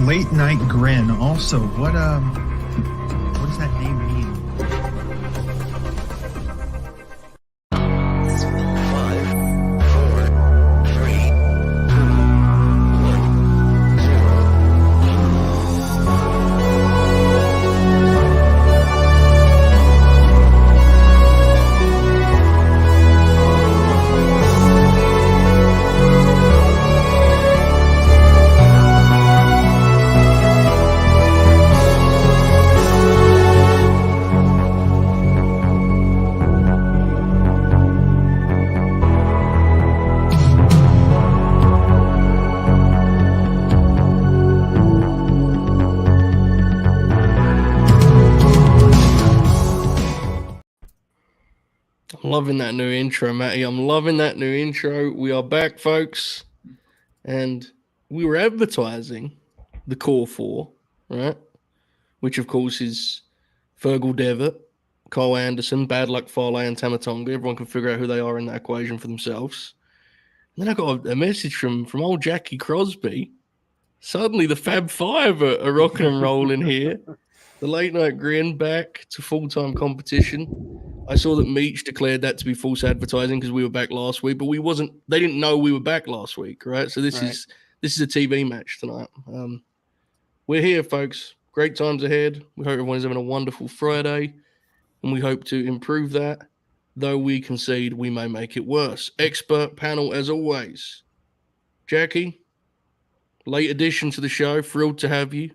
Late Night Grin. Also, what does that name mean? Loving that new intro, Matty. I'm loving that new intro. We are back, folks. And we were advertising the core four, right? Which, of course, is Fergal Devitt, Kyle Anderson, Bad Luck Fale, and Tamatonga. Everyone can figure out who they are in that equation for themselves. And then I got a message from old Jackie Crosby. Suddenly the Fab Five are rocking and rolling here. The Late Night Grin back to full-time competition. I saw that Meach declared that to be false advertising because we were back last week, but they didn't know we were back last week, right? So this is a TV match tonight. We're here, folks. Great times ahead. We hope everyone's having a wonderful Friday, and we hope to improve that. Though we concede we may make it worse. Expert panel as always. Jackie, late addition to the show. Thrilled to have you.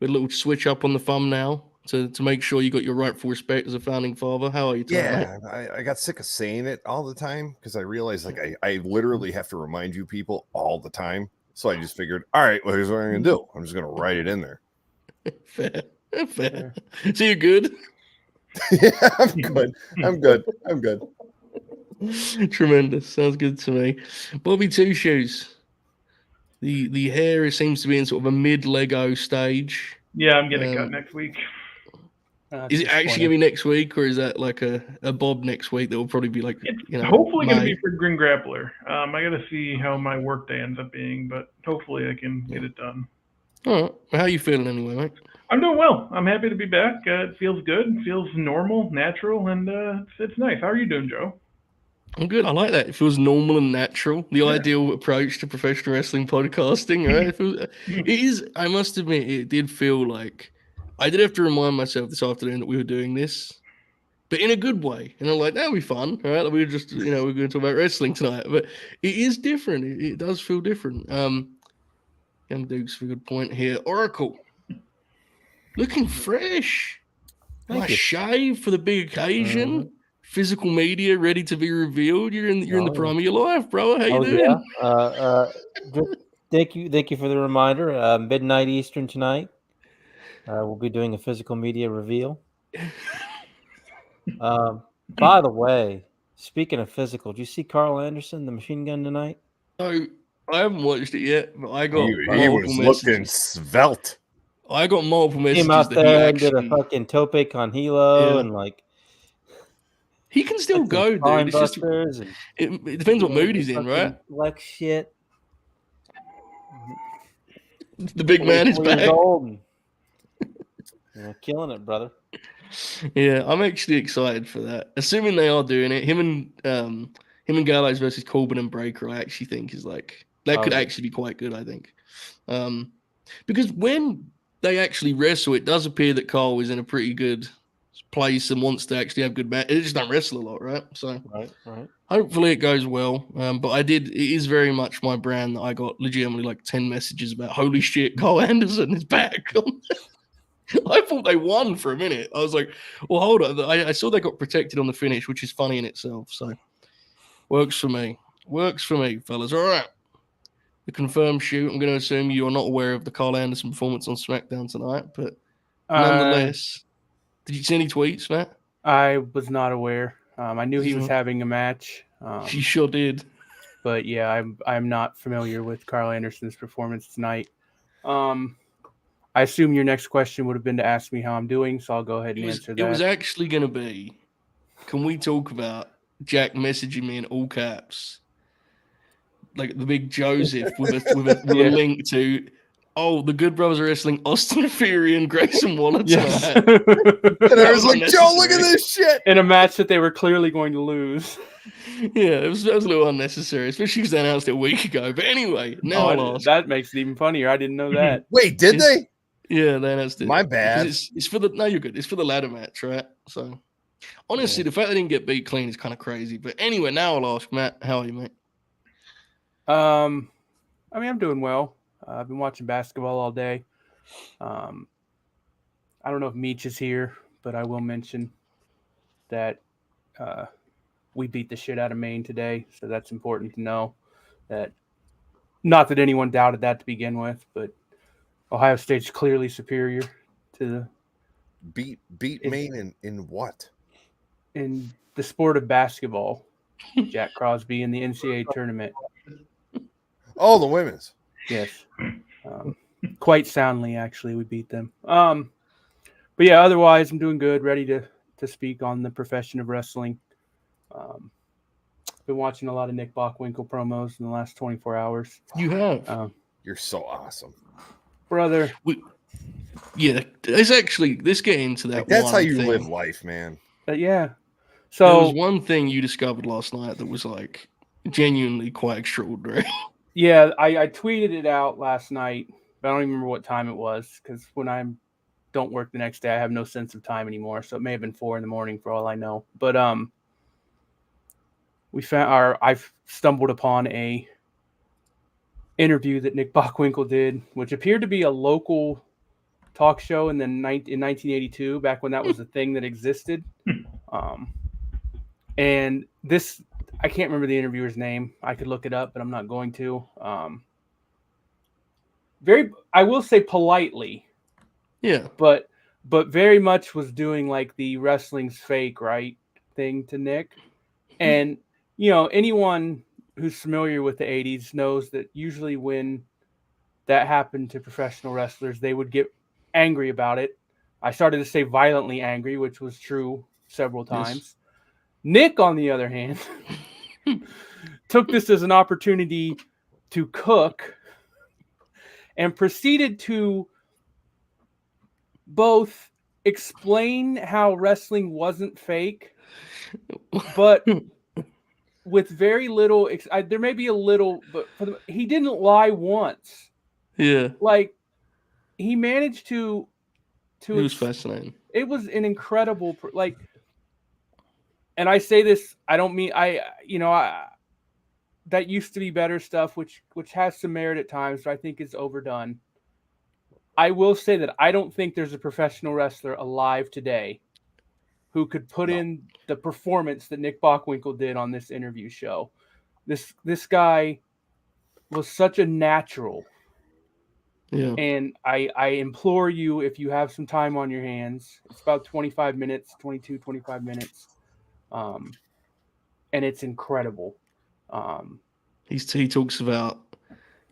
With a little switch up on the thumbnail to make sure you got your rightful respect as a founding father. How are you tonight? Yeah, I got sick of saying it all the time because I realized I literally have to remind you people all the time. So I just figured, all right, well, here's what I'm going to do. I'm just going to write it in there. Fair. So you're good? Yeah, I'm good. Tremendous. Sounds good to me. Bobby Two Shoes. The hair seems to be in sort of a mid-Lego stage. Yeah, I'm getting cut next week. Is it actually going to be next week, or is that like a bob next week that will probably be like, hopefully going to be for Grin Grappler. I got to see how my work day ends up being, but hopefully I can get it done. All right. Well, how are you feeling anyway, mate? I'm doing well. I'm happy to be back. It feels good. It feels normal, natural, and it's nice. How are you doing, Joe? I'm good. I like that. It feels normal and natural. The ideal approach to professional wrestling podcasting, right? It is. I must admit, it did feel like I did have to remind myself this afternoon that we were doing this, but in a good way. And I'm like, that'll be fun, right? Like we were just, we're going to talk about wrestling tonight, but it is different. It does feel different. Young Dukes for a good point here. Oracle, looking fresh. Nice shave for the big occasion. Physical media ready to be revealed. You're in the prime of your life, bro. How you doing? Yeah. Thank you for the reminder. Midnight Eastern tonight. We'll be doing a physical media reveal. By the way, speaking of physical, did you see Carl Anderson, the machine gun, tonight? So I haven't watched it yet, but I got he was looking svelte. I got multiple messages. Came out there and did a fucking tope con hilo and like. He can still go, dude. It's just it depends what mood he's in, right? Like shit. The big man is back. Killing it, brother. Yeah, I'm actually excited for that. Assuming they are doing it, him and Gallows versus Corbin and Breaker, I actually think is like that could actually be quite good. I think, because when they actually wrestle, it does appear that Carl is in a pretty good place and wants to actually have good match. It just don't wrestle a lot, right? So right. Hopefully it goes well. But it is very much my brand that I got legitimately like 10 messages about, holy shit, Kyle Anderson is back. I thought they won for a minute. I was like, well, hold on. I saw they got protected on the finish, which is funny in itself. So works for me, fellas. All right. The confirmed shoot. I'm going to assume you are not aware of the Kyle Anderson performance on SmackDown tonight, but nonetheless, did you see any tweets, Matt? I was not aware. I knew he was having a match. She sure did. But yeah, I'm not familiar with Carl Anderson's performance tonight. I assume your next question would have been to ask me how I'm doing, so I'll go ahead and answer that. It was actually going to be, can we talk about Jack messaging me in all caps, like the big Joseph with a link to oh, the Good Brothers are wrestling Austin Theory and Grayson Waller Yes. tonight. And I was was like, Joe, look at unnecessary. this shit. In a match that they were clearly going to lose. Yeah, it was a little unnecessary, especially because they announced it a week ago. But anyway, now I'll ask. That makes it even funnier. I didn't know that. Wait, did It's- they? Yeah, they announced it. My Because bad. it's for the no, you're good. It's for the ladder match, right? So honestly, the fact they didn't get beat clean is kind of crazy. But anyway, now I'll ask Matt, how are you, mate? I mean, I'm doing well. I've been watching basketball all day. I don't know if Meech is here, but I will mention that we beat the shit out of Maine today, so that's important to know. That not that anyone doubted that to begin with, but Ohio State's clearly superior to Beat Maine in what? in the sport of basketball. Jack Crosby in the NCAA tournament. Oh, the women's. Yes. Quite soundly, actually, we beat them. But yeah, otherwise, I'm doing good. Ready to speak on the profession of wrestling. Been watching a lot of Nick Bockwinkel promos in the last 24 hours. You have. You're so awesome. Brother, Yeah, it's actually let's get into that. Like, that's one how you thing. live life, man. yeah. There So, was one thing you discovered last night that was like genuinely quite extraordinary. yeah, I tweeted it out last night, but I don't even remember what time it was because when I don't work the next day, I have no sense of time anymore. So it may have been 4 a.m. for all I know. But I've stumbled upon a interview that Nick Bockwinkel did, which appeared to be a local talk show in 1982, back when that was a thing that existed. And this, I can't remember the interviewer's name. I could look it up, but I'm not going to. I will say politely, Yeah, but very much was doing like the wrestling's fake, right, thing to Nick. And anyone who's familiar with the 80s knows that usually when that happened to professional wrestlers, they would get angry about it. I started to say violently angry, which was true several times. Yes. Nick, on the other hand, took this as an opportunity to cook and proceeded to both explain how wrestling wasn't fake, but with very little. There may be a little, but he didn't lie once. yeah, Like he managed to. it was fascinating. It was an incredible, and I say this, I don't mean that used to be better stuff, which has some merit at times, but I think is overdone. I will say that I don't think there's a professional wrestler alive today who could put in the performance that Nick Bockwinkel did on this interview show. This guy was such a natural. Yeah, And I implore you, if you have some time on your hands, it's about 25 minutes, 22, 25 minutes. And it's incredible. he talks about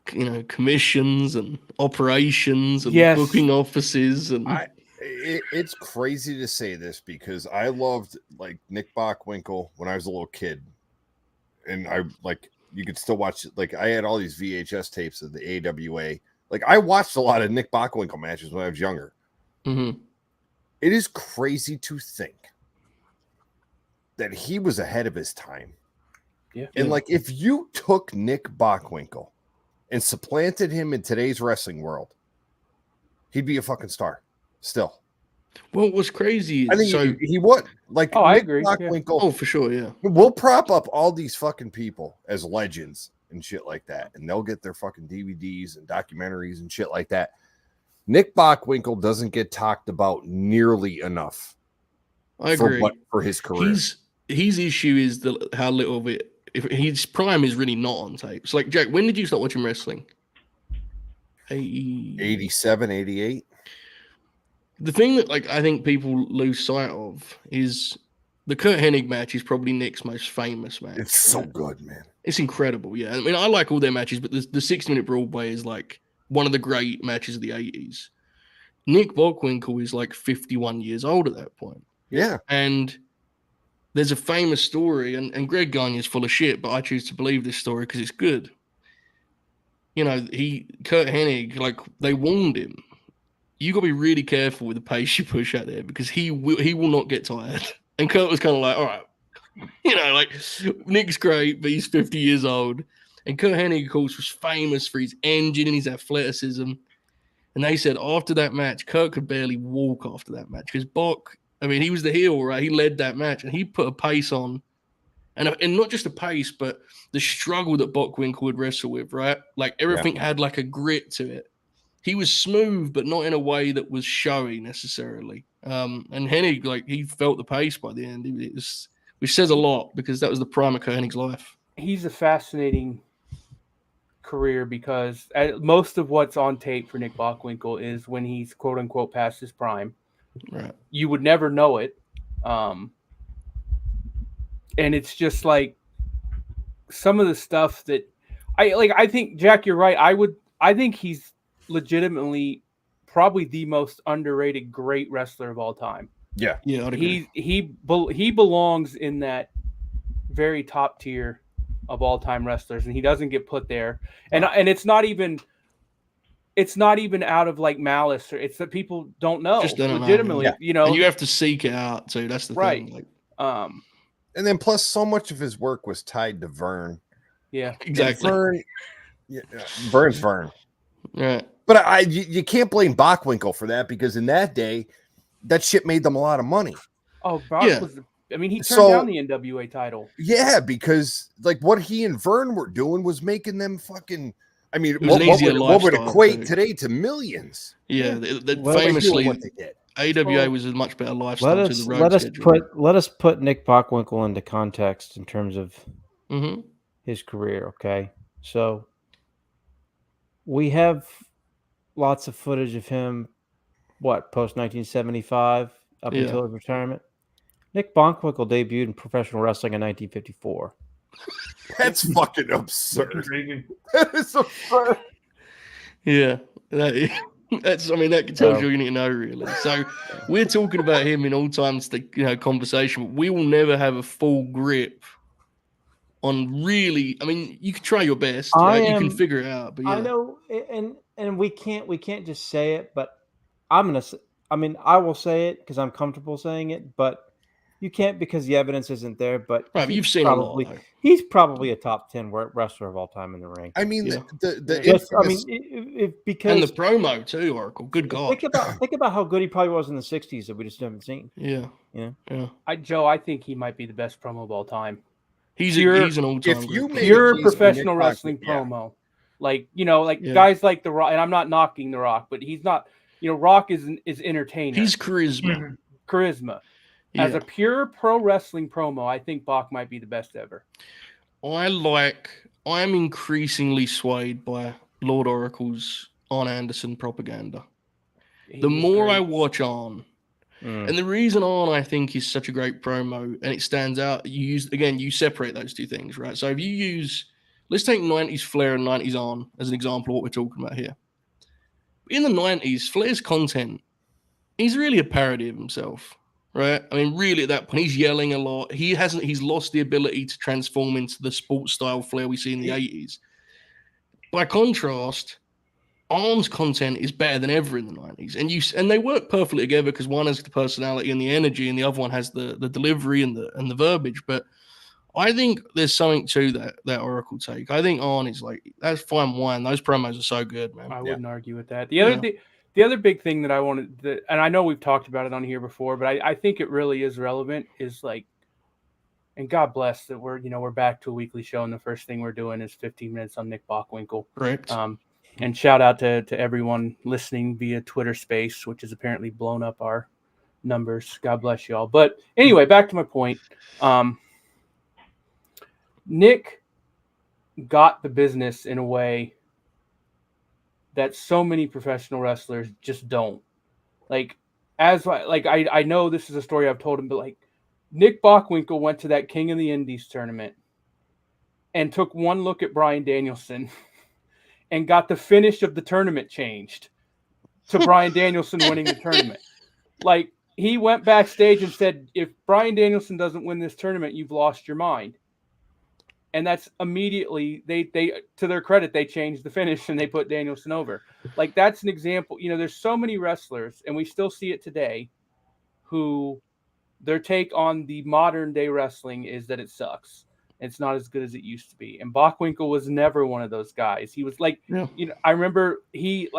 commissions and operations and Yes. booking offices and It's crazy to say this because I loved like Nick Bockwinkel when I was a little kid, and I like you could still watch it. Like I had all these VHS tapes of the AWA. Like I watched a lot of Nick Bockwinkel matches when I was younger. Mhm. It is crazy to think that he was ahead of his time. Yeah. And like if you took Nick Bockwinkel and supplanted him in today's wrestling world, he'd be a fucking star still. Well, what's crazy I is think he would. Like I Nick agree, yeah. Bockwinkel, for sure, yeah. we'll prop up all these fucking people as legends and shit like that, and they'll get their fucking DVDs and documentaries and shit like that. Nick Bockwinkel doesn't get talked about nearly enough I agree. for his career. His issue is how little of it. If his prime is really not on tape. So, like, Jack, when did you start watching wrestling? 87, 88. The thing that I think people lose sight of is the Kurt Hennig match is probably Nick's most famous match. It's so right? good, man. It's incredible. Yeah, I mean, I like all their matches, but the 6-minute Broadway is like one of the great matches of the 80s. Nick Bockwinkel is like 51 years old at that point. Yeah. And there's a famous story, and Greg Gagne is full of shit, but I choose to believe this story because it's good. Kurt Hennig, like they warned him. You got to be really careful with the pace you push out there because he will not get tired. And Kurt was kind of like, all right, like Nick's great, but he's 50 years old. And Kurt Hennig, of course, was famous for his engine and his athleticism. And they said after that match, Kurt could barely walk after that match because Bock, I mean, he was the heel, right? He led that match and he put a pace on. And not just a pace, but the struggle that Bockwinkel would wrestle with, right? Like everything had like a grit to it. He was smooth, but not in a way that was showy necessarily. And Hennig, like he felt the pace by the end, which says a lot because that was the prime of Hennig's life. He's a fascinating career because most of what's on tape for Nick Bockwinkel is when he's quote unquote past his prime. Right. You would never know it. And it's just like some of the stuff that I think, Jack, you're right. I think he's legitimately probably the most underrated great wrestler of all time. Yeah. Yeah. He belongs in that very top tier of all time wrestlers, and he doesn't get put there. And it's not even out of like malice, or it's that people don't know. Just don't legitimately, know. And you have to seek it out too. That's the right. thing. Like, and then plus so much of his work was tied to Vern. Yeah, exactly. Vern's Vern. Right. But you can't blame Bockwinkel for that because in that day, that shit made them a lot of money. Oh, Bock was. I mean, he turned down the NWA title. Yeah, because like what he and Vern were doing was making them fucking. I mean, what would equate today to millions? Yeah, famously, what they did. AWA was a much better lifestyle to the road schedule. Let us put Nick Bockwinkel into context in terms of his career. Okay, so we have lots of footage of him. Post 1975 up until his retirement. Nick Bockwinkel debuted in professional wrestling in 1954. That's fucking absurd. That is absurd. Yeah, that's. I mean, that tells you all you need to know, really. So we're talking about him in all times, the conversation. We will never have a full grip on really. I mean, you can try your best. Right? You can figure it out. But yeah. I know, and we can't just say it. But I'm gonna. I mean, I will say it because I'm comfortable saying it, but. You can't because the evidence isn't there, but right, you've seen a lot. He's probably a top 10 wrestler of all time in the ring. I mean, because and the promo too, Oracle. Good God! Think about how good he probably was in the '60s that we just haven't seen. Yeah. Joe, I think he might be the best promo of all time. He's an all-time. Pure professional wrestling promo, guys like The Rock, and I'm not knocking The Rock, but he's not. Rock is entertaining. He's charisma. Charisma. As a pure pro wrestling promo, I think Bock might be the best ever. I'm increasingly swayed by Lord Oracle's Arn Anderson propaganda. The more I watch Arn, and the reason Arn I think is such a great promo and it stands out, you separate those two things, right? So if you use, let's take 90s Flair and 90s Arn as an example of what we're talking about here. In the 90s, Flair's content, he's really a parody of himself. Right, I mean, really, at that point, he's yelling a lot. He's lost the ability to transform into the sports style Flair we see in the 80s. By contrast, Arn's content is better than ever in the 90s, and they work perfectly together because one has the personality and the energy, and the other one has the delivery and the verbiage. But I think there's something to that Oracle take. I think Arn is that's fine wine. Those promos are so good, man. I wouldn't argue with that. The other big thing that I wanted, and I know we've talked about it on here before, but I think it really is relevant, is and God bless that we're back to a weekly show, and the first thing we're doing is 15 minutes on Nick Bockwinkel. Correct. And shout out to everyone listening via Twitter Space, which has apparently blown up our numbers. God bless y'all. But anyway, back to my point. Nick got the business in a way that so many professional wrestlers just don't. I know this is a story I've told him, but Nick Bockwinkel went to that King of the Indies tournament and took one look at Bryan Danielson and got the finish of the tournament changed to Bryan Danielson winning the tournament. He went backstage and said, if Bryan Danielson doesn't win this tournament, you've lost your mind. And that's immediately they to their credit, they changed the finish and they put Danielson over. Like, that's an example. There's so many wrestlers, and we still see it today, who their take on the modern day wrestling is that it sucks. It's not as good as it used to be. And Bockwinkel was never one of those guys. He was like, I remember he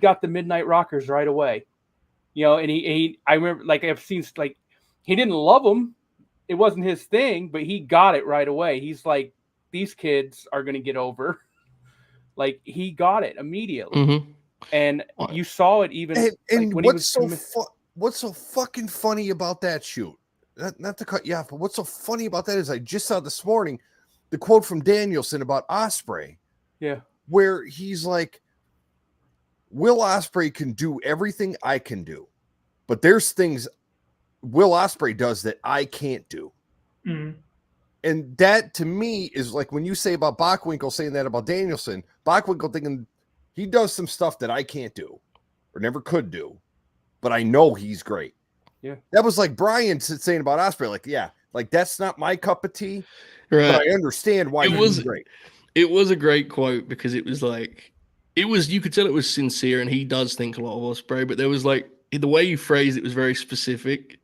got the Midnight Rockers right away. And I remember, like, I've seen, like, he didn't love them. It wasn't his thing, but he got it right away. He's like, these kids are going to get over. Like, he got it immediately. Mm-hmm. And you saw it even. And like, when what's so fucking funny about that shoot? Not to cut you off, but what's so funny about that is I just saw this morning the quote from Danielson about Ospreay. Yeah. Where he's like, Will Ospreay can do everything I can do, but there's things Will Ospreay does that I can't do. Mm-hmm. And that, to me, is like when you say about Bockwinkel saying that about Danielson, Bockwinkel thinking he does some stuff that I can't do or never could do, but I know he's great. Yeah. That was like Brian saying about Ospreay, like, yeah, like that's not my cup of tea, right. but I understand why he's great. It was a great quote because it was like, you could tell it was sincere, and he does think a lot of Ospreay, but there was like, the way you phrased it was very specific,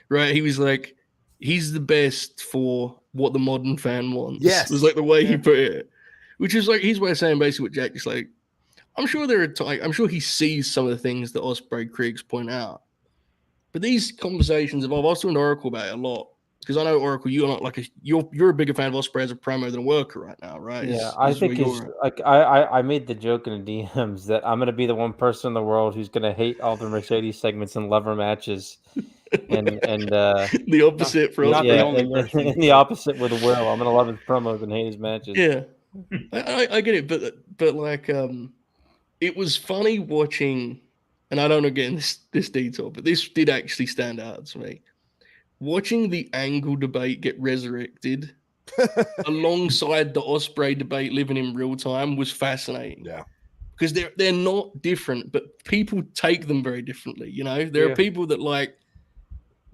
right? He was like, he's the best for what the modern fan wants. Yes. It was like the way he put it, which is like his way of saying basically what Jack is like, I'm sure he sees some of the things that Ospreay critics point out, but these conversations I've also talked to Oracle about it a lot. Because I know, Oracle, you're not like you're a bigger fan of Ospreay as a promo than a worker right now, right? Yeah, I think he's like I made the joke in the DMs that I'm gonna be the one person in the world who's gonna hate all the Mercedes segments and lever matches, and the opposite for not Ospreay. the only person. And the opposite with Will. I'm gonna love his promos and hate his matches. Yeah, I get it, but like it was funny watching, and I don't know getting this detail, but this did actually stand out to me. Watching the Angle debate get resurrected alongside the Ospreay debate living in real time was fascinating. Yeah. Because they're not different, but people take them very differently. There are people that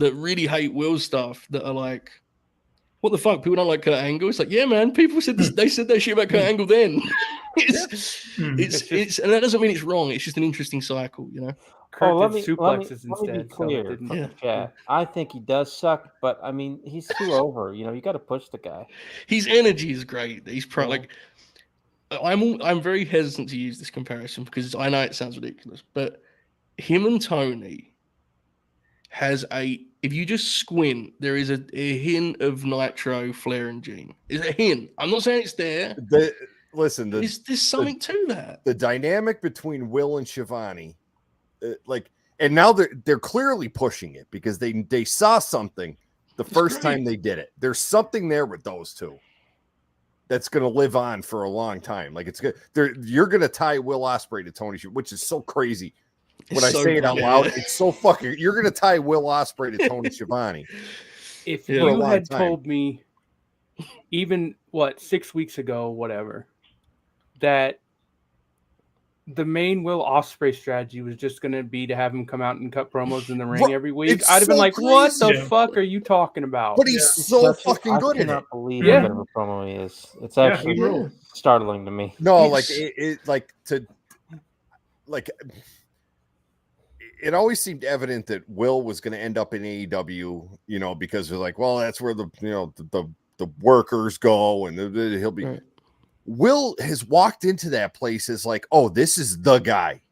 really hate Will stuff that are like, what the fuck? People don't like Kurt Angle. It's like, yeah, man, people said this, they said that shit about Kurt Angle then. It's and that doesn't mean it's wrong. It's just an interesting cycle, Kurt did suplexes let me be instead. clear from the chat. I think he does suck, but I mean, he's too over. You got to push the guy. His energy is great. He's like, I'm very hesitant to use this comparison because I know it sounds ridiculous, but him and Tony has if you just squint, there is a hint of Nitro, Flair, and Gene. Is a hint. I'm not saying it's there. Listen, there's something to that. The dynamic between Will and Shivani. And now they're clearly pushing it because they saw something the first time they did it. There's something there with those two that's going to live on for a long time. Like, it's good. You're going to tie Will Ospreay to Tony, which is so crazy. When I say it out loud, it's so fucking. You're going to tie Will Ospreay to Tony Schiavone. If you had told me, even 6 weeks ago, whatever, that the main Will Ospreay strategy was just going to be to have him come out and cut promos in the ring every week, I'd have been like, crazy. What the fuck are you talking about? But he's so fucking good at it. I cannot believe how good of a promo he is. It's actually startling to me. No, it always seemed evident that Will was going to end up in AEW, because they're like, well, that's where the workers go and he'll be. Right. Will has walked into that place as like, oh, this is the guy.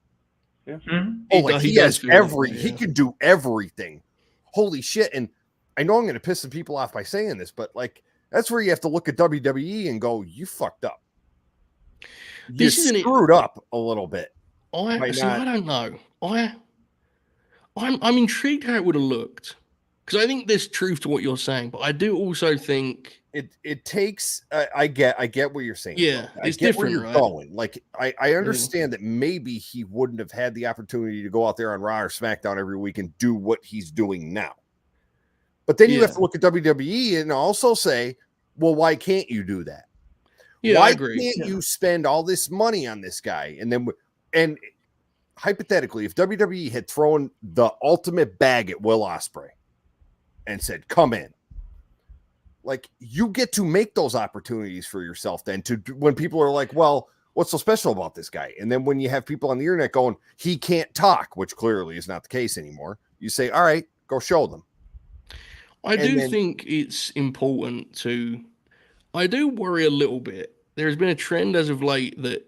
Yeah. Mm-hmm. Oh, like he has he can do everything. Holy shit. And I know I'm going to piss some people off by saying this, but like, that's where you have to look at WWE and go, you fucked up. You screwed up a little bit. I don't know. I'm intrigued how it would have looked. Because I think there's truth to what you're saying, but I do also think it takes. I get what you're saying. Yeah, it's where different. you're going. Like I understand that maybe he wouldn't have had the opportunity to go out there on Raw or SmackDown every week and do what he's doing now. But then you have to look at WWE and also say, well, why can't you do that? Yeah, why I agree. Can't you spend all this money on this guy and hypothetically, if WWE had thrown the ultimate bag at Will Ospreay and said, come in, like you get to make those opportunities for yourself then to when people are like, well, what's so special about this guy? And then when you have people on the internet going, he can't talk, which clearly is not the case anymore. You say, all right, go show them. I do think it's important I do worry a little bit. There has been a trend as of late that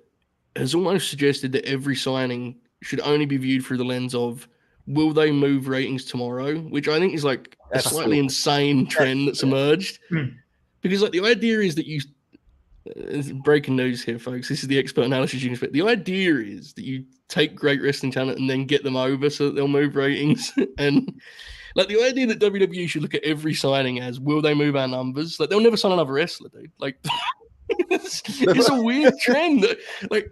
has almost suggested that every signing should only be viewed through the lens of, will they move ratings tomorrow? Which I think is like a slightly insane trend that's emerged. Because like the idea is that breaking news here, folks. This is the expert analysis you can expect. The idea is that you take great wrestling talent and then get them over so that they'll move ratings. And like the idea that WWE should look at every signing as, will they move our numbers? Like they'll never sign another wrestler, dude. Like it's a weird trend. Like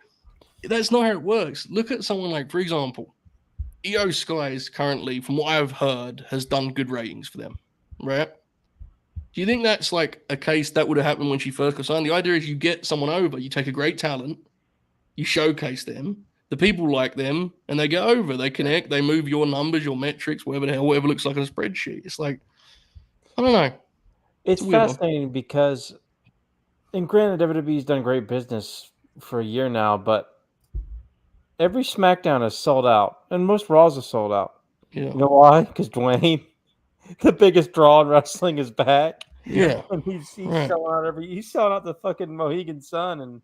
that's not how it works. Look at someone like, for example, Io Sky is currently, from what I've heard, has done good ratings for them, right? Do you think that's like a case that would have happened when she first got signed? The idea is you get someone over, you take a great talent, you showcase them, the people like them, and they get over. They connect, they move your numbers, your metrics, whatever the hell, whatever looks like on a spreadsheet. It's like, I don't know. It's fascinating because, and granted, WWE's done great business for a year now, but every SmackDown is sold out, and most Raws are sold out. Yeah. You know why? Because Dwayne, the biggest draw in wrestling, is back. Yeah. And he's selling out he's selling out the fucking Mohegan Sun and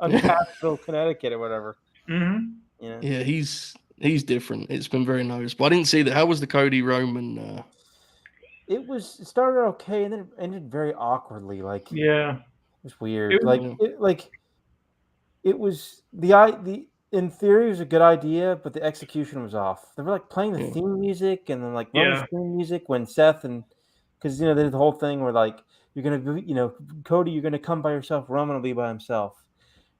Uncasville, Connecticut, or whatever. Mm-hmm. Yeah, he's different. It's been very noticeable. I didn't see that. How was the Cody Roman? It started okay, and then it ended very awkwardly. Like, yeah, it was weird. It was the in theory it was a good idea, but the execution was off. They were like playing the theme music and then like Roman's theme music when Seth and because they did the whole thing where like you're gonna be, Cody, you're gonna come by yourself, Roman will be by himself,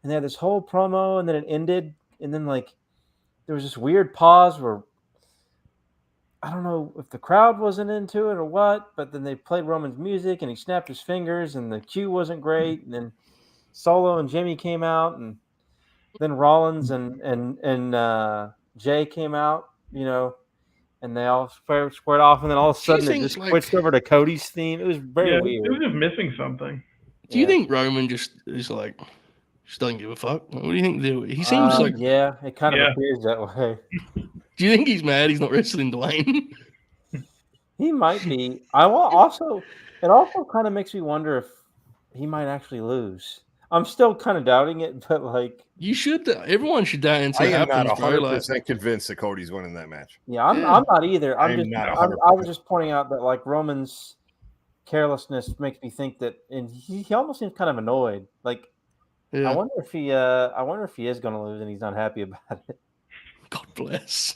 and they had this whole promo, and then it ended, and then like there was this weird pause where I don't know if the crowd wasn't into it or what, but then they played Roman's music and he snapped his fingers and the cue wasn't great, and then Solo and Jimmy came out, and then Rollins and Jay came out, and they all squared off, and then all of a sudden it just switched over to Cody's theme. It was very weird. It was just missing something. Do you think Roman just is like, just doesn't give a fuck? What do you think? He seems like it kind of appears that way. Do you think he's mad he's not wrestling Dwayne? He might be. It also kind of makes me wonder if he might actually lose. I'm still kind of doubting it, but like you should. Everyone should doubt until it happens. I am not 100% convinced that Cody's winning that match. Yeah, I'm not either. I was just pointing out that like Roman's carelessness makes me think that, and he almost seems kind of annoyed. Like, I wonder if he is going to lose and he's not happy about it. God bless.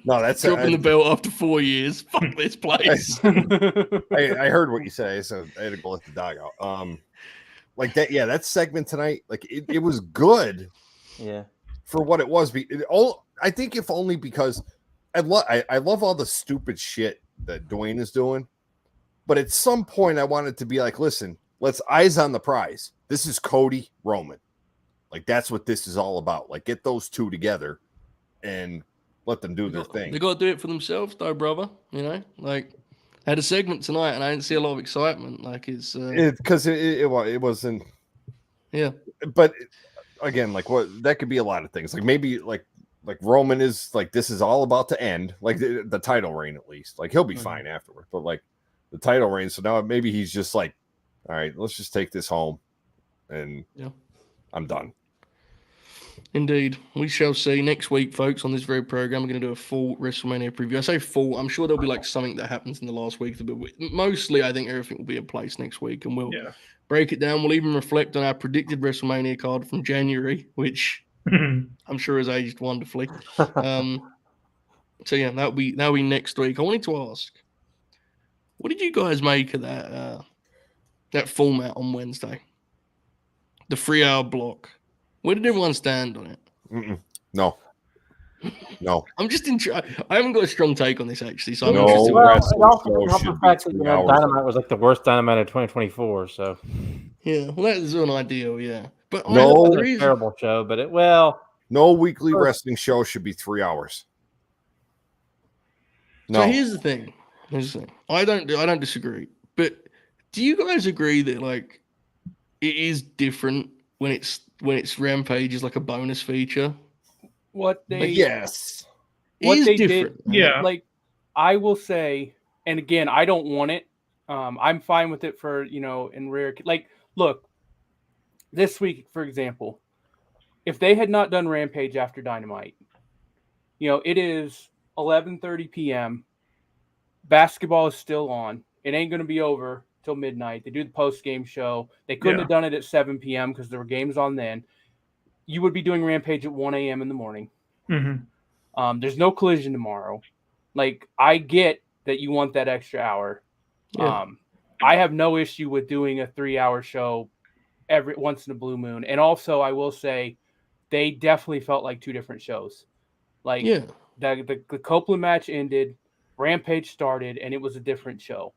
No, that's dropping the belt after 4 years. Fuck this place. I heard what you say, so I had to go let the dog out. Like that, that segment tonight, like it was good, for what it was. I think if only because I love all the stupid shit that Dwayne is doing, but at some point I wanted to be like, listen, let's eyes on the prize. This is Cody Roman, like that's what this is all about. Like get those two together and let them do their thing. They got to do it for themselves, though, brother. Like. I had a segment tonight, and I didn't see a lot of excitement. Like because it wasn't. Yeah, but again, like what that could be a lot of things. Like maybe like Roman is like this is all about to end. Like the title reign, at least. Like he'll be fine afterward. But like the title reign, so now maybe he's just like, all right, let's just take this home, and I'm done. Indeed. We shall see next week, folks, on this very program. We're going to do a full WrestleMania preview. I say full. I'm sure there'll be like something that happens in the last week. But mostly, I think everything will be in place next week, and we'll break it down. We'll even reflect on our predicted WrestleMania card from January, which I'm sure has aged wonderfully. So yeah, that'll be next week. I wanted to ask, what did you guys make of that format on Wednesday? The 3-hour block. Where did everyone stand on it? No. I'm just I haven't got a strong take on this actually, so I'm interested. Well, it also didn't help the fact that Dynamite was like the worst Dynamite of 2024. So yeah, well, that is an ideal, but it was a terrible show. But no weekly wrestling show should be 3 hours. No. So here's the thing. I don't disagree, but Do you guys agree that like it is different when it's Rampage is like a bonus feature? What But they yes, It what is they different. did, right? Yeah. like I will say, and again, I don't want it. I'm fine with it for in rare. Like, look, this week, for example, if they had not done Rampage after Dynamite, it is 11:30 p.m. Basketball is still on. It ain't going to be over till midnight. They do the post-game show. They couldn't have done it at 7 p.m. because there were games on then. You would be doing Rampage at 1 a.m. in the morning. Mm-hmm. There's no collision tomorrow. Like, I get that you want that extra hour. Yeah. I have no issue with doing a 3-hour show every once in a blue moon. And also, I will say, they definitely felt like two different shows. Like, Yeah. the Copeland match ended, Rampage started, and it was a different show.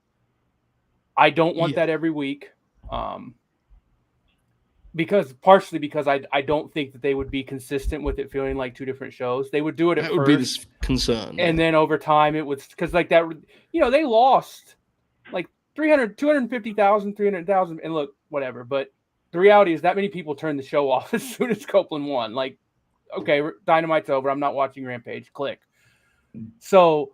I don't want that every week. Partially because I don't think that they would be consistent with it feeling like two different shows. They would do it at That would first, be this concern. and then over time it was because like that, they lost like 250,000, 300,000, and look, whatever. But the reality is that many people turned the show off as soon as Copeland won. Like, okay, Dynamite's over. I'm not watching Rampage. Click. So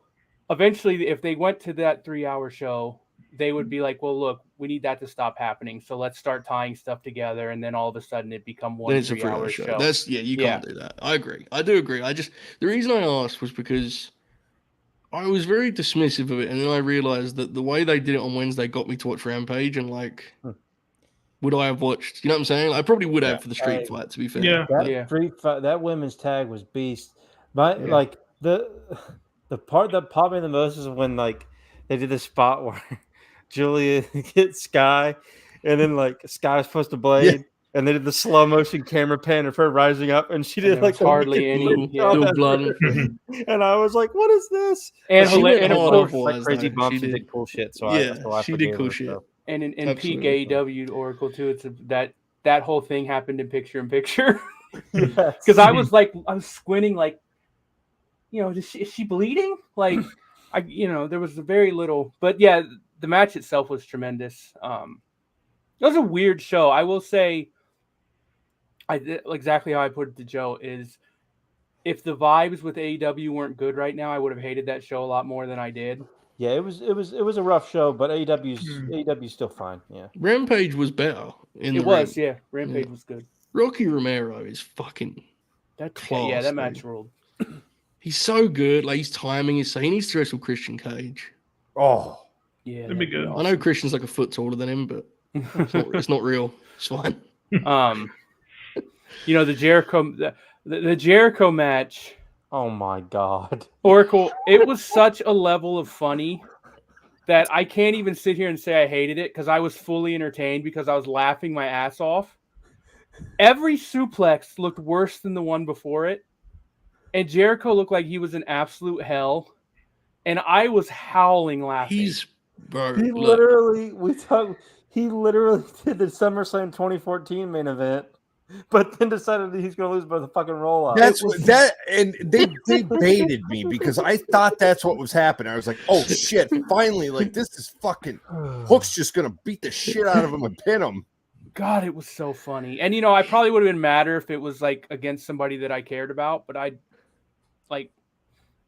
eventually, if they went to that 3-hour show, they would be like, well, look, we need that to stop happening. So let's start tying stuff together. And then all of a sudden it become one Then it's a 3-hour 3-hour show. That's you can't do that. I agree. I do agree. The reason I asked was because I was very dismissive of it, and then I realized that the way they did it on Wednesday got me to watch Rampage, and like, would I have watched? You know what I'm saying? I probably would have for the street fight. To be fair, Yeah. That street fight, that women's tag was beast. Like the part that popped me the most is when like they did the spot where Julia hit Sky, and then like Sky was supposed to blade, and they did the slow motion camera pan of her rising up, and she did like hardly any blood. And I was like, "What is this?" And she went of hard course, like crazy though. bumps She and did. did cool shit. So She did cool shit. So. And in peak AEW Oracle too, it's that whole thing happened in picture in picture. Because I was squinting like, is she bleeding? Like, there was very little, but yeah, the match itself was tremendous. It was a weird show. I will say, I did exactly how I put it to Joe is, if the vibes with AEW weren't good right now, I would have hated that show a lot more than I did. Yeah, it was a rough show, but AEW's still fine. Yeah, Rampage was better. Rampage was good. Rocky Romero is fucking class. Yeah, that match ruled. He's so good. Like, his timing is so. He needs to wrestle Christian Cage. Oh, yeah, that'd be good. I know Christian's like a foot taller than him, but it's not real. It's fine. The Jericho match. Oh my God, Oracle! It was such a level of funny that I can't even sit here and say I hated it because I was fully entertained because I was laughing my ass off. Every suplex looked worse than the one before it, and Jericho looked like he was in absolute hell, and I was howling laughing. He literally did the SummerSlam 2014 main event, but then decided that he's going to lose by the fucking roll up. And they baited me because I thought that's what was happening. I was like, oh shit, finally, like this is fucking Hook's just going to beat the shit out of him and pin him. God, it was so funny. And I probably would have been madder if it was like against somebody that I cared about, but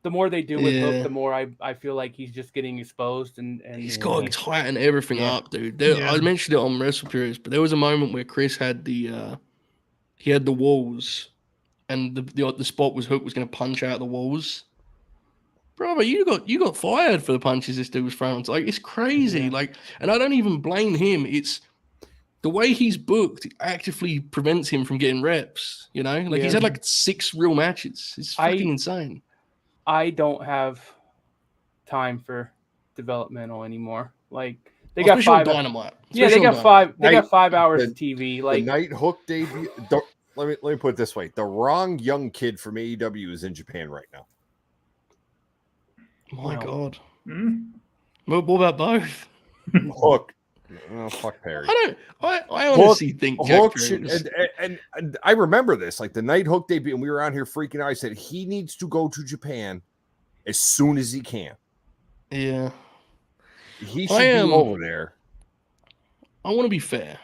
the more they do with Hook, the more I feel like he's just getting exposed and he's got to tighten everything up, dude. I mentioned it on Wrestle Periods, but there was a moment where Chris had the walls, and the spot was Hook was going to punch out the walls. Brother, you got fired for the punches this dude was throwing. Like, it's crazy. Yeah. Like, and I don't even blame him. It's the way he's booked actively prevents him from getting reps. He's had like 6 real matches. It's fucking insane. I don't have time for developmental anymore. Like, they got 5 Dynamite. Yeah, they got 5. They got 5 hours of TV. Like, the night Hook debut. Let me put it this way: the wrong young kid from AEW is in Japan right now. My God. What about both? Hook. Oh, fuck Perry. I honestly think Jack Hook should, and I remember this, like the night Hook debut, and we were on here freaking out. I said he needs to go to Japan as soon as he can. Yeah. He should be over there. I want to be fair.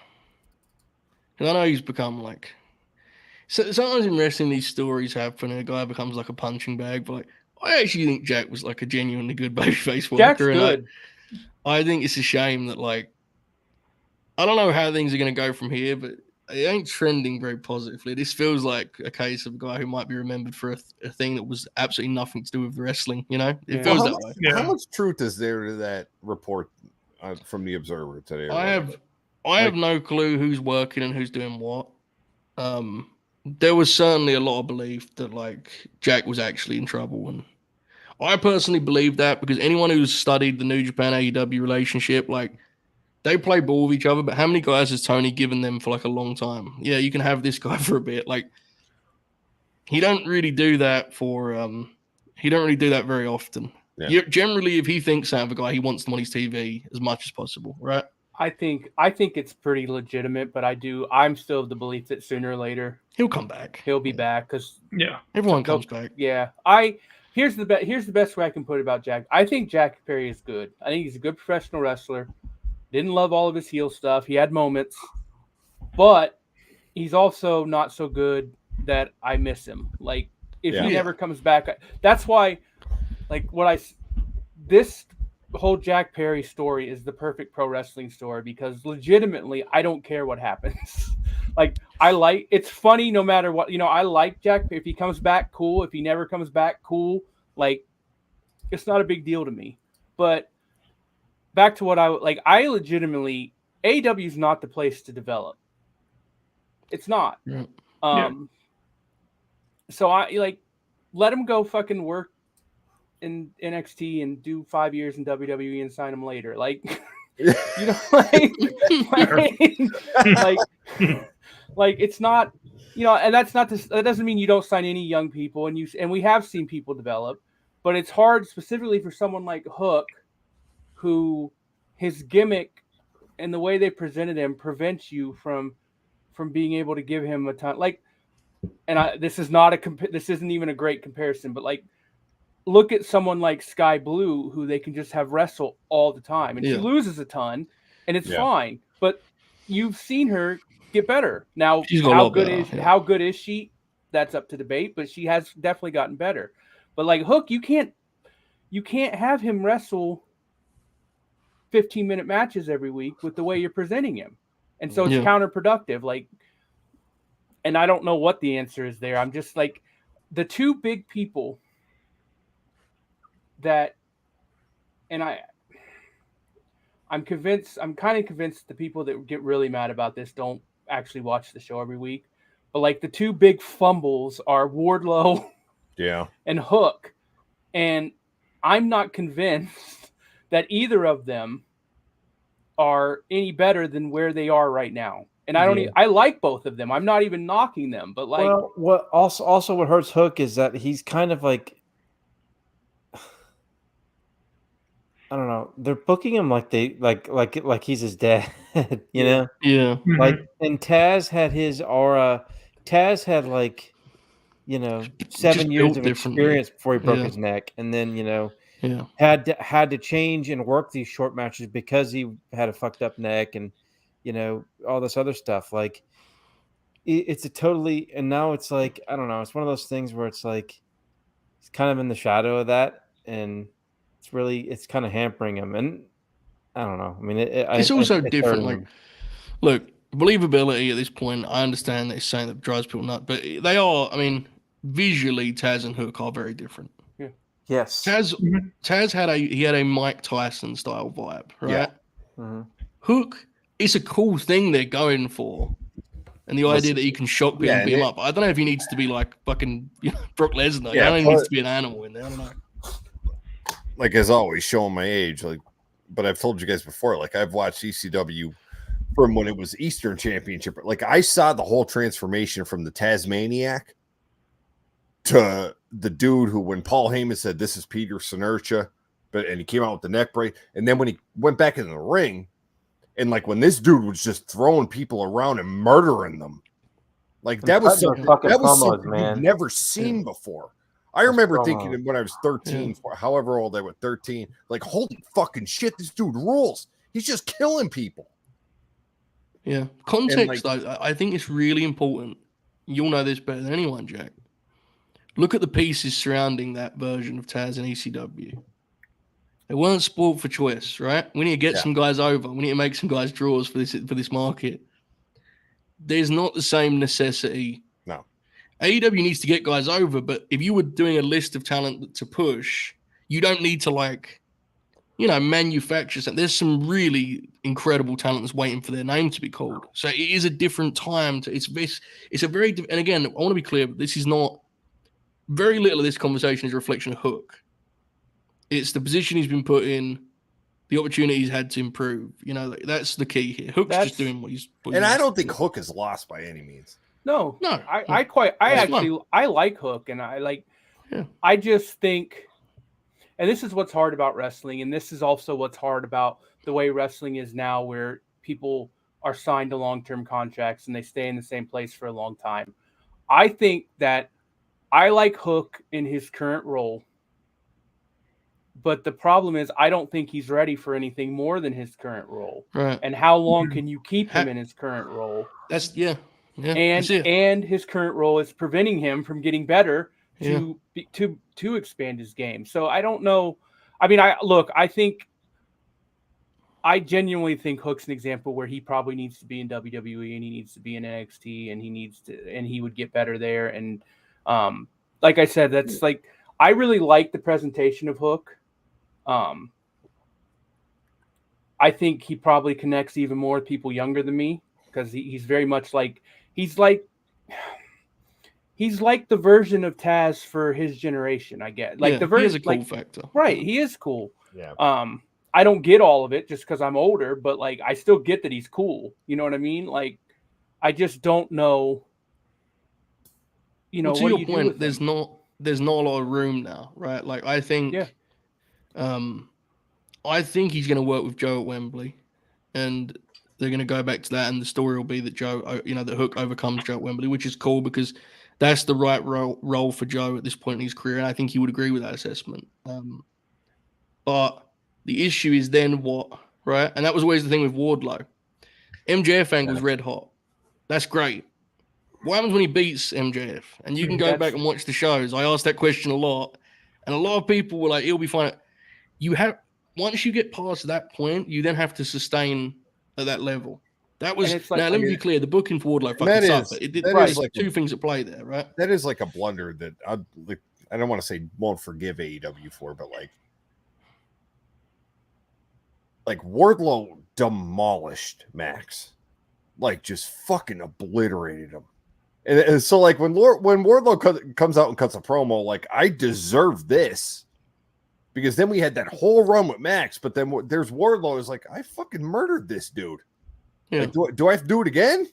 And I know he's become like. So sometimes in wrestling, these stories happen, and a guy becomes like a punching bag. But like, I actually think Jack was like a genuinely good babyface worker. Jack's and good. I think it's a shame that like I don't know how things are going to go from here, but it ain't trending very positively. This feels like a case of a guy who might be remembered for a thing that was absolutely nothing to do with wrestling. You know, it Yeah. feels Well, that way. Yeah. How much truth is there to that report from the Observer today? or I whatever? have no clue who's working and who's doing what. There was certainly a lot of belief that like Jack was actually in trouble, and I personally believe that because anyone who's studied the New Japan AEW relationship, like they play ball with each other, but how many guys has Tony given them for like a long time? Yeah, you can have this guy for a bit. Like he don't really do that for he don't really do that very often. Yeah. Generally, if he thinks something of a guy, he wants them on his TV as much as possible, right? I think it's pretty legitimate, but I'm still of the belief that sooner or later He'll come back. he'll be back because Yeah. Everyone comes back. Yeah, here's the best way I can put it about Jack. I think Jack Perry is good. I think he's a good professional wrestler. Didn't love all of his heel stuff. He had moments, but he's also not so good that I miss him. Like if he never comes back, that's why. Like this whole Jack Perry story is the perfect pro wrestling story because legitimately I don't care what happens. Like it's funny no matter what, I like Jack. If he comes back, cool. If he never comes back, cool. Like it's not a big deal to me. But back to what I legitimately AEW is not the place to develop. It's not. Yeah. So I let him go fucking work in NXT and do 5 years in WWE and sign him later. Like, like it's not, and that's not this. That doesn't mean you don't sign any young people, and we have seen people develop, but it's hard specifically for someone like Hook, who his gimmick and the way they presented him prevents you from being able to give him a ton. Like, and this isn't even a great comparison, but like. Look at someone like Sky Blue, who they can just have wrestle all the time. And she loses a ton, and it's fine. But you've seen her get better. Now, how good is she? That's up to debate, but she has definitely gotten better. But like Hook, you can't have him wrestle 15-minute matches every week with the way you're presenting him. And so it's counterproductive. Like, and I don't know what the answer is there. I'm just like the two big people that, and I'm kind of convinced the people that get really mad about this don't actually watch the show every week. But like the two big fumbles are Wardlow and Hook. And I'm not convinced that either of them are any better than where they are right now. And I like both of them. I'm not even knocking them, but like, well, what also what hurts Hook is that he's kind of like, I don't know. They're booking him like they like he's his dad, you know? Yeah. Like, and Taz had his aura. Taz had 7 years of experience before he broke his neck, and then had to change and work these short matches because he had a fucked up neck and all this other stuff. Like it's a totally, and now it's like, I don't know. It's one of those things where it's like he's kind of in the shadow of that, and it's kind of hampering him, and I don't know. I mean, it's also different. Like, look, believability at this point, I understand that it's saying that drives people nuts, but they are. I mean, visually, Taz and Hook are very different. Yeah. Yes. Taz had a Mike Tyson style vibe, right? Yeah. Mm-hmm. Hook, it's a cool thing they're going for. And the idea that he can shock people and beat him up. I don't know if he needs to be like fucking Brock Lesnar. I don't know if he needs to be an animal in there. I don't know. Like, as always, showing my age, but I've told you guys before, like, I've watched ECW from when it was Eastern Championship. Like, I saw the whole transformation from the Tasmaniac to the dude who, when Paul Heyman said, "This is Peter Sinertia," and he came out with the neck break, and then when he went back in the ring, and like when this dude was just throwing people around and murdering them, like that was something you've never seen before. I remember thinking when I was 13, however old I was, 13, like, holy fucking shit, this dude rules. He's just killing people. Yeah. Context, though, I think it's really important. You'll know this better than anyone, Jack. Look at the pieces surrounding that version of Taz and ECW. They weren't spoiled for choice, right? We need to get some guys over. We need to make some guys draws for this market. There's not the same necessity. No. AEW needs to get guys over, but if you were doing a list of talent to push, you don't need to manufacture something. There's some really incredible talent that's waiting for their name to be called. So it is a different time. It's a very, and again, I want to be clear, this is not, very little of this conversation is a reflection of Hook. It's the position he's been put in, the opportunity he's had to improve. That's the key here. Hook's just doing what he's. And I don't think Hook is lost by any means. No. I like Hook, and I just think, and this is what's hard about wrestling, and this is also what's hard about the way wrestling is now, where people are signed to long-term contracts and they stay in the same place for a long time. I think that I like Hook in his current role, but the problem is I don't think he's ready for anything more than his current role. Right. And how long can you keep him in his current role? And his current role is preventing him from getting better to expand his game. So I don't know. I mean, I genuinely think Hook's an example where he probably needs to be in WWE and he needs to be in NXT and he would get better there. And like I said, that's like, I really like the presentation of Hook. I think he probably connects even more with people younger than me, because he's very much he's like the version of Taz for his generation, I guess. He is a cool factor. Right. He is cool. Yeah. I don't get all of it just because I'm older, but I still get that he's cool. You know what I mean? I just don't know. To your point, there's not a lot of room now, right? I think, I think he's going to work with Joe at Wembley, and they're going to go back to that, and the story will be that that Hook overcomes Joe at Wembley, which is cool because that's the right role for Joe at this point in his career, and I think he would agree with that assessment. But the issue is then what, right? And that was always the thing with Wardlow. MJF angle's red hot. That's great. What happens when he beats MJF? And you can go back and watch the shows. I asked that question a lot, and a lot of people were like, "He'll be fine." Once you get past that point, you then have to sustain at that level. That was now. Let me be clear: the booking for Wardlow fucking sucked. There's two things at play there, right? That is a blunder that I don't want to say won't forgive AEW for, but Wardlow demolished Max, just fucking obliterated him. And so when Wardlow comes out and cuts a promo, I deserve this, because then we had that whole run with Max, but then there's Wardlow is I fucking murdered this dude. Yeah. Do I have to do it again?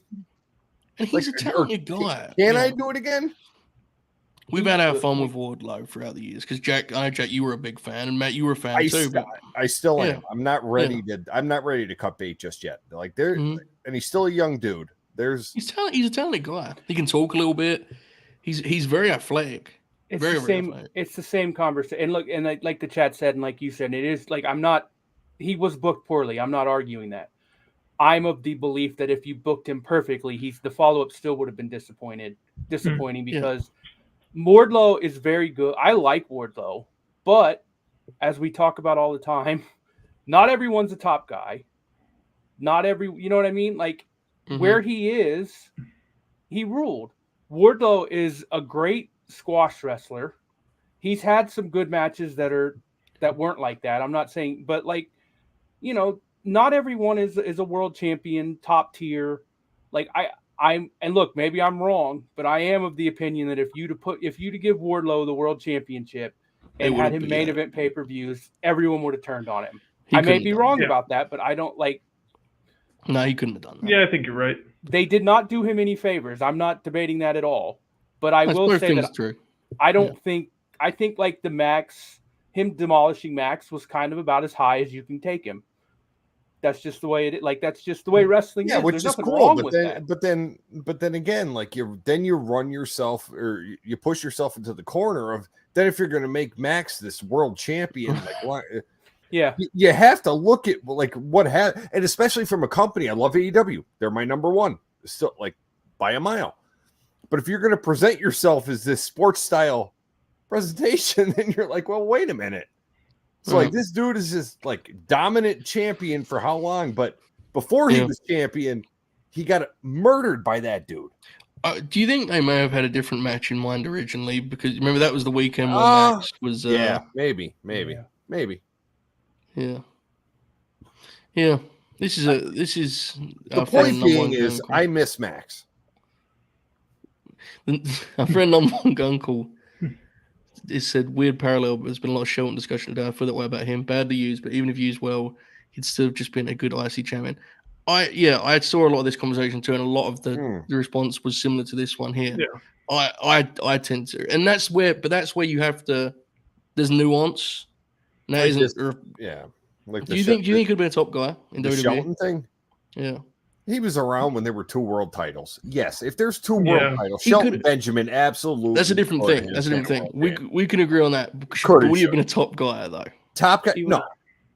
And he's a talented guy. Can I do it again? We've had our fun with Wardlow throughout the years, because I know Jack, you were a big fan, and Matt, you were a fan too. I still am. I'm not ready to cut bait just yet. And he's still a young dude. He's a talented guy. He can talk a little bit. He's very athletic. It's the same. It's the same conversation. And look, and like the chat said, and like you said, it is I'm not. He was booked poorly. I'm not arguing that. I'm of the belief that if you booked him perfectly, the follow-up still would have been disappointing because Wardlow is very good. I like Wardlow, but as we talk about all the time, not everyone's a top guy. You know what I mean? Where he is, he ruled. Wardlow is a great squash wrestler. He's had some good matches that weren't like that. I'm not saying, but not everyone is a world champion, top tier. And look, maybe I'm wrong, but I am of the opinion that if you to give Wardlow the world championship and had him main event pay-per-views, everyone would have turned on him. I may be wrong about that, but I don't No, he couldn't have done that. Yeah, I think you're right. They did not do him any favors. I'm not debating that at all. But I will say that true. I don't think – I think the Max – him demolishing Max was kind of about as high as you can take him. That's just the way it – that's just the way wrestling is. Which is cool. But then again, you run yourself, or you push yourself into the corner of – then if you're going to make Max this world champion, Yeah. You have to look at like what and especially from a company. I love AEW. They're my number one, still like by a mile. But if you're going to present yourself as this sports style presentation, then you're like, well, wait a minute. So like this dude is just like dominant champion for how long? But before he was champion, he got murdered by that dude. Do you think they may have had a different match in mind originally? Because remember that was the weekend where Max was. Maybe. Yeah. This is the point being is I miss Max. Our friend on Uncle it said weird parallel, but there's been a lot of Shelton discussion today. I feel that way about him. Badly used, but even if used well, he'd still have just been a good IC champion. I saw a lot of this conversation too, and a lot of the response was similar to this one here. Yeah. I tend to, and that's where you have to. There's nuance. And that isn't. Like do you think he could be a top guy in the WWE? Shelton thing? Yeah. He was around when there were 2 world titles. Yes, if there's 2 world titles, Shelton Benjamin, absolutely. That's a different thing. We can agree on that. Would he have been a top guy though? Top guy? No.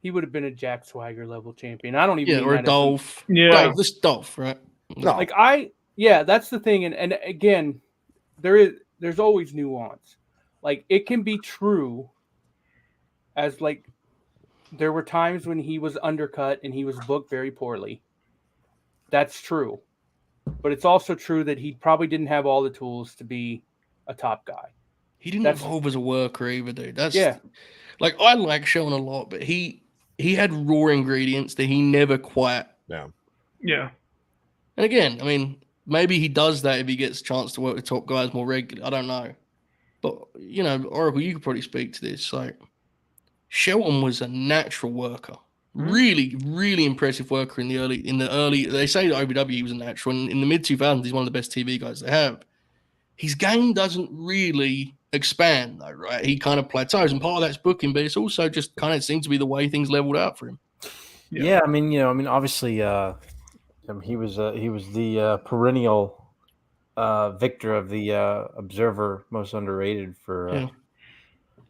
He would have been a Jack Swagger level champion. I don't even or a Dolph. This Dolph, right? No. That's the thing. And again, there's always nuance. Like it can be true as like there were times when he was undercut and he was booked very poorly. That's true. But it's also true that he probably didn't have all the tools to be a top guy. He didn't evolve as a worker either, dude. Like I like Shelton a lot, but he had raw ingredients that he never quite. Yeah. And again, I mean, maybe he does that if he gets a chance to work with top guys more regularly. I don't know. But, Oracle, you could probably speak to this. Like, Shelton was a natural worker. Really, really impressive worker in the early. They say that OVW he was a natural. And in the mid-2000s, he's one of the best TV guys they have. His game doesn't really expand, though, right? He kind of plateaus. And part of that's booking, but it's also just kind of seems to be the way things leveled out for him. Yeah, I mean, obviously, he was the perennial victor of the Observer Most Underrated for,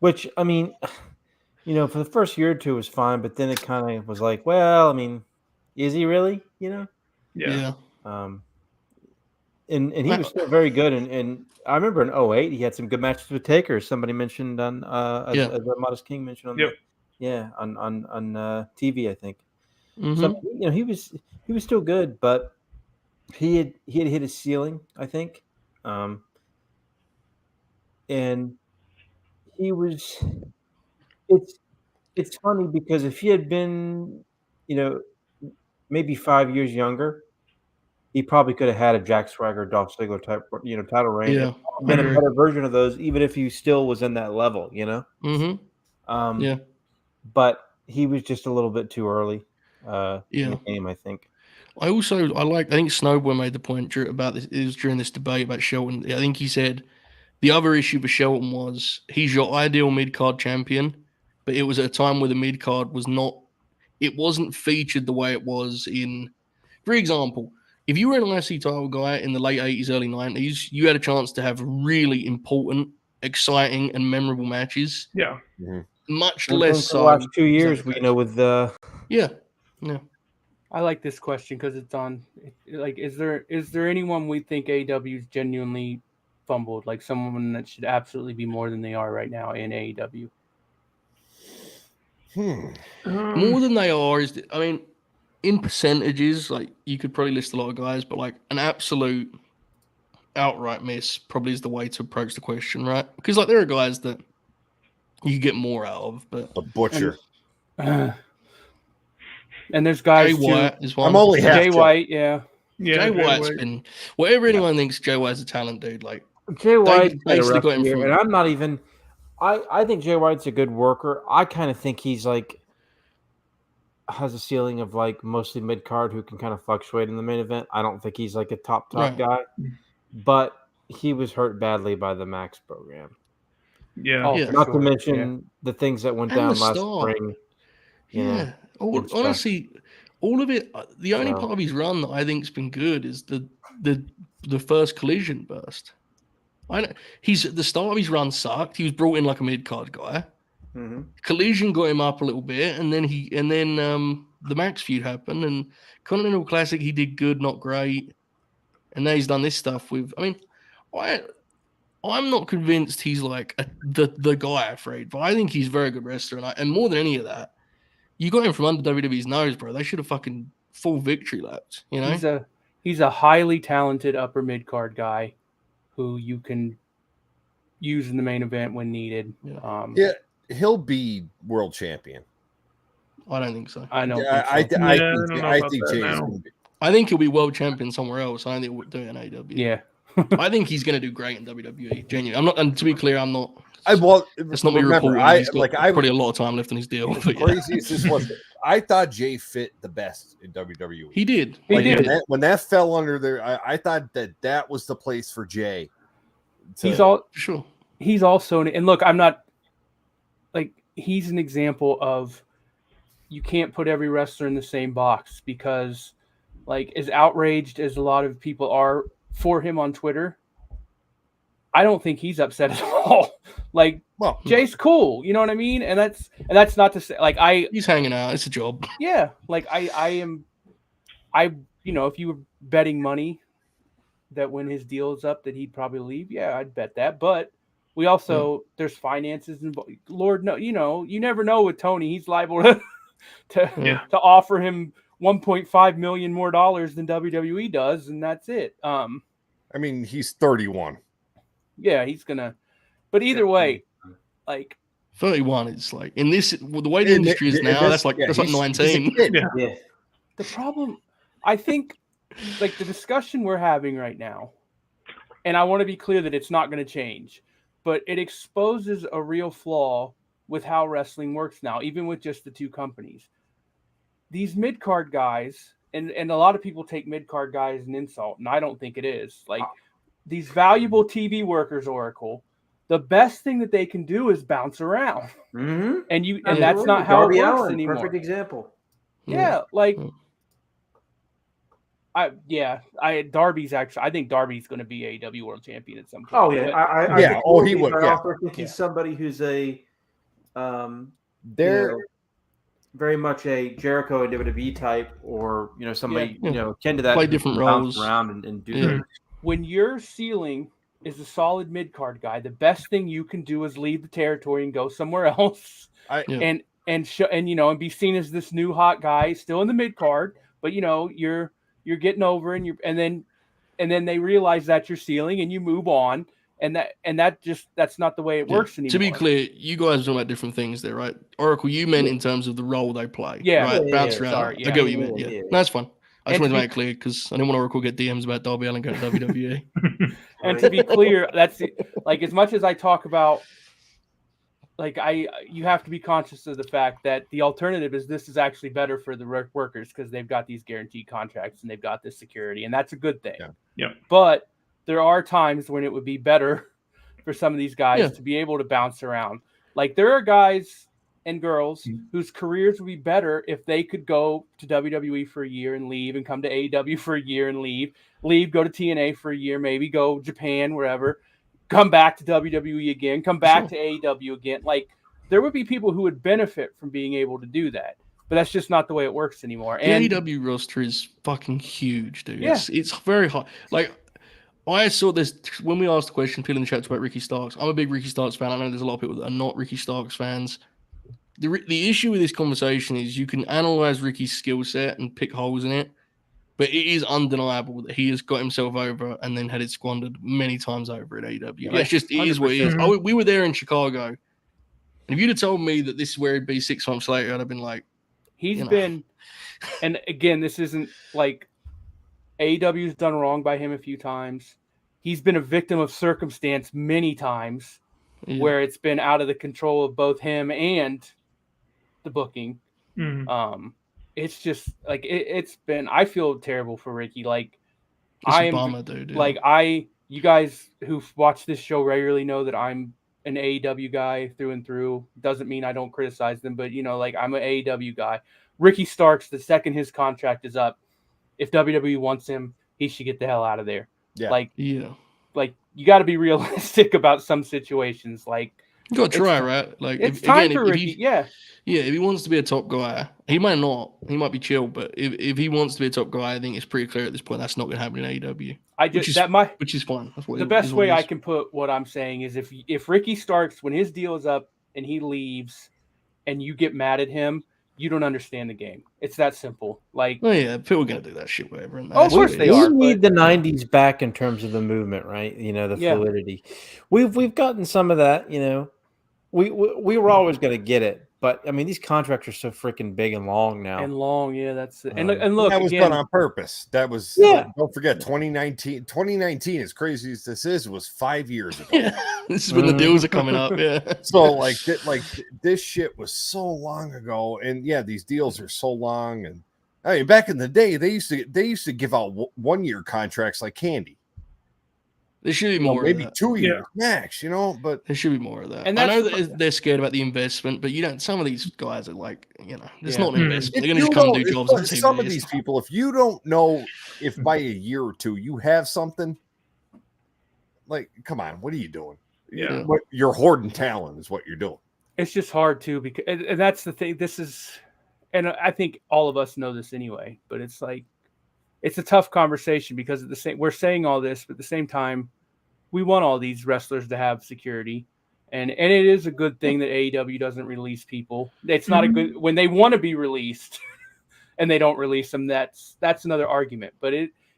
which I mean, for the first year or two was fine, but then it kind of was like, well, I mean, is he really? Yeah. And he was still very good. And I remember in 2008, he had some good matches with Taker. Somebody mentioned on as Modest King mentioned on on TV, I think. Mm-hmm. So he was still good, but he had hit his ceiling, I think. And he was. It's funny because if he had been, maybe 5 years younger, he probably could have had a Jack Swagger, Dolph Ziggler type, title reign. Yeah, been a better version of those, even if he still was in that level, Mm-hmm. But he was just a little bit too early in the game, I think. I think Snowboy made the point about this. It was during this debate about Shelton. I think he said the other issue for Shelton was he's your ideal mid-card champion, but it was at a time where the mid-card wasn't featured the way it was in, for example, if you were an IC title guy in the late 80s, early 90s, you had a chance to have really important, exciting, and memorable matches. Yeah. Mm-hmm. Much less so. The last 2 years, with the... Yeah. I like this question because it's on, like, is there anyone we think AEW's genuinely fumbled? Like someone that should absolutely be more than they are right now in AEW? More than they are is, I mean, in percentages, like you could probably list a lot of guys, but like an absolute outright miss probably is the way to approach the question, right? Because like there are guys that you get more out of, but a butcher. And there's guys Jay White is one. I'm only half Jay White, yeah. Jay White's been whatever anyone thinks Jay White's a talent, dude. Like Jay White basically got him from, and I'm not even. I think Jay White's a good worker. I kind of think he's like has a ceiling of like mostly mid card who can kind of fluctuate in the main event. I don't think he's like a top guy, but he was hurt badly by the Max program. Yeah, not to mention the things that went down last spring. Honestly, all of it. The only part of his run that I think's been good is the first Collision burst. He's at the start of his run sucked. He was brought in like a mid card guy. Collision got him up a little bit, and then the Max feud happened, and Continental Classic he did good, not great, and now he's done this stuff with. I mean, I'm not convinced he's like the guy for it, but I think he's a very good wrestler, and more than any of that, you got him from under WWE's nose, bro. They should have fucking full victory lapped. You know, he's a highly talented upper mid card guy who you can use in the main event when needed. Yeah, he'll be world champion. I don't think so. I know. I think Jay's. I think he'll be world champion somewhere else. I don't think we'll do it in AEW. Yeah. I think he's going to do great in WWE. Genuinely, I'm not. And to be clear, I'm not. It's not me reporting. He's got probably a lot of time left on his deal. Craziest this was. I thought Jay fit the best in WWE. He did. He did. When that fell under there, I thought that was the place for Jay. He's also, and look, I'm not like he's an example of you can't put every wrestler in the same box because, like, as outraged as a lot of people are for him on Twitter, I don't think he's upset at all. Like, well, Jay's cool, you know what I mean? And that's not to say like he's hanging out. It's a job. Yeah, like I you know, if you were betting money that when his deal is up that he'd probably leave, yeah, I'd bet that. But we also there's finances involved. Lord, no, you know, you never know with Tony. He's liable to offer him $1.5 million more than WWE does, and that's it. I mean, he's 31. Yeah, he's gonna. But either way, like 31 is like in this the way the industry is now. That's like 19. Yeah. The problem, I think, like the discussion we're having right now, and I want to be clear that it's not going to change, but it exposes a real flaw with how wrestling works now, even with just the two companies. These mid-card guys, and a lot of people take mid-card guys as an insult, and I don't think it is. Like these valuable TV workers, Oracle, the best thing that they can do is bounce around. Mm-hmm. And that's not how Darby it works Allin, anymore. Perfect example. Yeah, like Darby's actually. I think Darby's going to be AEW World Champion at some point. Oh yeah, he would. I also think he's somebody who's a, very much a Jericho and WWE type, or somebody akin to that. Play different roles around and do that. When your ceiling is a solid mid card guy, the best thing you can do is leave the territory and go somewhere else, and be seen as this new hot guy, still in the mid card, but you're getting over and then they realize that's your ceiling and you move on, and that's not the way it works anymore. To be clear, you guys are talking about different things there, right? Oracle, you meant in terms of the role they play, right? Bounce around. Sorry, I get what you meant. Yeah, no, that's fine. I just wanted to make it clear because I didn't want Oracle to get DMs about Darby Allin going to WWE. And to be clear, that's like as much as I talk about, like you have to be conscious of the fact that the alternative is this is actually better for the workers because they've got these guaranteed contracts and they've got this security, and that's a good thing. Yeah. But there are times when it would be better for some of these guys to be able to bounce around. Like there are guys and girls whose careers would be better if they could go to WWE for a year and leave, and come to AEW for a year and leave, go to TNA for a year, maybe go Japan, wherever, come back to WWE again, come back to AEW again. Like there would be people who would benefit from being able to do that, but that's just not the way it works anymore. And the AEW roster is fucking huge, dude. Yeah. It's very hot. Like I saw this when we asked the question, people in the chat about Ricky Starks. I'm a big Ricky Starks fan. I know there's a lot of people that are not Ricky Starks fans. The issue with this conversation is you can analyze Ricky's skill set and pick holes in it, but it is undeniable that he has got himself over and then had it squandered many times over at AEW. Yeah, it's just, it is what it is. We were there in Chicago, and if you'd have told me that this is where he'd be 6 months later, I'd have been like, he's been, and again, this isn't like AEW's done wrong by him a few times. He's been a victim of circumstance many times where it's been out of the control of both him and the booking. It's just like it's been. I feel terrible for Ricky. Like you guys who've watched this show regularly know that I'm an AEW guy through and through. Doesn't mean I don't criticize them, but I'm an AEW guy. Ricky Starks, the second his contract is up, if WWE wants him, he should get the hell out of there. Like you got to be realistic about some situations. Like You got to try, right? Like, It's if, time again, for if Ricky. he, Yeah. yeah, if he wants to be a top guy, he might not. He might be chill, but if he wants to be a top guy, I think it's pretty clear at this point that's not going to happen in AEW. Which is fine. That's what the best way I can put what I'm saying is if Ricky Starks, when his deal is up and he leaves, and you get mad at him, you don't understand the game. It's that simple. Like, oh yeah, people are going to do that shit, whatever. And of course they are. We need the '90s back in terms of the movement, right? You know, the fluidity. We've gotten some of that. You know, we were always going to get it, but I mean, these contracts are so freaking big and long now. That's it. And look, that was again, done on purpose. That was don't forget 2019. 2019, as crazy as this is, was 5 years ago. Yeah, this is when the deals are coming up. Yeah. So this shit was so long ago, and yeah, these deals are so long. And I mean, back in the day, they used to give out 1 year contracts like candy. There should be more, maybe of that. 2 years max, but there should be more of that. And I know that they're scared about the investment, but some of these guys are like, it's not an investment. They're going to just come and do jobs on TV. Some of these people, if you don't know if by a year or two you have something, like, come on, what are you doing? Yeah, you're hoarding talent is what you're doing. It's just hard too, because and that's the thing. And I think all of us know this anyway, but it's like, it's a tough conversation because we're saying all this, but at the same time, we want all these wrestlers to have security, and it is a good thing that AEW doesn't release people. It's not a good when they want to be released, and they don't release them. That's another argument, but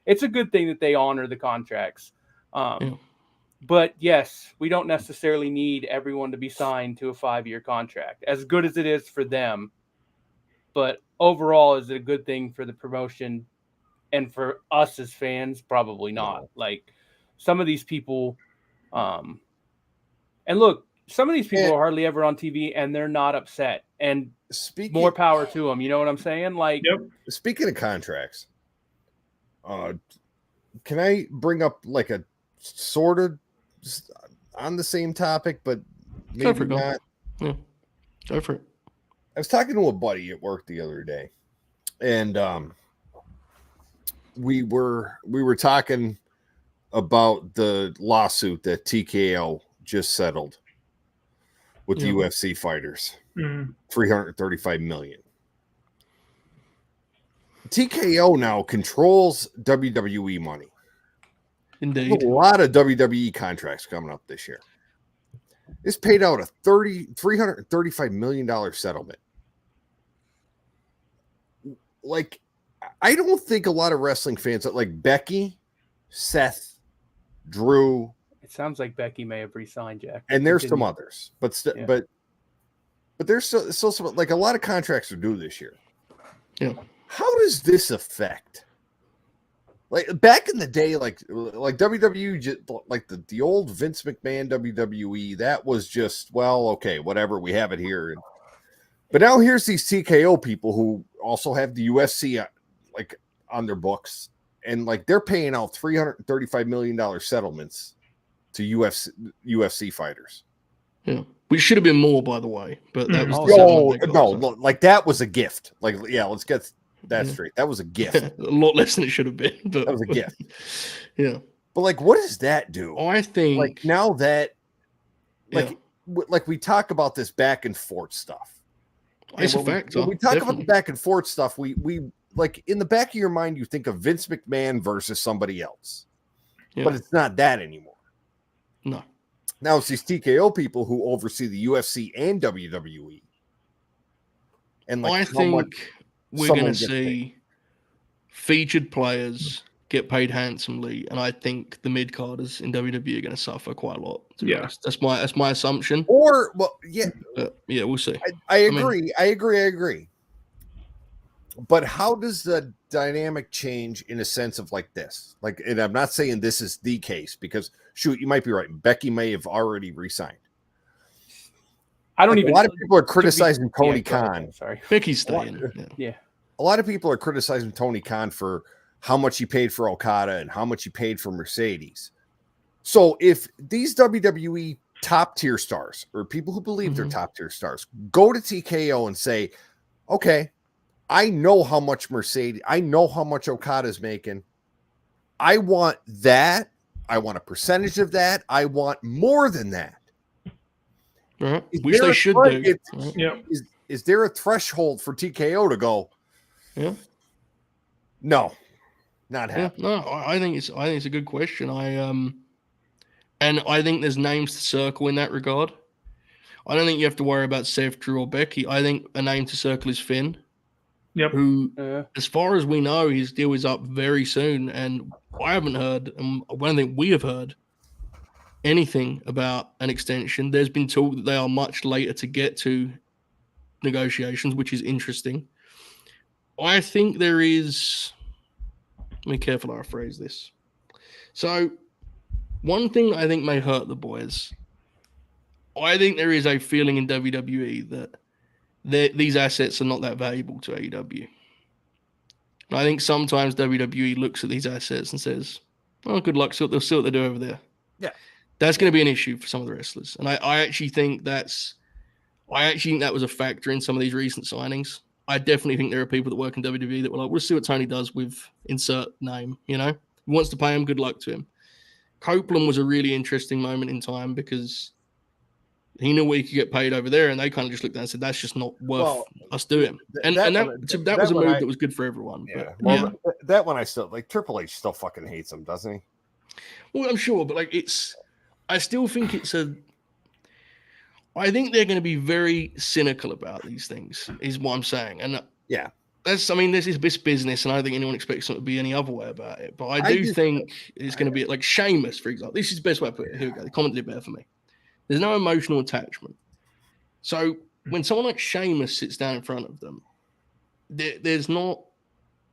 it's a good thing that they honor the contracts. But yes, we don't necessarily need everyone to be signed to a 5-year contract, as good as it is for them. But overall, is it a good thing for the promotion? And for us as fans, probably not. Like, some of these people, and look, some of these people are hardly ever on TV, and they're not upset. And more power to them. You know what I'm saying? Like, speaking of contracts, can I bring up like a sort of on the same topic, but maybe not? Yeah, go for it. I was talking to a buddy at work the other day, and we were talking about the lawsuit that TKO just settled with the UFC fighters. $335 million. TKO now controls WWE money. Indeed. A lot of WWE contracts coming up this year. This paid out a $335 million settlement. Like, I don't think a lot of wrestling fans like Becky, Seth, Drew. It sounds like Becky may have re-signed, Jack. And there's some others, but there's still some, like, a lot of contracts are due this year. Yeah. How does this affect? Like, back in the day, like WWE, like the old Vince McMahon WWE, that was just, well, okay, whatever, we have it here. But now here's these TKO people who also have the UFC like on their books, and like they're paying out $335 million settlements to UFC fighters. Yeah, which should have been more, by the way. But that was like that was a gift. Like, yeah, let's get that straight. That was a gift. A lot less than it should have been. But that was a gift. Yeah. But like, what does that do? I think like now that like we talk about this back and forth stuff. It's a fact. When we talk about the back and forth stuff, we like, in the back of your mind, you think of Vince McMahon versus somebody else, but it's not that anymore. No. Now it's these TKO people who oversee the UFC and WWE. And like, I think we're going to see featured players get paid handsomely, and I think the mid carders in WWE are going to suffer quite a lot. That's my assumption. Or we'll see. I agree. But how does the dynamic change in a sense of like this? Like, and I'm not saying this is the case, because shoot, you might be right. Becky may have already resigned. I don't a lot of people are criticizing Tony Khan. Sorry, Becky's staying. A lot of people are criticizing Tony Khan for how much he paid for Okada and how much he paid for Mercedes. So if these WWE top tier stars, or people who believe they're top tier stars, go to TKO and say, okay, I know how much I know how much Okada's making. I want that. I want a percentage of that. I want more than that. Right? Is Which there they a should thre- do. it's- Right? Yeah. Is there a threshold for TKO to go? Yeah. No, not Yeah. happening. No, I think it's a good question. And I think there's names to circle in that regard. I don't think you have to worry about Seth, Drew, or Becky. I think a name to circle is Finn. Yep. Who, as far as we know, his deal is up very soon, and I haven't heard, and I don't think we have heard anything about an extension. There's been talk that they are much later to get to negotiations, which is interesting. I think there is. Let me careful how I phrase this. So, one thing I think may hurt the boys. I think there is a feeling in WWE that these assets are not that valuable to AEW. And I think sometimes WWE looks at these assets and says, "Oh, good luck. They'll see what they do over there." Yeah, that's going to be an issue for some of the wrestlers, and I actually think that was a factor in some of these recent signings. I definitely think there are people that work in WWE that were like, "We'll see what Tony does with insert name." You know, he wants to pay him. Good luck to him. Copeland was a really interesting moment in time because he knew what he could get paid over there, and they kind of just looked at it and said, "That's just not worth us doing." That was a move that was good for everyone. Yeah. But, that one I still like. Triple H still fucking hates him, doesn't he? Well, I'm sure, but I still think I think they're going to be very cynical about these things, is what I'm saying. And yeah, this is this business, and I don't think anyone expects it to be any other way about it. But I do think it's going to be like Sheamus, for example. This is the best way to put it. Here we go. The comment did better for me. There's no emotional attachment. So when someone like Sheamus sits down in front of them, there's not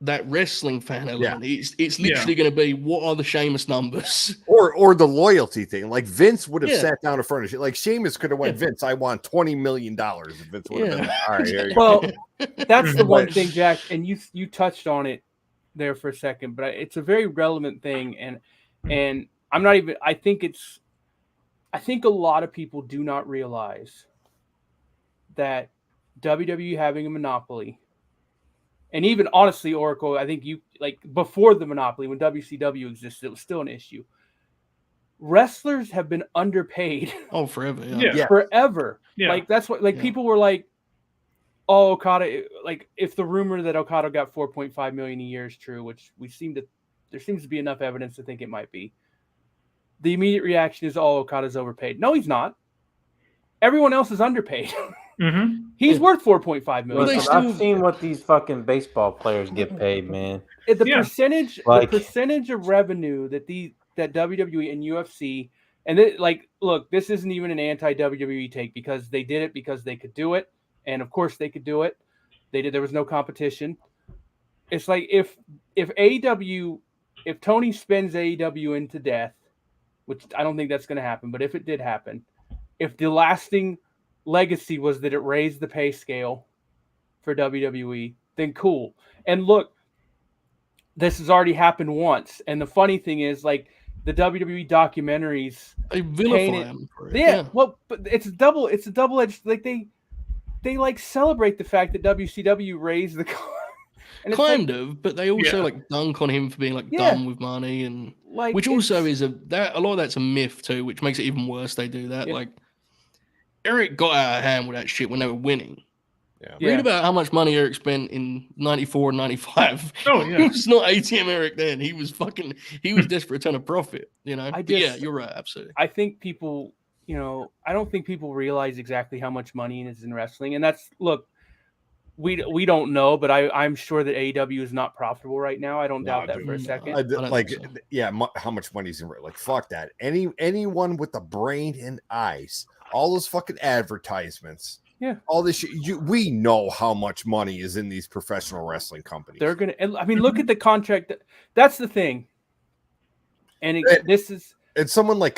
that wrestling fan element. Yeah. It's literally going to be, what are the Sheamus numbers? Or the loyalty thing. Like Vince would have sat down in front of you. Like Sheamus could have went, Vince, I want $20 million. If Vince would have been like, all right, here you go. That's the one thing, Jack, and you touched on it there for a second, but it's a very relevant thing, and I'm not even. I think a lot of people do not realize that WWE having a monopoly, and even honestly, Oracle, I think before the monopoly, when WCW existed, it was still an issue. Wrestlers have been underpaid. Oh, forever. Forever. Yeah. Like that's what people were like, oh, Okada, like if the rumor that Okada got $4.5 million a year is true, which there seems to be enough evidence to think it might be. The immediate reaction is, oh, Okada's overpaid. No, he's not. Everyone else is underpaid. Mm-hmm. He's worth $4.5 million. I've seen what these fucking baseball players get paid, man. The percentage of revenue that WWE and UFC look, this isn't even an anti-WWE take because they did it because they could do it, and of course they could do it. There was no competition. It's like if Tony spins AEW into death, which I don't think that's going to happen, but if it did happen, if the lasting legacy was that it raised the pay scale for WWE, then cool. And look, this has already happened once. And the funny thing is, like, the WWE documentaries, they vilify him for it. Yeah, well, but it's a double-edged. Like they like celebrate the fact that WCW raised the. Kind of, but they also like dunk on him for being like dumb with money, and which also is a lot of that's a myth too, which makes it even worse. They do that. Like Eric got out of hand with that shit when they were winning. Read about how much money Eric spent in 94 and 95. Oh yeah, he was not ATM Eric then. He was desperate to turn a profit. You know. You're right. Absolutely. I think people, I don't think people realize exactly how much money is in wrestling, and look. We don't know, but I'm sure that AEW is not profitable right now. I don't doubt that for a second. How much money's in like fuck that. Anyone with the brain and eyes, all those fucking advertisements, all this shit. We know how much money is in these professional wrestling companies. They're gonna. I mean, look at the contract. That's the thing. And someone like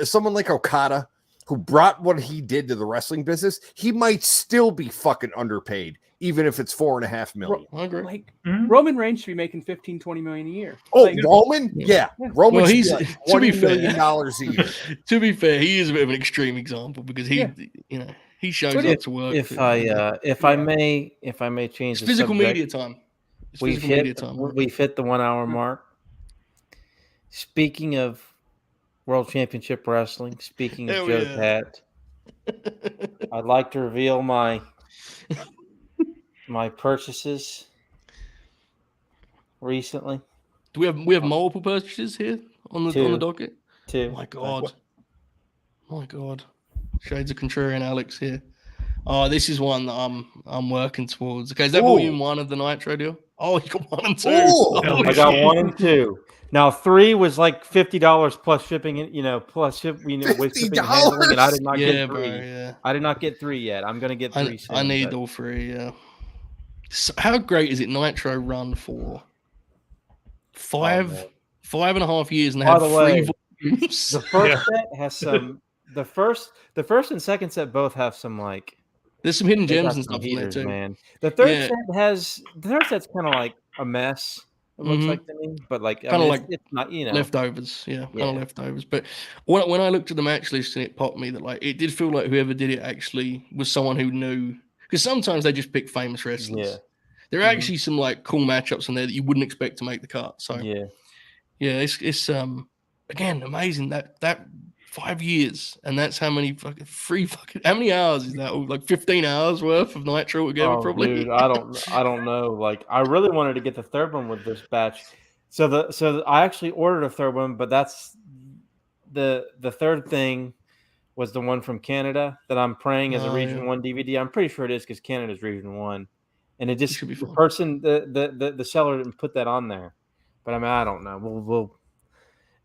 someone like Okada, who brought what he did to the wrestling business, he might still be fucking underpaid, even if it's $4.5 million. I agree. Like Roman Reigns should be making $15-20 million a year. Oh, Roman? Yeah. Roman he's $20 million a year. To be fair, he is a bit of an extreme example because he shows up to work. If I may change it's physical subject, media time. We've hit the 1 hour mark. Speaking of World Championship Wrestling, speaking of Joe Pat, I'd like to reveal my purchases recently. Do we have multiple purchases here on the docket? Two. My God. My God. Shades of contrarian Alex here. Oh, this is one that I'm working towards. Okay, is that volume 1 of the Nitro deal? Oh, you got 1 and 2. Oh, I got 1 and 2. Now 3 was like $50 plus shipping, plus shipping and handling, and I did not get 3. Bro, yeah. I did not get 3 yet. I'm gonna get 3 soon. I need all 3. Yeah. So how great is it? Nitro run for 5.5 years and By had the way, 3 volumes. The first set has some. The first and second set both have some There's some hidden they gems got and some stuff in there heaters, too. man. The third set's kind of like a mess. It looks like to me, but it's not, leftovers, kind of leftovers. But when I looked at the match list and it popped me that it did feel like whoever did it actually was someone who knew, because sometimes they just pick famous wrestlers. Yeah. There are actually some cool matchups in there that you wouldn't expect to make the cut. So it's again amazing that 5 years, and that's how many how many hours is that? Like 15 hours worth of Nitro together, probably. Dude, I don't know. I really wanted to get the third one with this batch. So I actually ordered a third one, but that's the third thing was the one from Canada that I'm praying is a Region 1 DVD. I'm pretty sure it is because Canada's Region 1. And it just should be fun. The seller didn't put that on there. But I don't know. We'll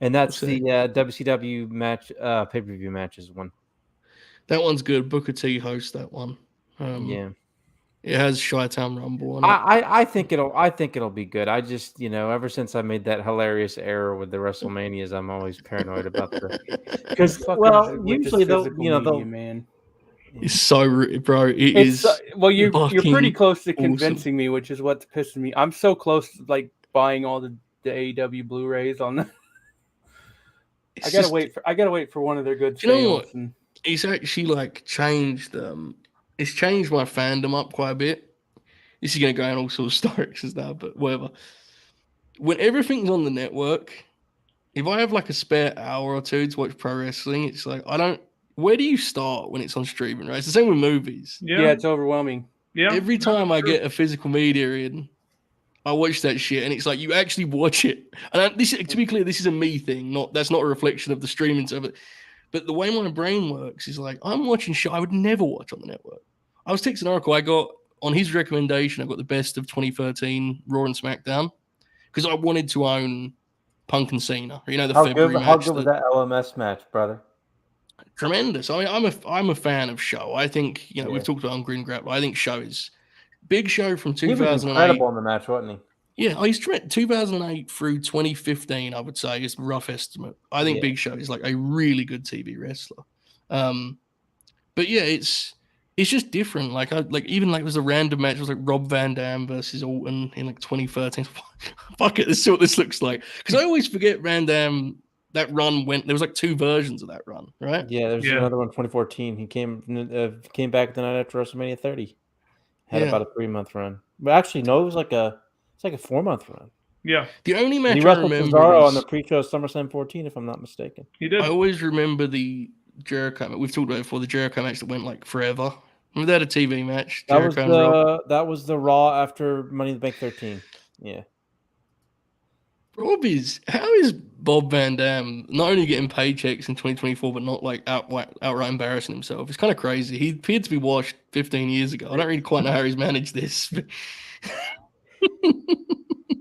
and that's the WCW match pay-per-view matches one. That one's good. Booker T hosts that one. It has Chi-Town Rumble on it. I think it'll be good. I just, ever since I made that hilarious error with the WrestleManias, I'm always paranoid about because usually they'll man. It's so, bro. It's you're pretty close to convincing me, which is what's pissing me. I'm so close to buying all the AEW Blu-rays on the. I gotta wait for one of their good sales. You know what? It's actually changed. It's changed my fandom up quite a bit. This is gonna go in all sorts of directions now, but whatever. When everything's on the network, if I have a spare hour or two to watch pro wrestling, it's I don't. Where do you start when it's on streaming? Right, it's the same with movies. Yeah, it's overwhelming. Yeah. Every time I get a physical media in, I watch that shit, and it's you actually watch it. And to be clear, this is a me thing. That's not a reflection of the streaming stuff. But the way my brain works is I'm watching shit I would never watch on the network. I was texting Oracle. I got on his recommendation. I got the best of 2013 Raw and SmackDown because I wanted to own Punk and Cena. The February match. How good was that LMS match, brother? Tremendous. I mean, I'm a fan of Show. I think we've talked about on Grin Grappler. I think Show is big Show from 2008. He was incredible in the match, wasn't he? Yeah, he's 2008 through 2015. I would say is a rough estimate. I think Big Show is a really good TV wrestler. But yeah, it's just different. Even it was a random match. It was Rob Van Dam versus Orton in 2013. Fuck it, this is what this looks like. Because I always forget Van Dam. That run there was 2 versions of that run, right? Yeah, there's another one, 2014. He came back the night after WrestleMania 30. Had about a 3-month run, but actually no, it was a 4-month run. Yeah, the only match he I wrestled remember Cesaro on the pre-show SummerSlam 14, if I'm not mistaken. He did. I always remember the Jericho. We've talked about it before. The Jericho match that went forever. Remember they had a TV match. That was the Raw after Money in the Bank 13. Yeah. How is Bob Van Dam not only getting paychecks in 2024, but not outright embarrassing himself? It's kind of crazy. He appeared to be washed 15 years ago. I don't really quite know how he's managed this. But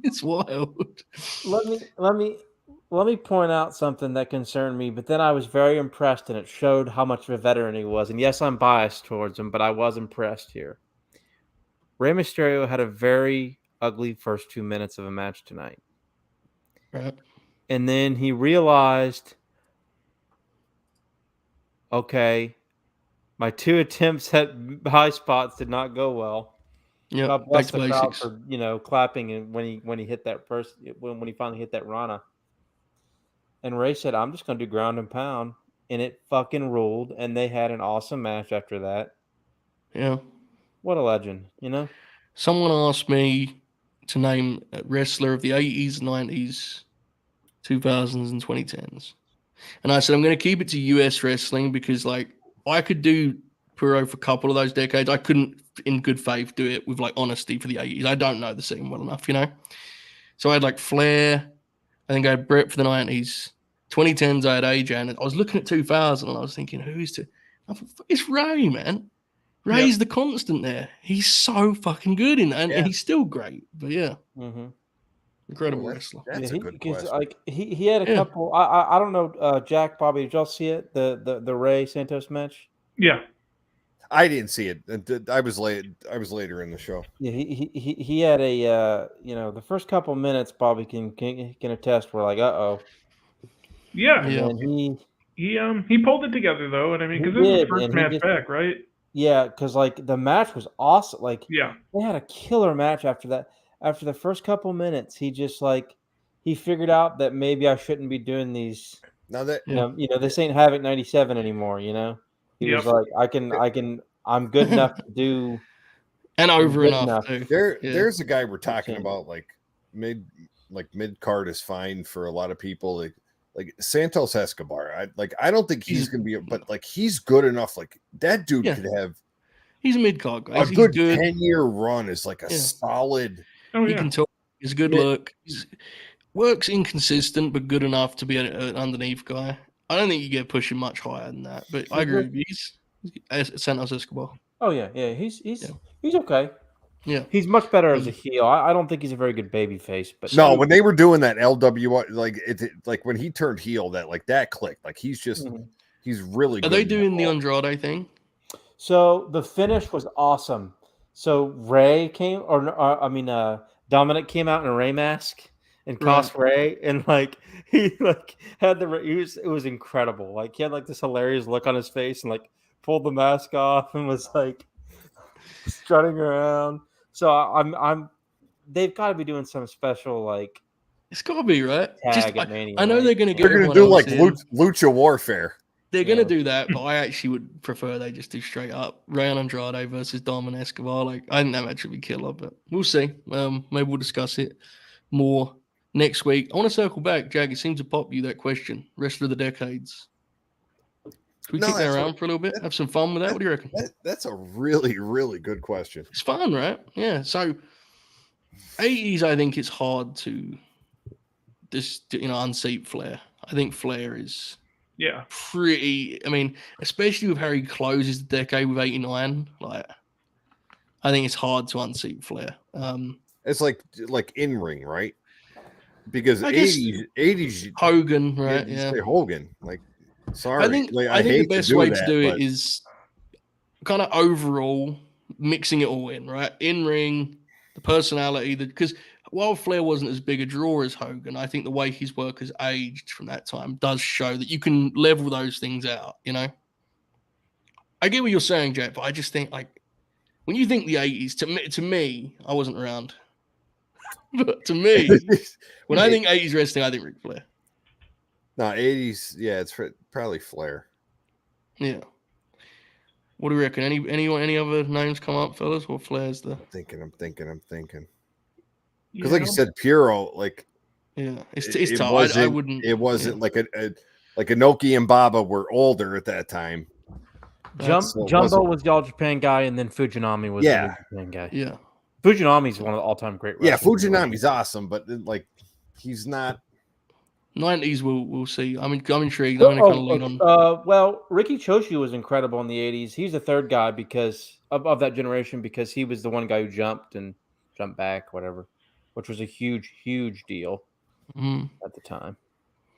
it's wild. Let me point out something that concerned me, but then I was very impressed, and it showed how much of a veteran he was. And yes, I'm biased towards him, but I was impressed here. Rey Mysterio had a very ugly first 2 minutes of a match tonight. Right. And then he realized, okay, my 2 attempts at high spots did not go well. Yeah, God bless the crowd for clapping and when he hit that first when he finally hit that Rana. And Ray said, "I'm just going to do ground and pound," and it fucking ruled. And they had an awesome match after that. Yeah, what a legend, Someone asked me to name a wrestler of the 80s, 90s, 2000s, and 2010s. And I said, I'm going to keep it to US wrestling because, I could do Puro for a couple of those decades. I couldn't, in good faith, do it with like honesty for the 80s. I don't know the scene well enough, you know. So I had like Flair. I think I had Brett for the 90s. 2010s, I had AJ. And I was looking at 2000 and I was thinking, who's to? I thought, it's Ray, man. Ray's the constant there. He's so fucking good in that, and he's still great. But yeah, incredible wrestler. That's a good question. Like he had a couple. I don't know, Jack, Bobby, did y'all see it? The Ray Santos match? Yeah, I didn't see it. I was late. I was later in the show. Yeah, he had a the first couple minutes, Bobby can attest. We're like, yeah. And he pulled it together though, and I mean, because this is his first match back, right? Yeah, because like the match was awesome. Like, they had a killer match after that. After the first couple minutes, he just like he figured out that maybe I shouldn't be doing these. Now that this ain't Havoc 97 anymore. You know, he was like, I'm good enough to do, and over enough. There's a guy we're talking about like mid card is fine for a lot of people. Like Santos Escobar, I don't think he's gonna be, but like he's good enough. Like that dude could have. He's a mid card guy. A good 10-year run is like a solid. He can talk. He's a good look. Works inconsistent, but good enough to be an underneath guy. I don't think you get pushing much higher than that. But I agree with you. He's Santos Escobar. Oh yeah. He's okay. Yeah, he's much better as a heel. I don't think he's a very good baby face, but no, when they were doing that LW, like when he turned heel, that clicked. Like he's just he's really. Are they doing the Andrade thing? So the finish was awesome. So Ray came, Dominic came out in a Ray mask and cost Ray, and like he had it was incredible. Like he had like this hilarious look on his face, and like pulled the mask off and was like strutting around. So they've got to be doing some special like. It's got to be right. Tag at Mania, I know they're going to They're going to do like Lucha Warfare. They're going to do that, but I actually would prefer they just do straight up Ray and Andrade versus Dom and Escobar. Like I think that match would be killer, but we'll see. Maybe we'll discuss it more next week. I want to circle back, Jack. It seems to pop you that question. Rest of the decades. Can we kick that around for a little bit? Have some fun with that? What do you reckon? That's a really, really good question. It's fun, right? Yeah. So 80s, I think it's hard to unseat Flair. I think Flair is pretty. I mean, especially with how he closes the decade with 89. Like, I think it's hard to unseat Flair. It's like in ring, right? Because 80s Hogan, right? Yeah, Hogan. Like, sorry, I think the best way to do it is kind of overall mixing it all in, right? In ring, the personality, because while Flair wasn't as big a draw as Hogan, I think the way his work has aged from that time does show that you can level those things out, you know? I get what you're saying, Jack, but I just think, like, when you think the 80s, to me, I wasn't around. But to me, when I think 80s wrestling, I think Ric Flair. No, 80s, it's probably Flair. Yeah. What do you reckon? Any other names come up, fellas? Or Flair's the... I'm thinking. Because like you said, Puro, like... Yeah, it's tough. I wouldn't... It wasn't like Inoki and Baba were older at that time. Jumbo was the All Japan guy, and then Fujinami was the All Japan guy. Yeah. Fujinami's one of the all-time great wrestlers. Yeah, Fujinami's awesome, but like he's not... 90s, we'll see. I'm intrigued. I'm going to kind of lean on... well, Ricky Choshu was incredible in the 80s. He's the third guy because of that generation, because he was the one guy who jumped back, whatever, which was a huge, huge deal at the time.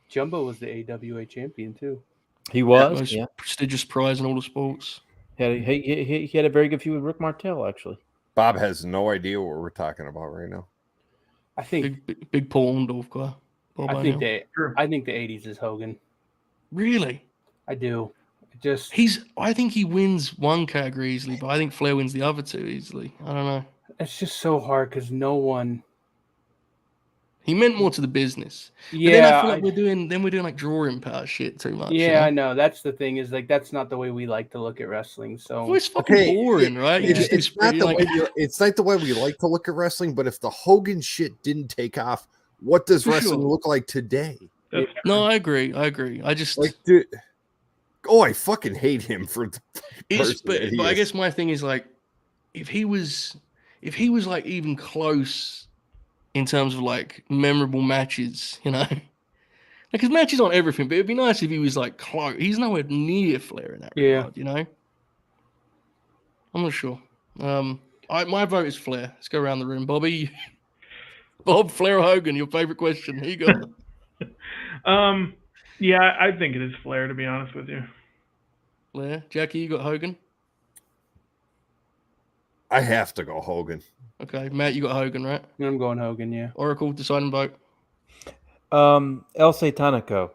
Jumbo was the AWA champion, too. He was. Most prestigious prize in all the sports. He had a very good feud with Rick Martel, actually. Bob has no idea what we're talking about right now. I think... Big Paul Orndorff guy. I think the 80s is Hogan. Really? I do. I think he wins one category easily, but I think Flair wins the other two easily. I don't know. It's just so hard because no one. He meant more to the business. Yeah, but then I feel like we're doing like drawing power shit too much. Yeah, you know? I know. That's the thing, is like that's not the way we like to look at wrestling. So it's fucking boring, right? It's not the way we like to look at wrestling, but if the Hogan shit didn't take off, what does wrestling look like today? No, I agree. I just like, dude, Oh, I fucking hate him for the person But that he I is. guess my thing is like, if he was like even close in terms of like memorable matches, you know, like his matches on everything, but it'd be nice if he was like close. He's nowhere near Flair in that regard, you know. I'm not sure. My vote is Flair. Let's go around the room. Bobby, Bob, Flair, or Hogan? Your favorite question? Here you go. Yeah, I think it is Flair, to be honest with you. Flair, Jackie, you got Hogan. I have to go Hogan. Okay, Matt, you got Hogan, right? I'm going Hogan. Yeah. Oracle, deciding vote. El Satanico.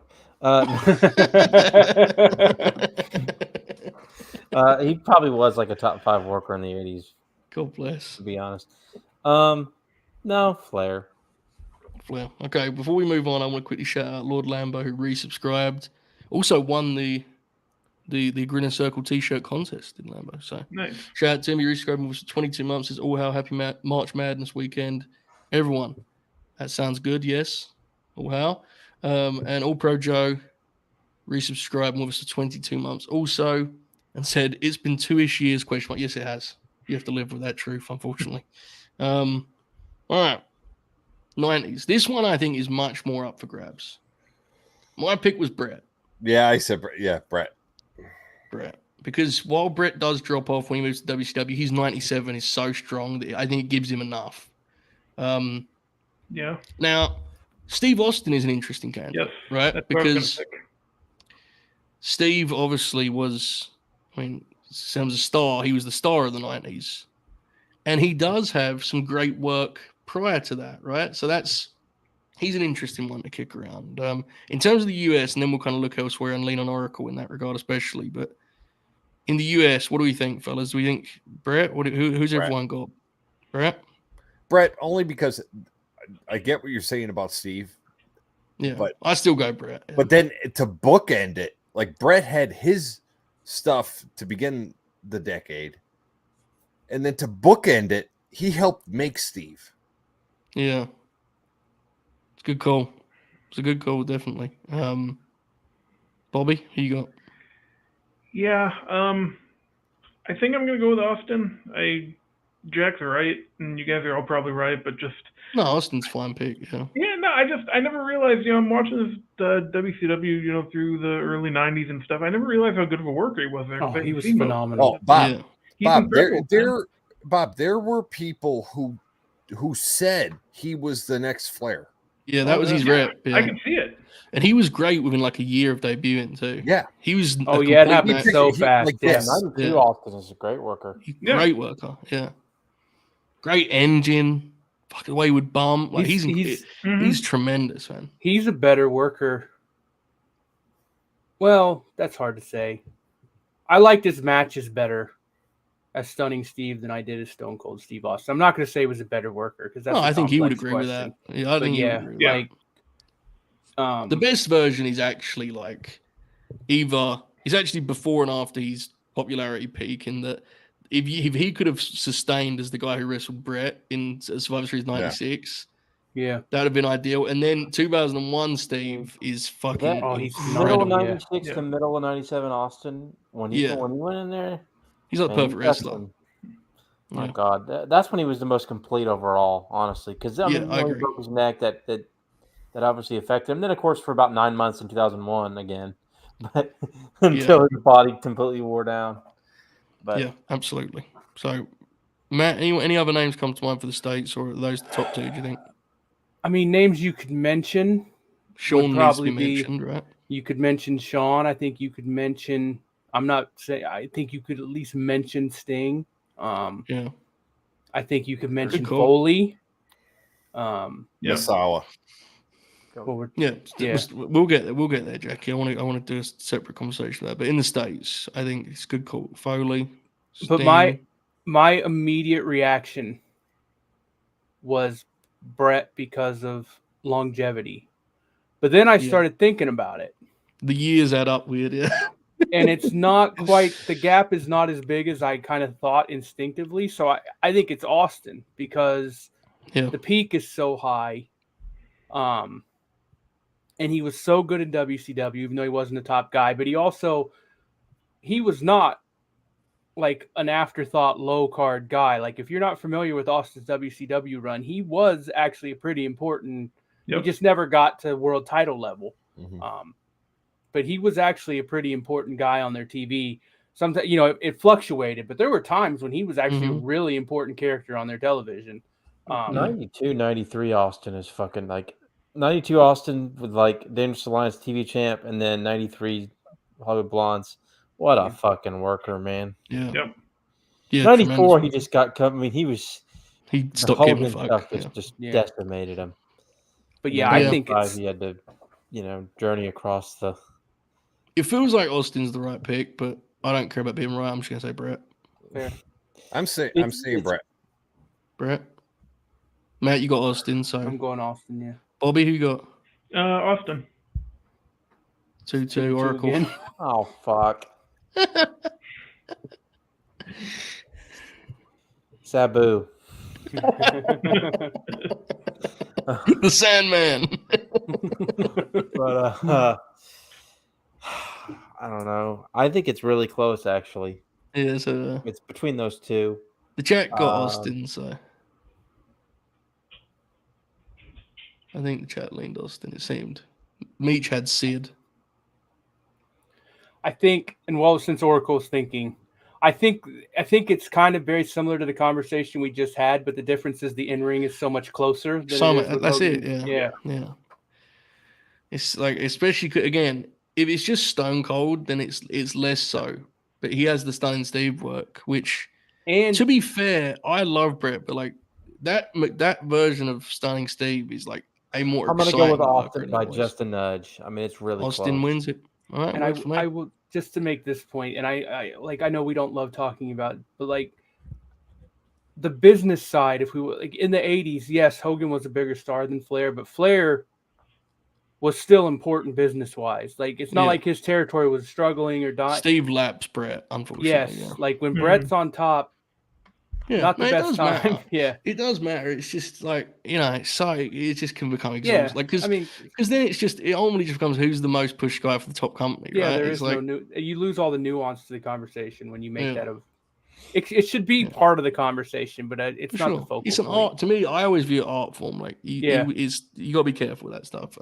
He probably was like a top 5 worker in the 80s. God bless. To be honest. No, Flair. Flair. Okay, before we move on, I want to quickly shout out Lord Lambo, who resubscribed. Also won the Grin and Circle t-shirt contest in Lambo. So nice. Shout out to him. He resubscribed for 22 months. Says, "Oh, how happy March Madness weekend, everyone." That sounds good. Yes. Oh, how. And All Pro Joe resubscribed with us for 22 months also, and said it's been 2-ish years. ? Yes, it has. You have to live with that truth, unfortunately. All right. 90s. This one I think is much more up for grabs. My pick was Brett. Yeah, I said Brett. Yeah, Brett. Because while Brett does drop off when he moves to WCW, his 97 is so strong that I think it gives him enough. Yeah. Now, Steve Austin is an interesting candidate, right? That's Because Steve obviously was, sounds a star. He was the star of the 90s. And he does have some great work prior to that, right? So he's an interesting one to kick around. In terms of the US, and then we'll kind of look elsewhere and lean on Oracle in that regard, especially. But in the US, what do we think, fellas? Do we think Brett? Who's Brett. everyone got? Brett? Brett, only because I get what you're saying about Steve. Yeah, but I still go Brett. Yeah. But then to bookend it, like Brett had his stuff to begin the decade, and then to bookend it, he helped make Steve. Yeah. It's a good call. It's a good call, definitely. Bobby, who you got? Yeah, I think I'm gonna go with Austin. Jack's right, and you guys are all probably right, but just no, Austin's fine pick. Yeah. Yeah, no, I never realized. I'm watching this WCW, through the early '90s and stuff. I never realized how good of a worker he was there. Oh, he was phenomenal. Oh, Bob, Bob, there were people who said he was the next Flair. Yeah, that was his rep. Yeah. I can see it. And he was great within like a year of debuting too. Yeah, he was. Oh yeah, it happened so fast. Like this. 92 Austin is a great worker. Great worker. Yeah, great engine. Fucking way he would bump. Like he's tremendous, man. He's a better worker. Well, that's hard to say. I liked his matches better as Stunning Steve than I did as Stone Cold Steve Austin. I'm not going to say he was a better worker because that's. No, I think he would agree with that. Yeah, I think he would agree with that. The best version is actually like either he's actually before and after his popularity peak, in that if he could have sustained as the guy who wrestled Brett in Survivor Series 96, that would have been ideal. And then 2001 Steve is fucking middle of 96 to middle of 97 Austin when he went in there. He's like perfect wrestler. My God, that's when he was the most complete overall, honestly. Because I mean, he broke his neck that obviously affected him. Then, of course, for about 9 months in 2001 again, but until his body completely wore down. But yeah, absolutely. So, Matt, any other names come to mind for the States, or are those the top two, do you think? I mean, names you could mention. Sean needs to be mentioned, right? You could mention Sean. I think you could mention. I think you could at least mention Sting. Yeah. I think you could mention Foley. Misawa. We'll get there, Jackie. I want to do a separate conversation with that. But in the States, I think it's a good call. Foley. Sting. But my immediate reaction was Brett because of longevity. But then I started thinking about it. The years add up weird, yeah. And it's not quite, the gap is not as big as I kind of thought instinctively. So I think it's Austin because the peak is so high. And he was so good in WCW, even though he wasn't a top guy. But he also he was not like an afterthought low card guy. Like if you're not familiar with Austin's WCW run, he was actually a pretty important. He just never got to world title level. Mm-hmm. But he was actually a pretty important guy on their TV. Sometimes, you know, it fluctuated, but there were times when he was actually a really important character on their television. 92, 93 Austin is fucking like 92 Austin with like Dangerous Alliance TV champ, and then 93 Hollywood Blondes. What a fucking worker, man. Yeah. Yep. Yeah. 94, he just got cut. I mean, he stopped giving a fuck. Just decimated him. But yeah, I think he had to, you know, journey across the. It feels like Austin's the right pick, but I don't care about being right. I'm just gonna say Brett. Fair. I'm saying Brett. Brett. Matt, you got Austin, so I'm going Austin. Yeah. Bobby, who you got? Austin. 2-2 Oracle. Again. Oh fuck. Sabu. The Sandman. But I don't know. I think it's really close, actually. Yeah, so It's between those two. the chat got Austin, so I think the chat leaned Austin. It seemed Meech had Sid. I think, and well, since Oracle's thinking, I think it's kind of very similar to the conversation we just had, but the difference is the in-ring is so much closer. That's it. Yeah. It's like, especially again, if it's just Stone Cold, then it's less so. But he has the Stunning Steve work, which, and to be fair, I love Brett, but like that version of Stunning Steve is like a more. I'm gonna go with Austin by just a nudge. I mean, it's really Austin close. wins it. All right, and I will just to make this point, and I know we don't love talking about it, but like the business side, if we were like in the 80s, yes, Hogan was a bigger star than Flair, but Flair was still important business wise. Like it's not like his territory was struggling or dying. Steve laps Brett, unfortunately. Yes, like when Brett's on top, not the best time. Matter. Yeah, it does matter. It's just like, you know, so it just can become exhausting. Yeah, like because then it only just becomes who's the most pushed guy for the top company. Yeah, right? there is like, you lose all the nuance to the conversation when you make that of. It should be part of the conversation, but it's not the focal It's an point. art to me. I always view art form like you got to be careful with that stuff.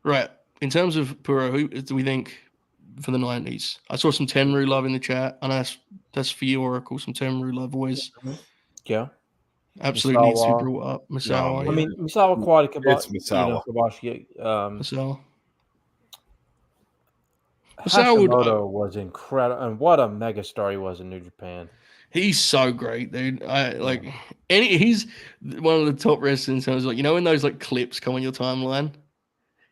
Right. In terms of Puro, who do we think for the 90s? I saw some Tenru love in the chat. I know that's for you, Oracle. Some Tenru love always. Yeah. Absolutely needs to be brought up. Misawa. I mean, Misawa quality It's Misawa. Misawa. Hashimoto was incredible, and what a megastar he was in New Japan. He's so great, dude. He's one of the top wrestlers in terms of, like, you know, when those like clips come on your timeline.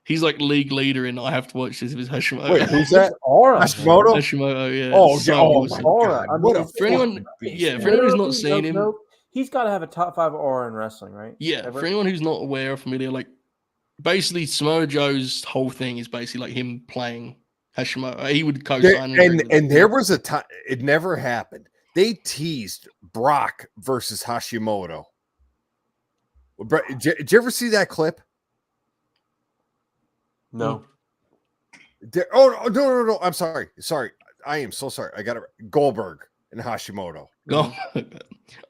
He's like league leader in I have to watch this with Hashimoto. Wait, who's that? Aura. Hashimoto? Hashimoto, yeah. My Aura. God. For anyone who's not seen him, he's got to have a top 5 aura in wrestling, right? Yeah. Ever? For anyone who's not aware or familiar, like basically Samoa Joe's whole thing is basically like him playing Hashimoto. He would co-sign. And there was a time it never happened. They teased Brock versus Hashimoto. Did you ever see that clip? No. No. I'm sorry. I am so sorry. I got it. Goldberg and Hashimoto.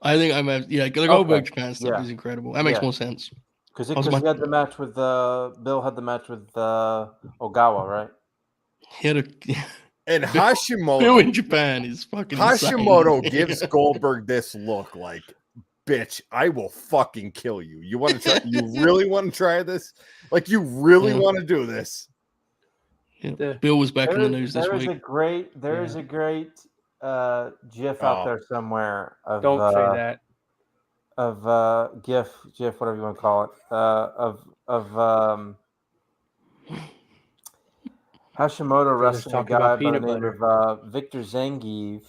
I think I'm. The Goldberg Japan stuff is incredible. That makes more sense. Because he had the match with Bill had the match with Ogawa, right? He had and Hashimoto. Bill in Japan is fucking. Hashimoto insane. gives Goldberg this look like, bitch, I will fucking kill you. You want to try? You really want to try this? Like, you really want to do this? Yeah. Bill was back in the news this week. There is a great GIF out there somewhere. Don't say that. Of GIF, whatever you want to call it. Of Hashimoto wrestling a guy by the name of Victor Zangief,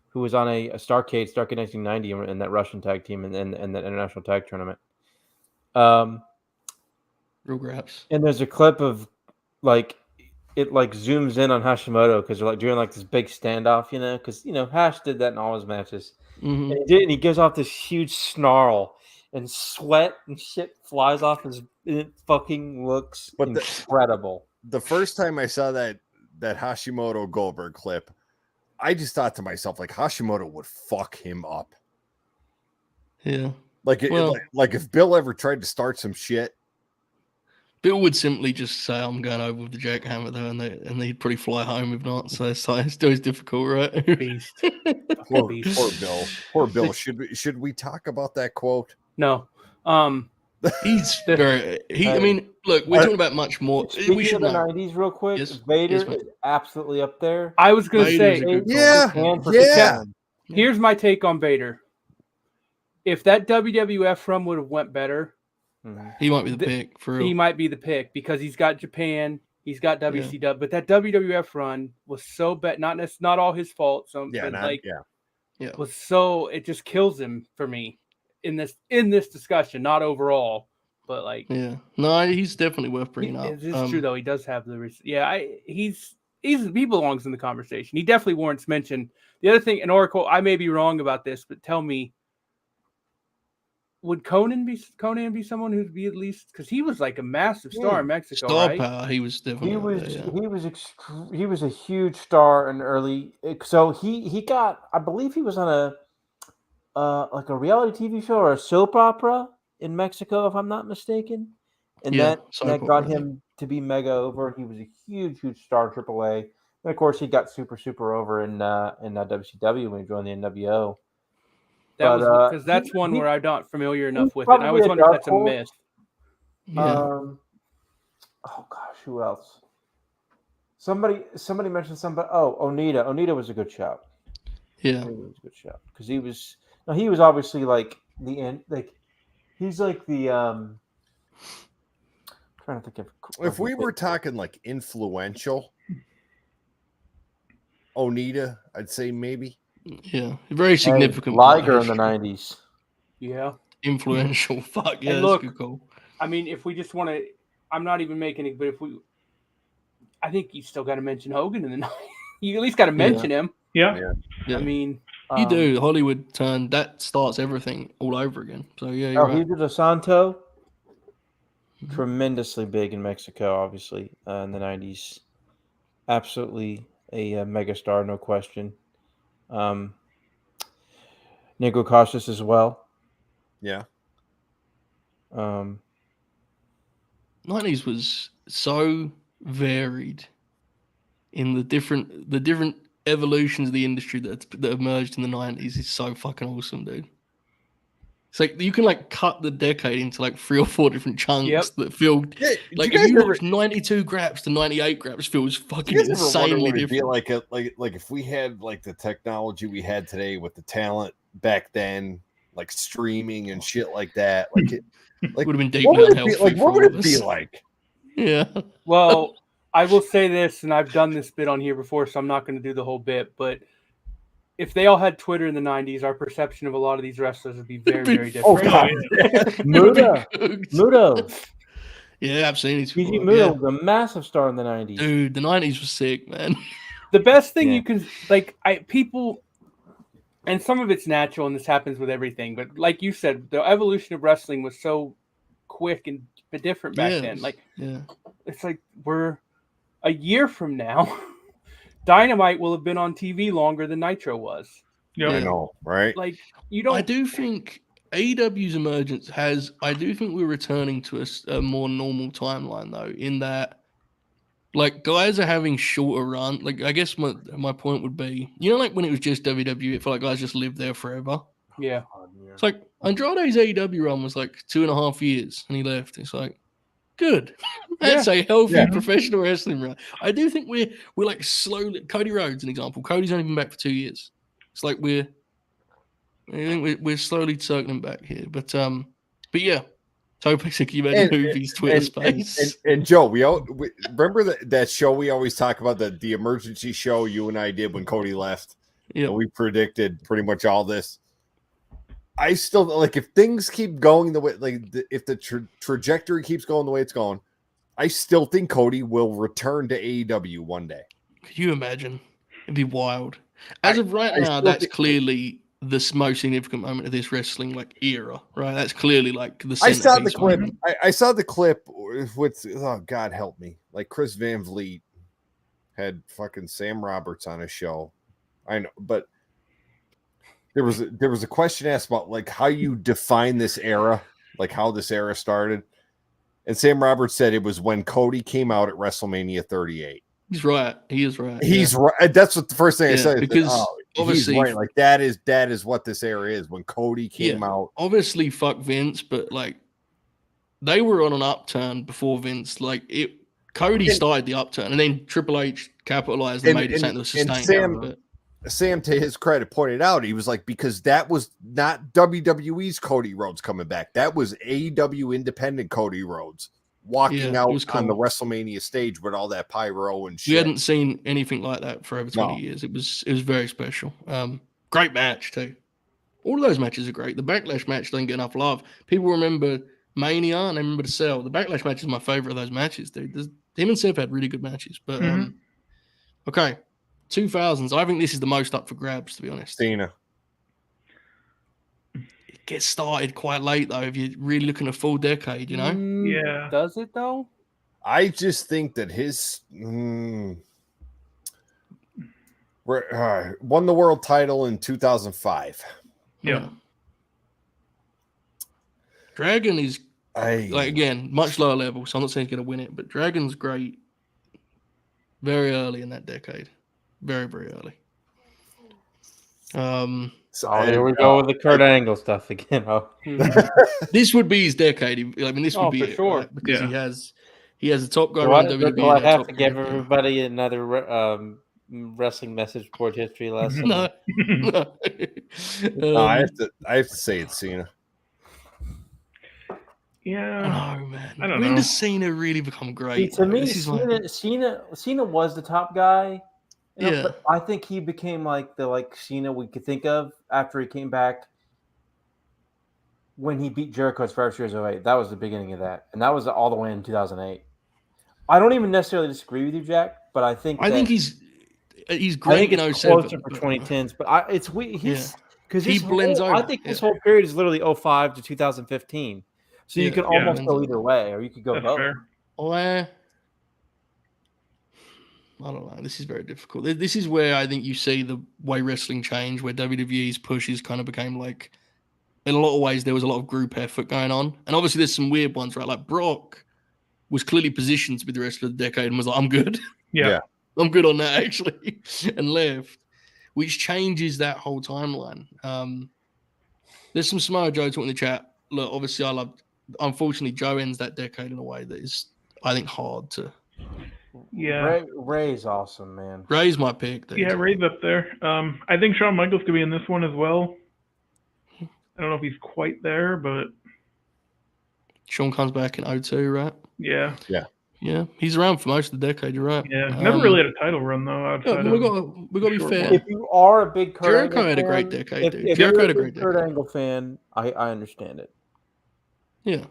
who was on a Starcade 1990 in that Russian tag team and that international tag tournament. Real graps. And there's a clip of like it like zooms in on Hashimoto because they're like doing like this big standoff, you know, because Hash did that in all his matches. Mm-hmm. And he gives off this huge snarl and sweat and shit flies off his. It fucking looks incredible. The first time I saw that that Hashimoto Goldberg clip, I just thought to myself, like, Hashimoto would fuck him up. Yeah. Like, like if Bill ever tried to start some shit, Bill would simply just say, "I'm going over with the jackhammer," though, and he'd probably fly home if not. So it's still difficult, right? Beast. poor Bill. Poor Bill. Should we talk about that quote? No. He's very. I mean, look, we're talking about much more. Speaking We should of the know. 90s real quick, Yes. Vader Yes, mate. is absolutely up there. I was going to Vader's say, a good call. Yeah. Hand for Yeah. hand. here's my take on Vader. If that WWF run would have went better, He might be the pick for real. he might be the pick because he's got Japan, he's got WCW, but that WWF run was so bad. Not all his fault. Was so it just kills him for me in this discussion. Not overall, but like no, he's definitely worth bringing up. It's true though. He does have he belongs in the conversation. He definitely warrants mention. The other thing, and Oracle, I may be wrong about this, but tell me. Would Conan be someone who'd be at least because he was like a massive star in Mexico, Star right? power, he was definitely he was a huge star in early. So he got, I believe he was on like a reality TV show or a soap opera in Mexico, if I'm not mistaken, and that got him to be mega over. He was a huge star in AAA, and of course he got super over in WCW when he joined the NWO. That was because that's one where I'm not familiar enough with it. I always wonder if that's a myth. Yeah. Oh gosh, who else? Somebody mentioned somebody. Oh, Onita. Onita was a good shout. Yeah, Onita was a good shout because he was obviously like the end. Like he's like the trying to think of. If we were talking like influential, Onita, I'd say maybe. Yeah, very significant. Liger in the 90s. Yeah, influential. Fuck yeah, look, that's good call. I mean, if we just want to, I'm not even making it, but I think you still got to mention Hogan in the 90s. You at least got to mention him. Yeah. I mean, you do. Hollywood turn that starts everything all over again. So yeah, he did a Santo. Tremendously big in Mexico, obviously in the 90s. Absolutely a megastar, no question. Nico Cautious as well. Yeah. 90s was so varied in the different evolutions of the industry that emerged in the 90s. Is so fucking awesome, dude. It's like you can like cut the decade into like 3 or 4 different chunks that feel like if you watch 92 graps to 98 graps feels fucking insanely different. Like if we had like the technology we had today with the talent back then, like streaming and shit like that, like it would have been deeply unhealthy. What would it be like? Yeah. Well, I will say this, and I've done this bit on here before, so I'm not going to do the whole bit, but if they all had Twitter in the 90s, our perception of a lot of these wrestlers would be very, very different. Oh, God. Muto. Yeah, absolutely. PG Muto was a massive star in the 90s. Dude, the 90s was sick, man. The best thing you can, people, and some of it's natural, and this happens with everything, but like you said, the evolution of wrestling was so quick and different back then. It's like we're a year from now. Dynamite will have been on TV longer than Nitro was. Yeah, I know, right? Like you don't. I do think AEW's emergence I do think we're returning to a more normal timeline though. In that, like guys are having shorter run. Like I guess my point would be, like when it was just WWE, it felt like guys just lived there forever. Yeah. It's like Andrade's AEW run was like 2.5 years, and he left. It's like. Good. That's a healthy professional wrestling run. I do think we're like slowly. Cody Rhodes, an example. Cody's only been back for 2 years. It's like we're slowly circling back here. But yeah. Topics like you mentioned movies, Twitter space. And Joe, we remember that show we always talk about, the emergency show you and I did when Cody left. Yeah, we predicted pretty much all this. I still like if things keep going the way, if the trajectory keeps going the way it's going, I still think Cody will return to AEW one day. Could you imagine? It'd be wild. As of right now, that's clearly the most significant moment of this wrestling era, right? That's clearly like the. I saw the clip. I saw the clip with God help me, like Chris Van Vliet had fucking Sam Roberts on a show. I know, but there was a question asked about like how you define this era, like how this era started. And Sam Roberts said it was when Cody came out at WrestleMania 38. He's right. He is right. He's right. That's what the first thing I said. Because obviously, he's right. Like that is what this era is. When Cody came out, obviously, fuck Vince, but like they were on an upturn before Vince. Like Cody started the upturn, and then Triple H capitalized and made it something that was sustainable. Sam, to his credit, pointed out he was like, because that was not WWE's Cody Rhodes coming back. That was AEW independent Cody Rhodes walking out on the WrestleMania stage with all that pyro and shit. We hadn't seen anything like that for over 20 years. It was very special. Great match too. All of those matches are great. The Backlash match doesn't get enough love. People remember Mania and they remember the Cell. The Backlash match is my favorite of those matches, dude. Him and Seth had really good matches. But okay, 2000s. I think this is the most up for grabs, to be honest. Cena. It gets started quite late though. If you're really looking at a full decade, you know. Yeah. Does it though? I just think that his won the world title in 2005. Yeah. Dragon is like again much lower level, so I'm not saying he's going to win it, but Dragon's great. Very early in that decade, very early. Here we go with the Kurt Angle stuff again. This would be his decade. I mean, this would be for it, sure right? Because he has the top guy around WWE. Do I have to give everybody another wrestling message board history lesson? No. I have to say it's Cena. Yeah. Oh man, I don't when know. does Cena really become great? To me, Cena was the top guy. But I think he became like the Cena we could think of after he came back when he beat Jericho his first year's 08. That was the beginning of that, and that was all the way in 2008. I don't even necessarily disagree with you, Jack, but I think he's great. I think it's closer for 2010s, but it's because he blends over. I think this whole period is literally 05 to 2015. So you can almost go either way, or you could go both. Fair. I don't know. This is very difficult. This is where I think you see the way wrestling changed, where WWE's pushes kind of became like, in a lot of ways, there was a lot of group effort going on. And obviously there's some weird ones, right? Like Brock was clearly positioned to be the rest of the decade and was like, I'm good. Yeah. I'm good on that, actually, and left, which changes that whole timeline. There's some smart Joe talking in the chat. Look, obviously unfortunately, Joe ends that decade in a way that is, I think, hard to... Yeah, Ray's awesome, man. Ray's my pick. Dude. Yeah, Ray's up there. I think Shawn Michaels could be in this one as well. I don't know if he's quite there, but Shawn comes back in 2002, right? Yeah. He's around for most of the decade. You're right. Yeah, never really had a title run though. We got to be fair. If you are a big Jericho had a great decade, dude. If Jericho you're had a great Kurt Angle fan, I understand it. Yeah,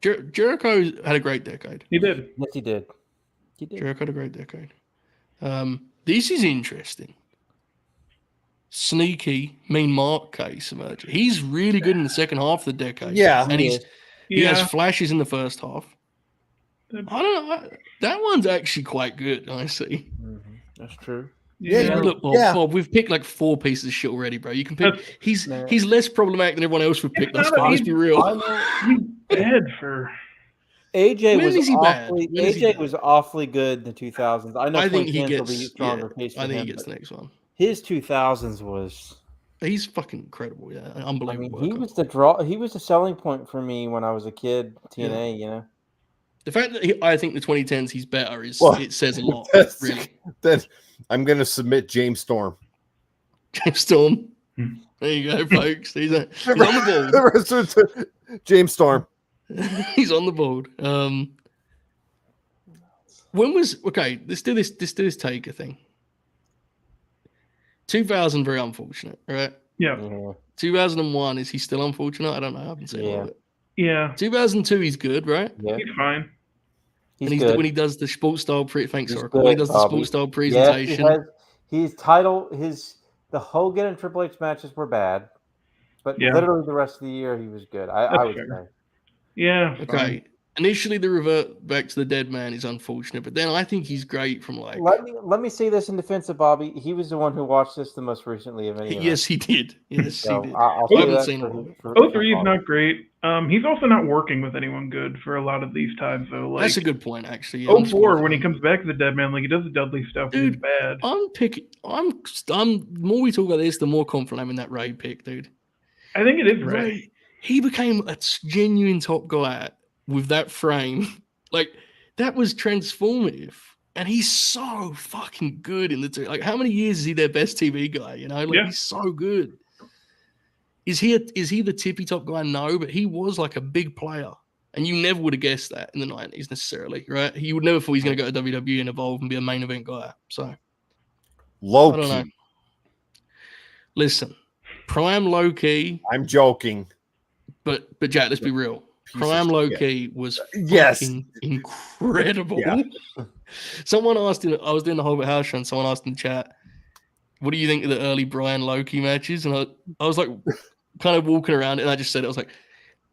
Jericho had a great decade. He did. Yes, he did. Jericho had a great decade. This is interesting. Sneaky, Mean Mark case emerging. He's really good in the second half of the decade. Yeah, and he has flashes in the first half. I don't know. That one's actually quite good. I see. Mm-hmm. That's true. Yeah, look, Bob, we've picked like 4 pieces of shit already, bro. You can pick. He's less problematic than everyone else we've picked. Let's be real. He's bad for. AJ was awfully good in the 2000s. I think he gets will be stronger case for I think him, he gets the next one. His 2000s was. He's fucking incredible. Yeah, unbelievable. I mean, he was the draw. He was the selling point for me when I was a kid. TNA, you know. The fact that I think the 2010s he's better it says a lot. Really. I'm going to submit James Storm. James Storm. There you go, folks. He's on the board. James Storm. He's on the board. Let's do this Taker thing. 2000, very unfortunate, right? Yeah. 2001, is he still unfortunate? I don't know. I haven't seen all of it. Yeah. 2002, he's good, right? Yeah. He's fine. When he does the sports style when he does the sports style presentation. Yes, the Hogan and Triple H matches were bad, but literally the rest of the year he was good. I would say. Yeah. Okay. Initially, the revert back to the dead man is unfortunate, but then I think he's great from like. Let me say this in defense of Bobby. He was the one who watched this the most recently of any of us. Yes, he did. Yes, So he did. I'll I say haven't that seen for- all of it. for- 03 is for not great. He's also not working with anyone good for a lot of these times, though. Like, That's a good point, actually. Yeah, I'm 04, when he surprised. comes back to the dead man, like he does the Dudley stuff, and Dude, he's bad. I'm the more we talk about this, the more confident I'm in that Ray pick, dude. I think it is Ray. Ray, he became a genuine top guy with that frame. Like, that was transformative. And he's so fucking good in the two. Like, how many years is he their best TV guy? You know, like Yeah. he's so good. Is he the tippy top guy? No, but he was like a big player. And you never would have guessed that in the 90s necessarily, right? You would never thought he's going to go to WWE and evolve and be a main event guy. So, Low I don't know. key. Listen, prime low key, I'm joking. but Jack, let's be real. Piece Prime of low shit. key was Yes. fucking incredible. Yeah. Someone asked I was doing the Hobbit House show, and someone asked in chat, "What do you think of the early Brian Loki matches?" And I was like, kind of walking around it, and I just said it. I was like,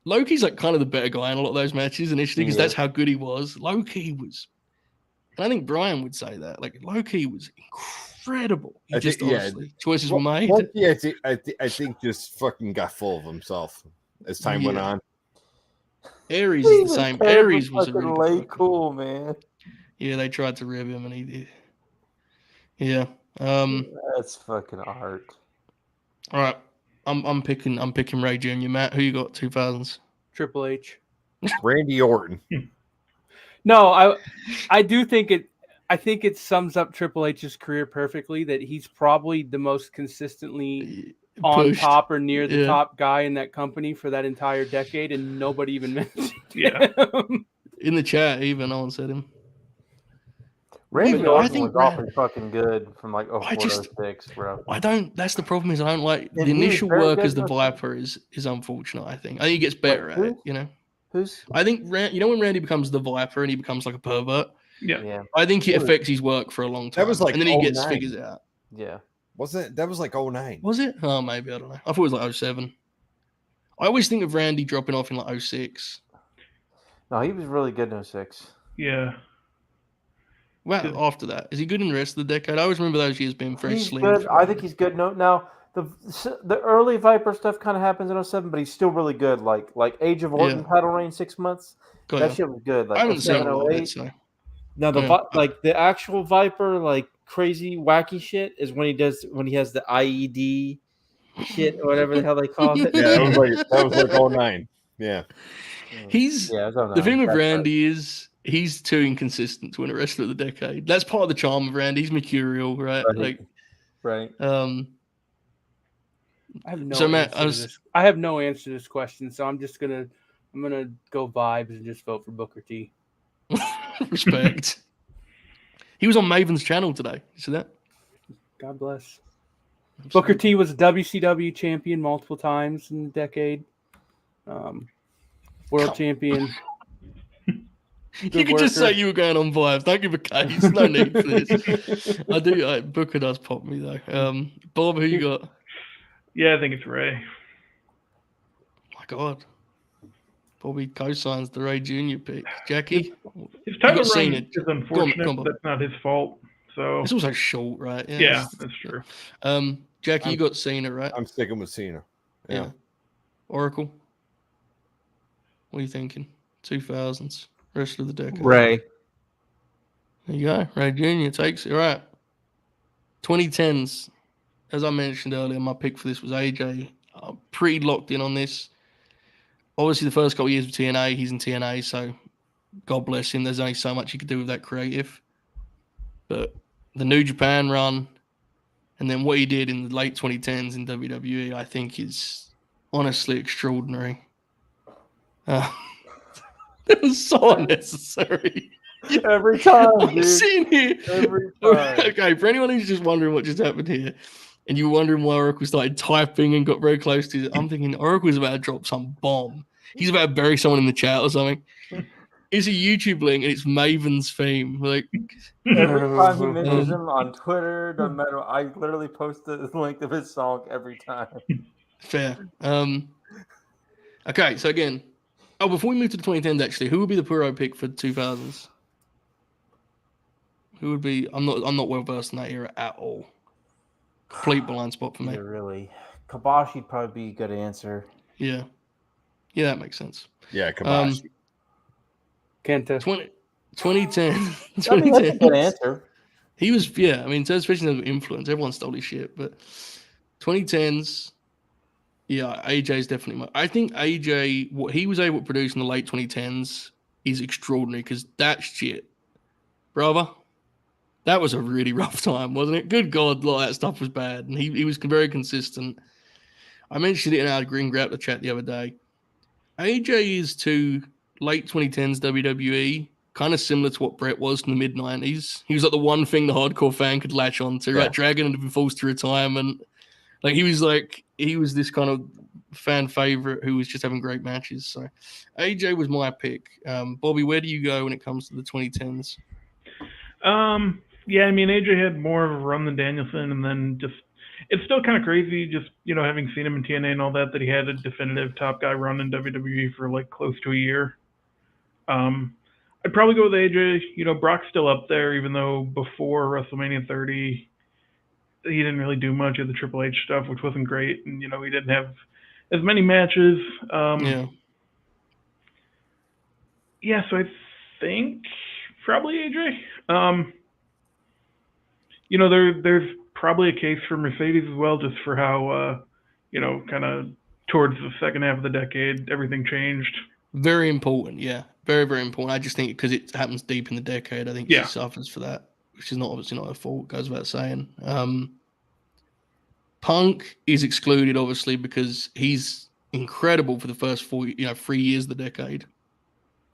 Loki's like kind of the better guy in a lot of those matches initially because that's how good he was. Loki was, and I think Brian would say that. Like Loki was incredible. He just honestly choices were made. Loki, I think just fucking got full of himself as time went on. Ares is the same. Ares was a really good worker. cool, man. Yeah, they tried to rib him, and he did. Yeah. That's fucking art. All right. I'm picking Ray Jr. Matt, who you got? 2000s. Triple H. Randy Orton. No, I do think it. I think it sums up Triple H's career perfectly. That he's probably the most consistently on top or near the top guy in that company for that entire decade, and nobody even mentioned him. In the chat, even no one said him. Randy Orton was awfully fucking good from like 04 to 06, bro. That's the problem is I don't like the initial work as the Viper is unfortunate, I think. I think he gets better at it, you know? I think, when Randy becomes the Viper and he becomes like a pervert, yeah. I think it affects his work for a long time. That was like and then he gets figures out. Yeah. Wasn't that was like 09? Was it? Oh, maybe. I don't know. I thought it was like 07. I always think of Randy dropping off in like 06. No, he was really good in 06. Yeah. Well, after that, is he good in the rest of the decade? I always remember those years being very slim. Good. I think he's good. Now the early Viper stuff kind of happens in 07, but he's still really good. Like Age of Orton title reign 6 months. That shit was good. Like I haven't seen it all 08. so. Now the actual Viper like crazy wacky shit is when he has the IED shit or whatever the hell they call it. Yeah, that was like 09. Yeah. The thing with Randy is he's too inconsistent to win the rest of the decade. That's part of the charm of Randy. He's mercurial, right? Right. I have I have no answer to this question, so I'm gonna go vibes and just vote for Booker T. Respect. He was on Maven's channel today. You see that? God bless. Booker T was a WCW champion multiple times in the decade. World champion. You could just say you were going on vibes. Don't give a case. No need for this. I do. Booker does pop me though. Bob, who you got? Yeah, I think it's Ray. My God. Bobby co-signs the Ray Jr. pick. Jackie? His title run is unfortunate, but that's not his fault. So it's also short, right? Yeah, that's true. Jackie, you got Cena, right? I'm sticking with Cena. Yeah. Oracle? What are you thinking? 2000s. Rest of the decade. Ray. There you go. Ray Jr. takes it. All right. 2010s. As I mentioned earlier, my pick for this was AJ. I'm pretty locked in on this. Obviously, the first couple of years of TNA, he's in TNA, so God bless him. There's only so much he could do with that creative. But the New Japan run, and then what he did in the late 2010s in WWE, I think is honestly extraordinary. It was so unnecessary. Every time, I'm dude. sitting here. Every time. Okay, for anyone who's just wondering what just happened here, and you were wondering why Oracle started typing and got very close to it, I'm thinking Oracle's about to drop some bomb. He's about to bury someone in the chat or something. It's a YouTube link and it's Maven's theme. Like every time he mentions him on Twitter, no matter, I literally post the link of his song every time. Fair. Okay, so again, Oh, before we move to the 2010s, actually, who would be the Puro pick for 2000s? Who would be? I'm not well versed in that era at all. Complete blind spot for me. Yeah, really. Kabashi'd probably be a good answer. Yeah, that makes sense. Yeah, Kabashi. Kenta. 2010. I mean, that's a good answer. He was, yeah. I mean, especially in terms of influence, everyone stole his shit. But 2010s, yeah, AJ's definitely. I think AJ, what he was able to produce in the late 2010s is extraordinary because that shit, brother, that was a really rough time, wasn't it? Good God, a lot of that stuff was bad, and he was very consistent. I mentioned it in our Grin Grab the chat the other day. AJ is to late 2010s WWE, kind of similar to what Brett was in the mid 90s. He was like the one thing the hardcore fan could latch on to. Right? Dragon had been forced to retirement. He was this kind of fan favorite who was just having great matches. So AJ was my pick. Bobby, where do you go when it comes to the 2010s? Yeah, I mean, AJ had more of a run than Danielson, and then just it's still kind of crazy, just having seen him in TNA and all that he had a definitive top guy run in WWE for like close to a year. I'd probably go with AJ. Brock's still up there, even though before WrestleMania 30, he didn't really do much of the Triple H stuff, which wasn't great, and he didn't have as many matches. Yeah, so I think probably AJ. There's probably a case for Mercedes as well, just for how, kind of towards the second half of the decade, everything changed. Very important, yeah. Very, very important. I just think because it happens deep in the decade, I think she suffers for that, which is obviously not her fault, goes without saying. Punk is excluded, obviously, because he's incredible for the first 3 years of the decade.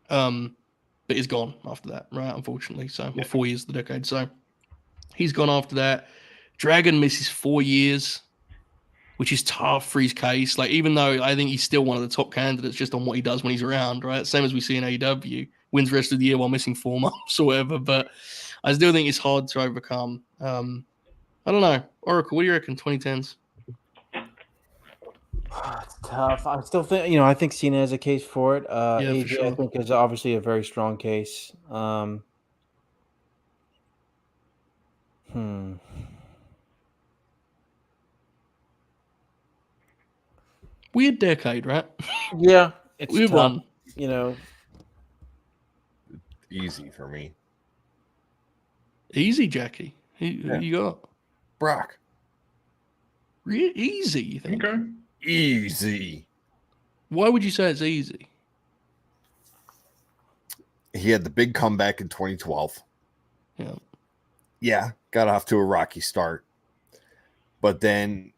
But he's gone after that, right? Unfortunately. So, 4 years of the decade. So, he's gone after that. Dragon misses 4 years, which is tough for his case. Even though I think he's still one of the top candidates just on what he does when he's around, right? Same as we see in AEW. Wins the rest of the year while missing 4 months or whatever. But I still think it's hard to overcome. I don't know. Oracle, what do you reckon, 2010s? It's tough. I still think, I think Cena has a case for it. AJ, for sure. I think, is obviously a very strong case. Weird decade, right? Yeah, it's weird tough, one. Easy for me. Easy, Jackie. Who you got? Brock. Easy, you think? Okay. Easy. Why would you say it's easy? He had the big comeback in 2012. Yeah. Yeah, got off to a rocky start. But then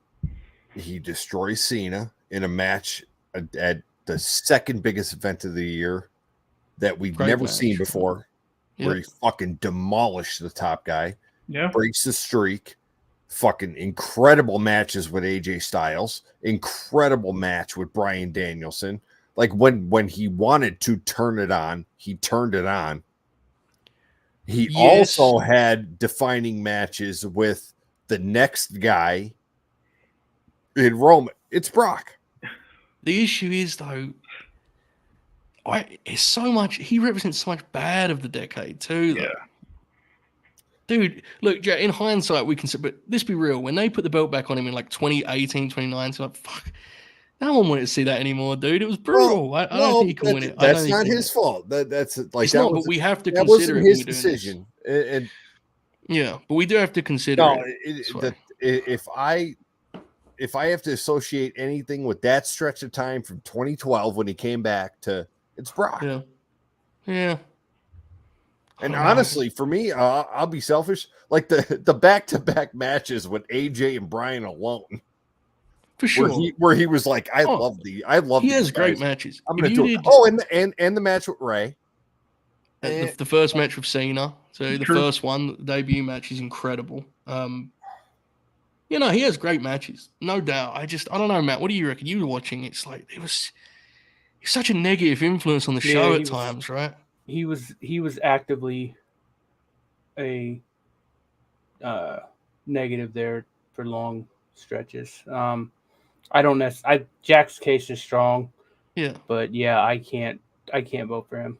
he destroys Cena in a match at the second biggest event of the year that we've never seen before, where he fucking demolished the top guy. Yeah. Breaks the streak. Fucking incredible matches with AJ Styles. Incredible match with Bryan Danielson. When he wanted to turn it on, he turned it on. He also had defining matches with the next guy in Roman. It's Brock. The issue is, though, it's so much. He represents so much bad of the decade, too. Though. Yeah. Dude, look, Jack, in hindsight, we can say, but let's be real. When they put the belt back on him in 2018, 2019, fuck, no one wanted to see that anymore, dude. It was brutal. I don't think he can win it. That's not his fault. That's it's that not, was, but we have to that consider wasn't his decision. Yeah, but we do have to consider if I have to associate anything with that stretch of time from 2012 when he came back to, it's Brock. Yeah. And honestly, for me, I'll be selfish. The back-to-back matches with AJ and Bryan alone, for sure, where he was like, I love. He has great matches. I'm gonna do it. And the match with Ray, the first match with Cena. So the first one, the debut match, is incredible. He has great matches, no doubt. I don't know, Matt. What do you reckon? You were watching. It's he's such a negative influence on the show at times, right? He was actively a negative there for long stretches. Jack's case is strong. Yeah. But yeah, I can't vote for him.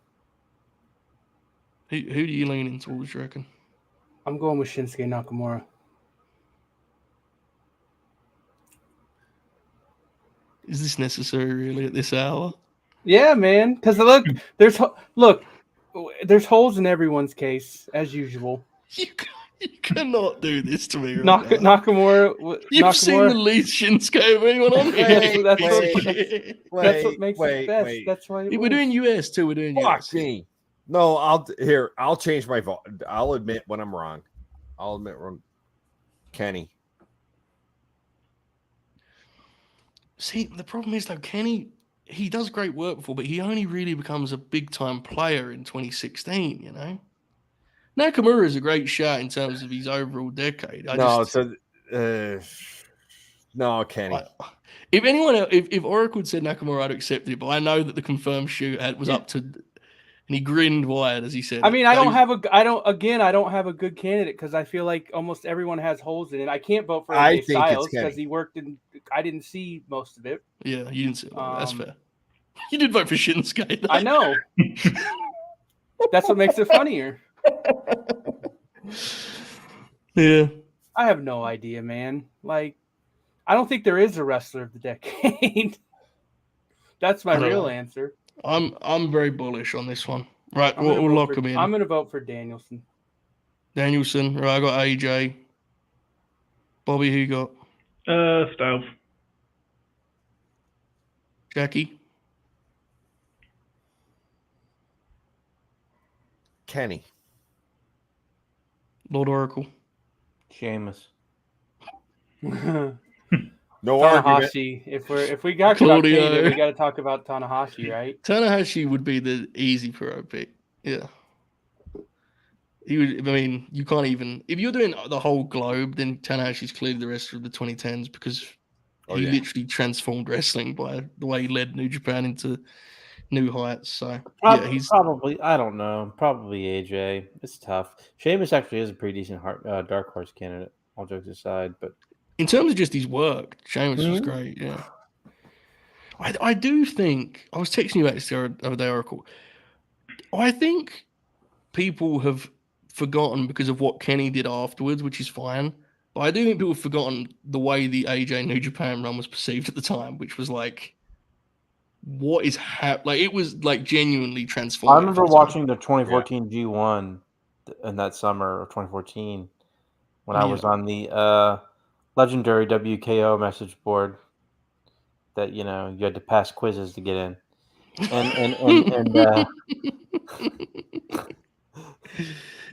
Who do you lean in towards, you reckon? I'm going with Shinsuke Nakamura. Is this necessary really at this hour? Yeah, man. Because there's holes in everyone's case as usual. You cannot do this to me right now. Nakamura. You've seen the least Shinsuke of anyone on here. That's what makes it best. Wait. That's why We're doing US too. We're doing Fuck US. me. No, I'll change my vote. I'll admit when I'm wrong. I'll admit wrong. Kenny. See, the problem is though, Kenny, he does great work before, but he only really becomes a big time player in 2016, you know? Nakamura is a great shot in terms of his overall decade. No, Kenny. If Oracle had said Nakamura, I'd accept it, but I know that the confirmed shoot was up to, and he grinned wide as he said. I mean, I don't have a good candidate because I feel like almost everyone has holes in it. I can't vote for AJ Styles because he worked in. I didn't see most of it. Yeah, you didn't see it. That's fair. You did vote for Shinsuke, though. I know. That's what makes it funnier. Yeah. I have no idea, man. Like, I don't think there is a wrestler of the decade. That's my real answer. I'm very bullish on this one. Right, we'll lock him in. I'm going to vote for Danielson. Danielson. Right, I got AJ. Bobby, who you got? Styles. Jackie. Kenny. Lord Oracle. Sheamus. No argument. Tanahashi. If we got Claudio, we got to talk about Tanahashi, right? Tanahashi would be the easy pro pick. Yeah. He would. I mean, you can't even if you're doing the whole globe, then Tanahashi's clearly the rest of the 2010s because he literally transformed wrestling by the way he led New Japan into new heights. So he's probably. I don't know. Probably AJ. It's tough. Sheamus actually is a pretty decent dark horse candidate. All jokes aside, but in terms of just his work, Sheamus was great. Yeah. I do think I was texting you about this the other day, Oracle. I think people have forgotten because of what Kenny did afterwards, which is fine. But I do think people have forgotten the way the AJ New Japan run was perceived at the time, which was like, what is happening? Like, it was like genuinely transformed. I remember watching the 2014 G1 in that summer of 2014 when I was on the legendary WKO message board that, you know, you had to pass quizzes to get in. And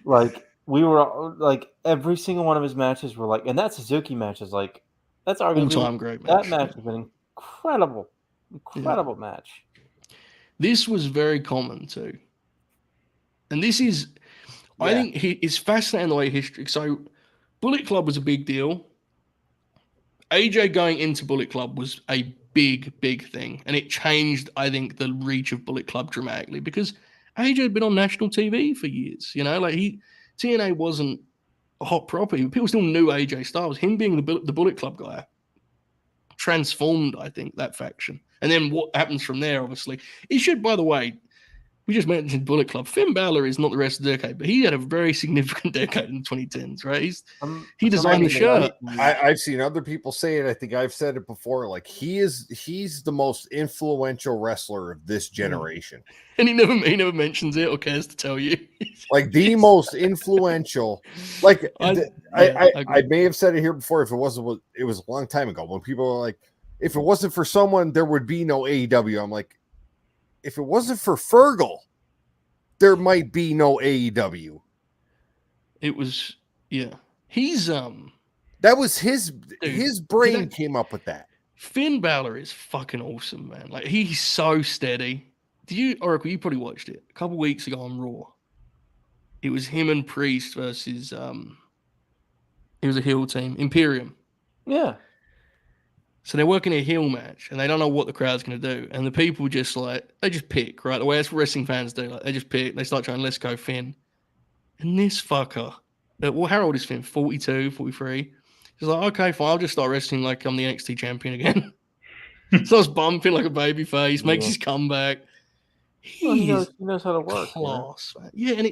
like we were like every single one of his matches were like, and that Suzuki match is like that's arguably all-time great match. That match has been incredible match. This was very common too, and this is I think it's fascinating the way history. So Bullet Club was a big deal. AJ going into Bullet Club was a big thing, and it changed, I think, the reach of Bullet Club dramatically because AJ had been on national TV for years. You know, like TNA wasn't a hot property. People still knew AJ Styles. Him being the Bullet Club guy transformed, I think, that faction. And then what happens from there, obviously, it should. By the way, we just mentioned Bullet Club. Finn Balor is not the rest of the decade, but he had a very significant decade in the 2010s, right? He designed the shirt. I've seen other people say it. I think I've said it before. Like he's the most influential wrestler of this generation, and he never mentions it or cares to tell you. Like the most influential. Like I may have said it here before. If it wasn't, it was a long time ago when people were like, if it wasn't for someone, there would be no AEW. I'm like, if it wasn't for Fergal, there might be no AEW. It was, he's that was his brain came up with that. Finn Balor is fucking awesome, man. Like he's so steady. Oracle, you probably watched it a couple weeks ago on Raw. It was him and Priest versus it was a heel team, Imperium. Yeah. So they're working a heel match, and they don't know what the crowd's going to do. And the people just they just pick, right? The way that's what wrestling fans do. Like, they just pick. They start trying, let's go Finn. And this fucker, how old is Finn? 42, 43. He's like, okay, fine, I'll just start wrestling like I'm the NXT champion again. Starts bumping like a baby face, makes Yeah. his comeback. Well, he He's knows how to work. class, man. Yeah, and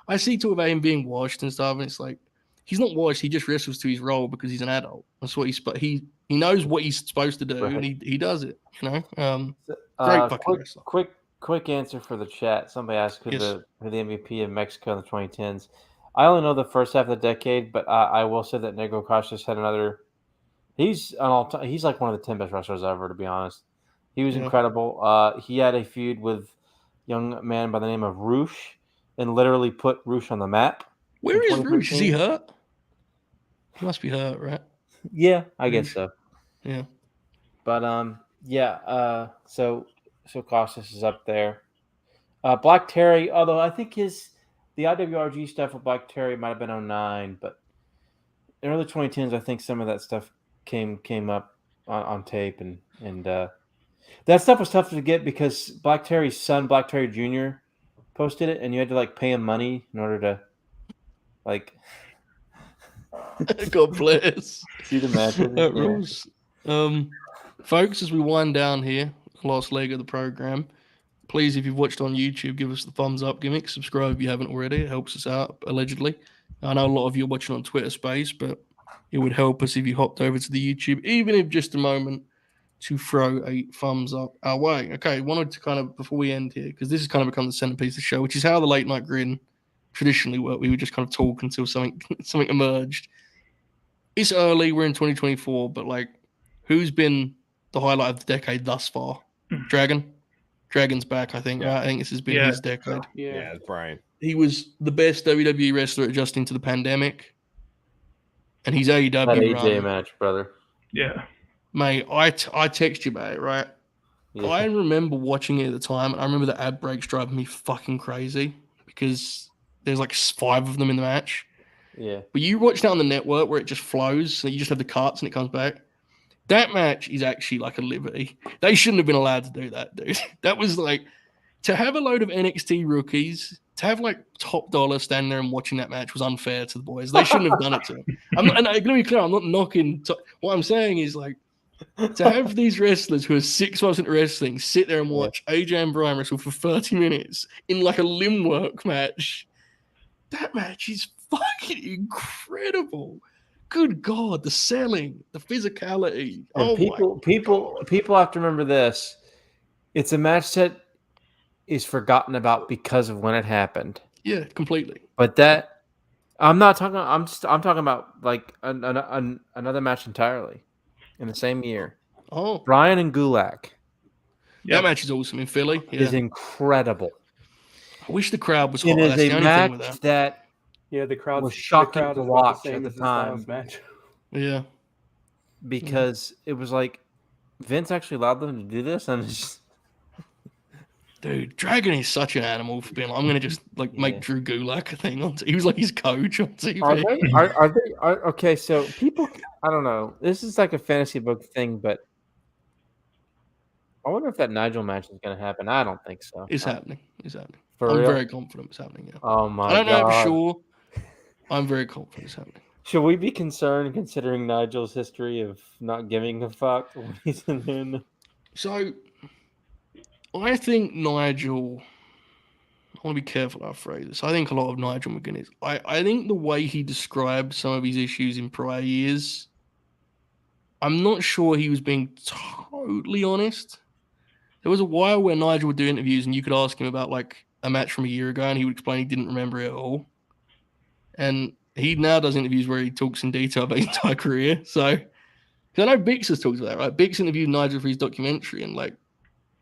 I see talk about him being washed and stuff, and it's like he's not washed. He just wrestles to his role because he's an adult. That's what he knows what he's supposed to do, Right. and he does it. Great fucking wrestler. Quick answer for the chat. Somebody asked who Yes. the MVP in Mexico in the 2010s. I only know the first half of the decade, but I will say that Negro Cautious had another. He's an all-time. He's like one of the 10 best wrestlers ever, to be honest. He was incredible. He had a feud with a young man by the name of Roosh, and literally put Roosh on the map. Where is Roosh? Is he hurt? He must be hurt, right? Yeah, I guess so. Yeah. But so Cautious is up there. Black Terry, although I think the IWRG stuff with Black Terry might have been 2009, but in early 2010s, I think some of that stuff came up on tape, and that stuff was tough to get because Black Terry's son, Black Terry Jr., posted it, and you had to pay him money in order to God bless. see the matches. That rules. Folks, as we wind down here, last leg of the program, please, if you've watched on YouTube, give us the thumbs up gimmick. Subscribe if you haven't already. It helps us out, allegedly. I know a lot of you are watching on Twitter Space, but it would help us if you hopped over to the YouTube, even if just a moment, to throw a thumbs up our way. Okay, wanted to kind of, before we end here, because this has kind of become the centerpiece of the show, which is how the late night Grin traditionally worked. We would just kind of talk until something emerged. It's early, we're in 2024, but who's been the highlight of the decade thus far? Dragon's back, I think. Yeah. Right? I think this has been his decade. Yeah, it's Brian. He was the best WWE wrestler adjusting to the pandemic, and he's AEW That AJ run. match, brother. Yeah. Mate, I text you about it, right? Yeah. I remember watching it at the time, and I remember the ad breaks driving me fucking crazy because there's 5 of them in the match. Yeah. But you watch that on the network where it just flows, so you just have the cuts and it comes back. That match is actually like a liberty. They shouldn't have been allowed to do that, dude. That was to have a load of NXT rookies, to have top dollar standing there and watching that match was unfair to the boys. They shouldn't have done it to them. And I'm going to be clear, I'm not knocking. What I'm saying is to have these wrestlers who are 6 months into wrestling sit there and watch AJ and Brian wrestle for 30 minutes in a limb work match. That match is fucking incredible. Good God, the selling, the physicality. And people have to remember this. It's a match that is forgotten about because of when it happened. Yeah, completely. But that I'm not talking. I'm talking about another match entirely in the same year. Oh, Brian and Gulak. That match is awesome in Philly. Yeah. Is incredible. I wish the crowd was hot. It is That's the a only thing with match that. that the crowd was shocking crowd to is about watch the same at the as Styles time. match. Yeah. Because it was Vince actually allowed them to do this, and it's just... Dude, Dragon is such an animal for being I'm going to just make Drew Gulak a thing. He was his coach on TV. Are they okay, so people, I don't know. This is like a fantasy book thing, but I wonder if that Nigel match is going to happen. I don't think so. It's happening. It's happening. For I'm real? very confident it's happening. Yeah. Oh my God. I don't know for sure. I'm very confident it's happening. Should we be concerned considering Nigel's history of not giving a fuck when he's in? So, I think Nigel. I want to be careful how I phrase this. I think a lot of Nigel McGuinness. I think the way he described some of his issues in prior years, I'm not sure he was being totally honest. There was a while where Nigel would do interviews and you could ask him about a match from a year ago and he would explain he didn't remember it at all. And he now does interviews where he talks in detail about his entire career. So, I know Bix has talked about that, right? Bix interviewed Nigel for his documentary and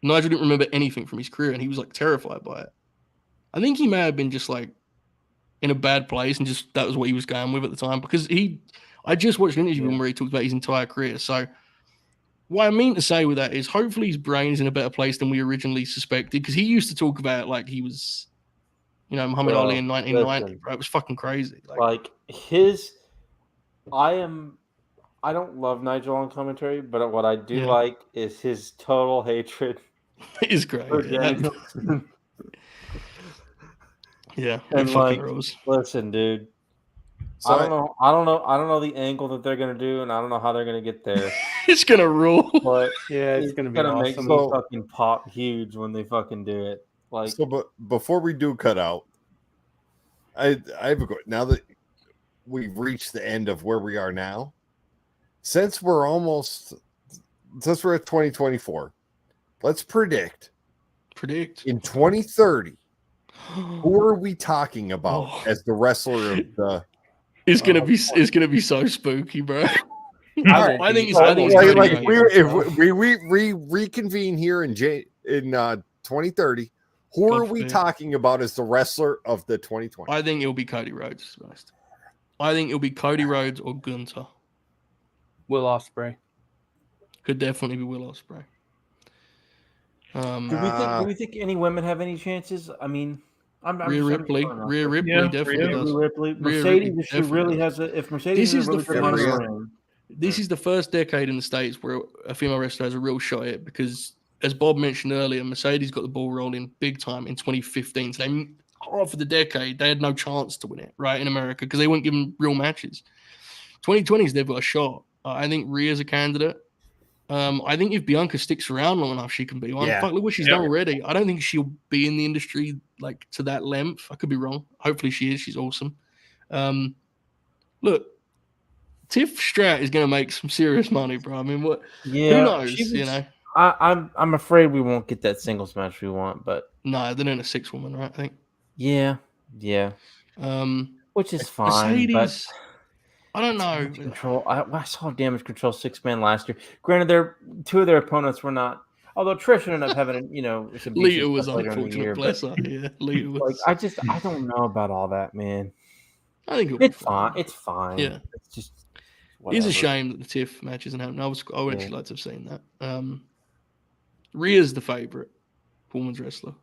Nigel didn't remember anything from his career and he was terrified by it. I think he may have been just in a bad place and just that was what he was going with at the time because I just watched an interview where he talked about his entire career. So what I mean to say with that is hopefully his brain is in a better place than we originally suspected because he used to talk about he was, Muhammad Ali in 1990. Right? It was fucking crazy. I don't love Nigel on commentary, but what I do like is his total hatred. It is great. Yeah, and fucking rules. Listen, dude, So I don't know the angle that they're gonna do, and I don't know how they're gonna get there. It's gonna rule. But Yeah, it's gonna be make awesome. me fucking pop huge when they fucking do it. Like, so, but before we do cut out, I have a now that we've reached the end of where we are now, since we're at 2024, let's predict in 2030 who are we talking about as the wrestoler of the. It's gonna be so spooky, bro. I think it's like if we reconvene here in 2030. Who are we talking about as the wrestler of the 2020? I think it'll be Cody Rhodes. To be honest. I think it'll be Cody Rhodes or Gunther. Will Ospreay. Could definitely be Will Ospreay. do we think any women have any chances? I mean, Rhea Ripley definitely does. Mercedes, if she really has if Mercedes is really good in the ring. This is the first decade in the States where a female wrestler has a real shot at it because, as Bob mentioned earlier, Mercedes got the ball rolling big time in 2015. So half of the decade, they had no chance to win it, right, in America because they weren't given real matches. 2020s, they've got a shot. I think Rhea's a candidate. I think if Bianca sticks around long enough, she can be one. Yeah. Fuck, look what she's done already. I don't think she'll be in the industry like to that length. I could be wrong. Hopefully she is. She's awesome. Look, Tiff Strat is going to make some serious money, bro. I mean, what? Yeah, who knows? You know, I'm afraid we won't get that singles match we want, but no, they're doing a 6-woman, right? I think. Yeah. Which is fine. Mercedes, but I don't know. Control. I saw Damage Control 6-man last year. Granted, two of their opponents were not. Although Trish ended up having, some Lita was later in the year, unfortunate, bless her. Yeah, Lita was. I don't know about all that, man. I think it's fine. It's fine. Yeah, it's just. It's a shame that the Tiff match isn't happening. I would actually like to have seen that. Rhea's the favorite women's wrestler.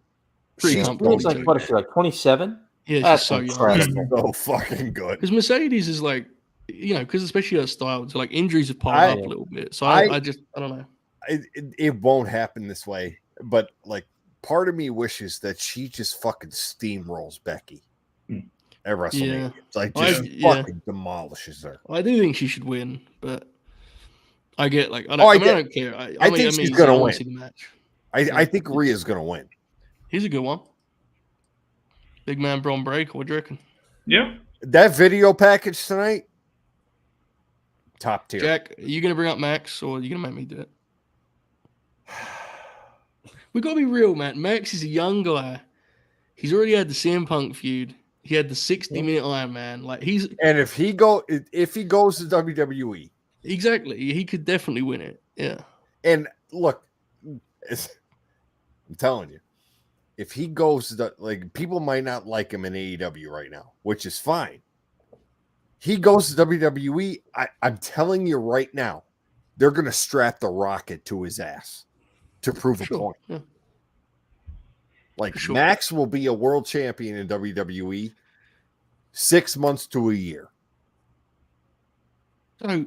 She's like, what is she, like 27? Yeah, that's she's so young. So fucking good. Because Mercedes is like, because especially her style, it's like injuries have piled up a little bit. So I don't know. It won't happen this way, but like part of me wishes that she just fucking steamrolls Becky at WrestleMania. Like fucking demolishes her. I do think she should win, but I get like I don't care. I think she's gonna win. The match. I think Rhea's gonna win. He's a good one. Big man Braun Breaker, what do you reckon? Yeah. That video package tonight, top tier. Jack, are you gonna bring up Max or are you gonna make me do it? We gotta be real, man. Max is a young guy. He's already had the CM Punk feud. He had the 60-minute Iron Man. Like and if he goes to WWE, exactly, he could definitely win it. Yeah. And look, I'm telling you, if he goes to people might not like him in AEW right now, which is fine. He goes to WWE. I'm telling you right now, they're gonna strap the rocket to his ass to prove a point. Yeah. Max will be a world champion in WWE 6 months to a year. So,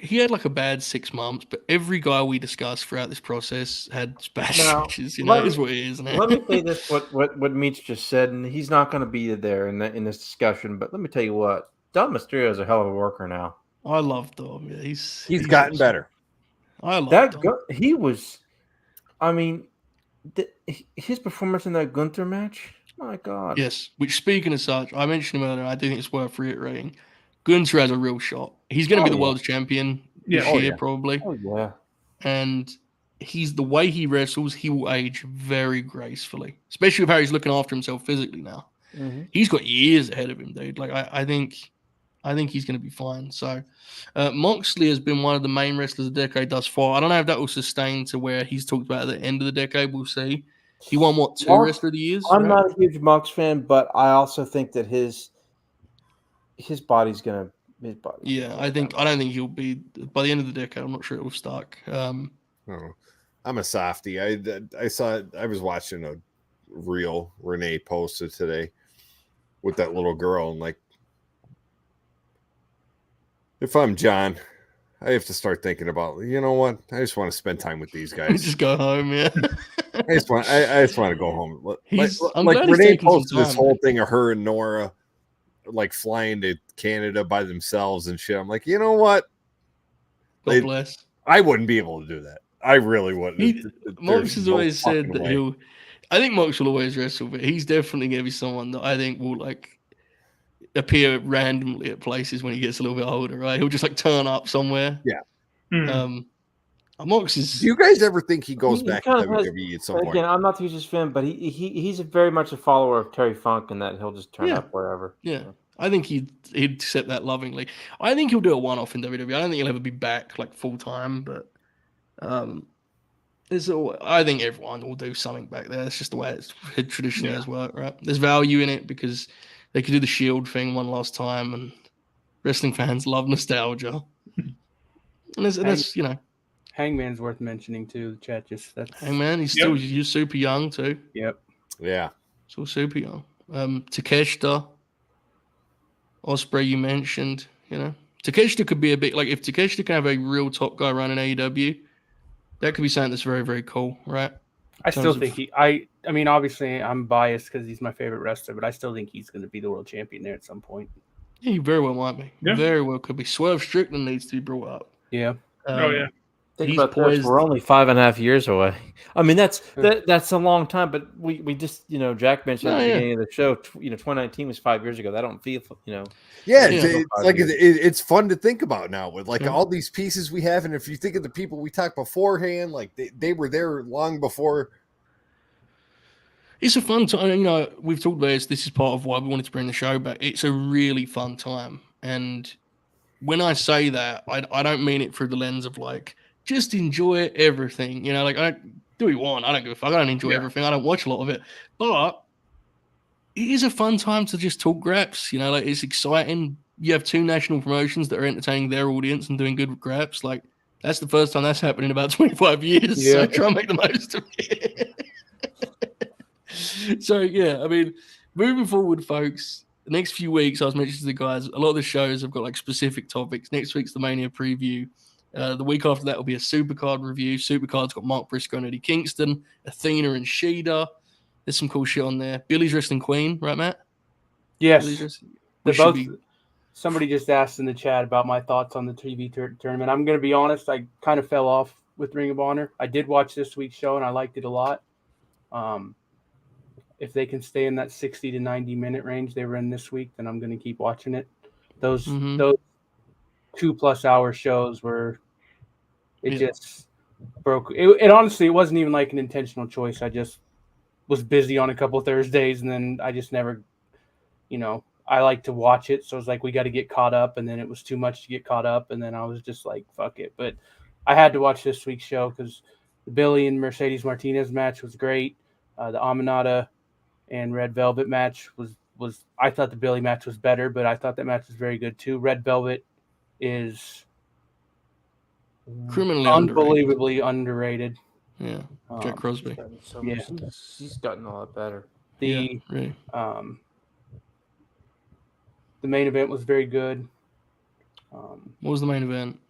he had a bad 6 months, but every guy we discussed throughout this process had bad stretches. It is what it is. Let me say this: what Meach just said, and he's not going to be there in this discussion. But let me tell you what, Dom Mysterio is a hell of a worker now. I love Dom. Yeah, he's gotten awesome. better. I love Dom. He was. I mean, his performance in that Gunther match. My God. Yes. Which, speaking of such, I mentioned him earlier. I do think it's worth reiterating. Gunther has a real shot. He's going to be the world's champion this year, probably. Oh yeah. And the way he wrestles, he will age very gracefully, especially with how he's looking after himself physically now. Mm-hmm. He's got years ahead of him, dude. I think he's going to be fine. So, Moxley has been one of the main wrestlers of the decade thus far. I don't know if that will sustain to where he's talked about at the end of the decade. We'll see. He won 2 Wrestler of the Years. I'm not a huge Mox fan, but I also think that his body's gonna. Yeah, I don't think he'll be by the end of the decade. I'm not sure it will stuck. I'm a softie. I was watching a reel Renee posted today with that little girl, and if I'm John, I have to start thinking about, you know what? I just want to spend time with these guys. Just go home, yeah. I just want to go home. I'm glad Renee posted this whole thing of her and Nora like flying to Canada by themselves and shit. I'm like, you know what? God bless. I wouldn't be able to do that. I really wouldn't. Mox has always said that he'll. I think Mox will always wrestle, but he's definitely going to be someone that I think will like appear randomly at places when he gets a little bit older, right? He'll just like turn up somewhere. Yeah. Mox is. Do you guys ever think he goes back to WWE at some point? Again, I'm not the hugest fan, but he's very much a follower of Terry Funk, and that he'll just turn up wherever. Yeah. I think he'd accept that lovingly. I think he'll do a one-off in WWE. I don't think he'll ever be back like full time, but I think everyone will do something back there. It's just the way it's traditionally has worked, right? There's value in it because they could do the Shield thing one last time, and wrestling fans love nostalgia. And that's you know, Hangman's worth mentioning too. The chat Hangman. He's super young too. Yep. Yeah. Still super young. Takeshita. Ospreay, you mentioned, you know, Takeshita could be a bit like if Takeshita can have a real top guy run in AEW, that could be something that's very, very cool, right? I still think I mean, obviously, I'm biased because he's my favorite wrestler, but I still think he's going to be the world champion there at some point. Yeah, he very well might be. Yeah. Very well could be. Swerve Strickland needs to be brought up. Yeah. Think about this. We're only 5.5 years away. I mean, that's a long time, but we just, you know, Jack mentioned at the beginning of the show, 2019 was 5 years ago. That don't feel, you know. Yeah, it's like it's fun to think about now with like all these pieces we have, and if you think of the people we talked beforehand, like they were there long before. It's a fun time. You know, we've talked about this. This is part of why we wanted to bring the show back. It's a really fun time, and when I say that, I don't mean it through the lens of like, just enjoy everything. You know, like I don't do what you want. I don't give a fuck. I don't enjoy everything. I don't watch a lot of it. But it is a fun time to just talk graps. You know, like it's exciting. You have two national promotions that are entertaining their audience and doing good graps. Like that's the first time that's happened in about 25 years. Yeah. So try and make the most of it. So yeah, I mean, moving forward, folks, the next few weeks, I was mentioning to the guys, a lot of the shows have got like specific topics. Next week's the Mania preview. The week after that will be a Supercard review. Supercard's got Mark Briscoe and Eddie Kingston, Athena and Sheeta. There's some cool shit on there. Billy's Wrestling Queen, right, Matt? Yes. Somebody just asked in the chat about my thoughts on the TV tournament. I'm going to be honest. I kind of fell off with Ring of Honor. I did watch this week's show, and I liked it a lot. If they can stay in that 60 to 90 minute range they were in this week, then I'm going to keep watching it. Those 2+ hour shows were just broke. It honestly, it wasn't even like an intentional choice. I just was busy on a couple of Thursdays, and then I just never, you know, I like to watch it. So it's like, we got to get caught up. And then it was too much to get caught up. And then I was just like, fuck it. But I had to watch this week's show because the Billy and Mercedes Martinez match was great. The Aminata and Red Velvet match was I thought the Billy match was better, but I thought that match was very good too. Red Velvet is criminally unbelievably underrated. Yeah, Jack Crosby. He's gotten a lot better. The main event was very good. What was the main event?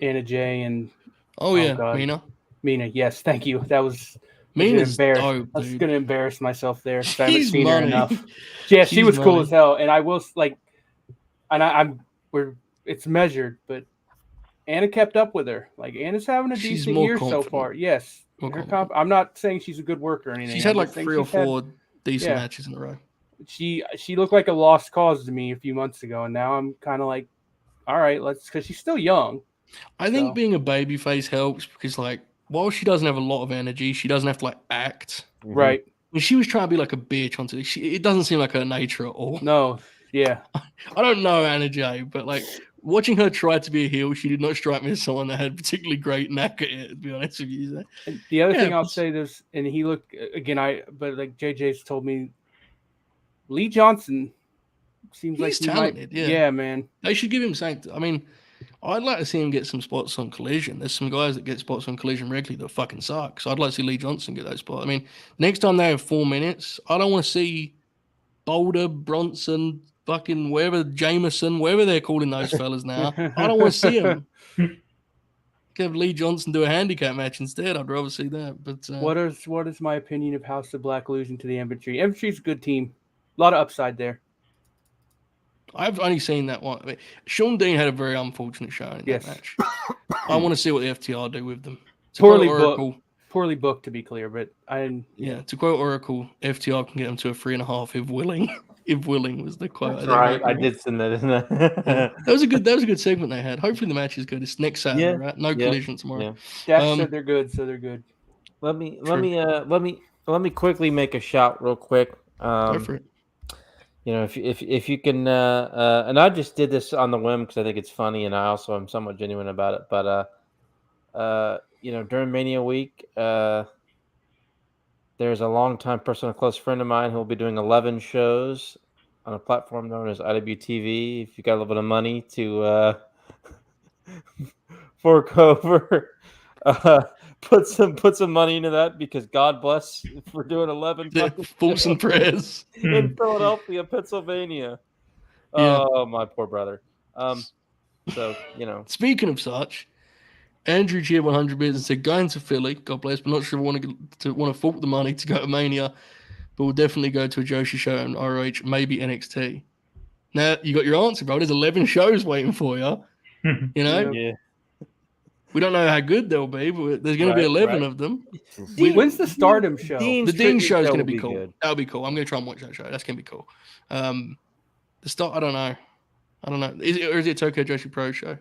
Anna Jay and Mina. Yes, thank you. That was. Mina's dope, I was going to embarrass myself there. I haven't She's seen money. her enough. Yeah, she was cool as hell, and I will like, and it's measured, but Anna kept up with her. Like Anna's having a decent year so far. Yes, I'm not saying she's a good worker or anything. She's had like 3 or 4 decent matches in a row. She looked like a lost cause to me a few months ago, and now I'm kind of like, all right, because she's still young. I think being a babyface helps because like, while she doesn't have a lot of energy, she doesn't have to like act. Right. When she was trying to be like a bitch on TV, it doesn't seem like her nature at all. No. Yeah. I don't know Anna Jay, but like watching her try to be a heel, she did not strike me as someone that had particularly great knack at it, to be honest with you. And the other thing I'll say is, and he looked again, but like JJ's told me, Lee Johnson seems like he's talented. Yeah, man. They should give him something. I mean, I'd like to see him get some spots on Collision. There's some guys that get spots on Collision regularly that fucking suck. So I'd like to see Lee Johnson get those spots. I mean, next time they have 4 minutes, I don't want to see Boulder, Bronson, fucking wherever, Jameson, wherever they're calling those fellas now. I don't want to see them. Have Lee Johnson do a handicap match instead. I'd rather see that. But what is my opinion of House of Black losing to the Infantry? Infantry's a good team. A lot of upside there. I've only seen that one. I mean, Sean Dean had a very unfortunate showing in that match. I want to see what the FTR do with them. To Poorly Oracle, poorly booked, to be clear, but to quote Oracle, FTR can get them to a 3.5 if willing. If willing was the quote. That's right. I did send that, didn't I? That was a good segment they had. Hopefully the match is good. It's next Saturday, right? No collision tomorrow. Dax said they're good, so they're good. Let me quickly make a shout real quick. Go for it. You know, if you can, and I just did this on the whim because I think it's funny, and I also am somewhat genuine about it. But you know, during Mania Week, there's a longtime personal close friend of mine who will be doing 11 shows on a platform known as IWTV. If you got a little bit of money to fork over, put some money into that, because God bless for doing 11 thoughts and prayers in Philadelphia, Pennsylvania. Yeah. Oh, my poor brother. So, you know. Speaking of such, Andrew G 100 Beers and said, going to Philly, God bless, but not sure want to fork the money to go to Mania, but we'll definitely go to a Joshi show and ROH, maybe NXT. Now, you got your answer, bro. There's 11 shows waiting for you. You know? Yeah. We don't know how good they'll be, but there's going to be 11 of them. When's the Stardom show? The Dean show is going to be cool. Good. That'll be cool. I'm going to try and watch that show. That's going to be cool. The start, I don't know. Is it Tokyo Joshi Pro show?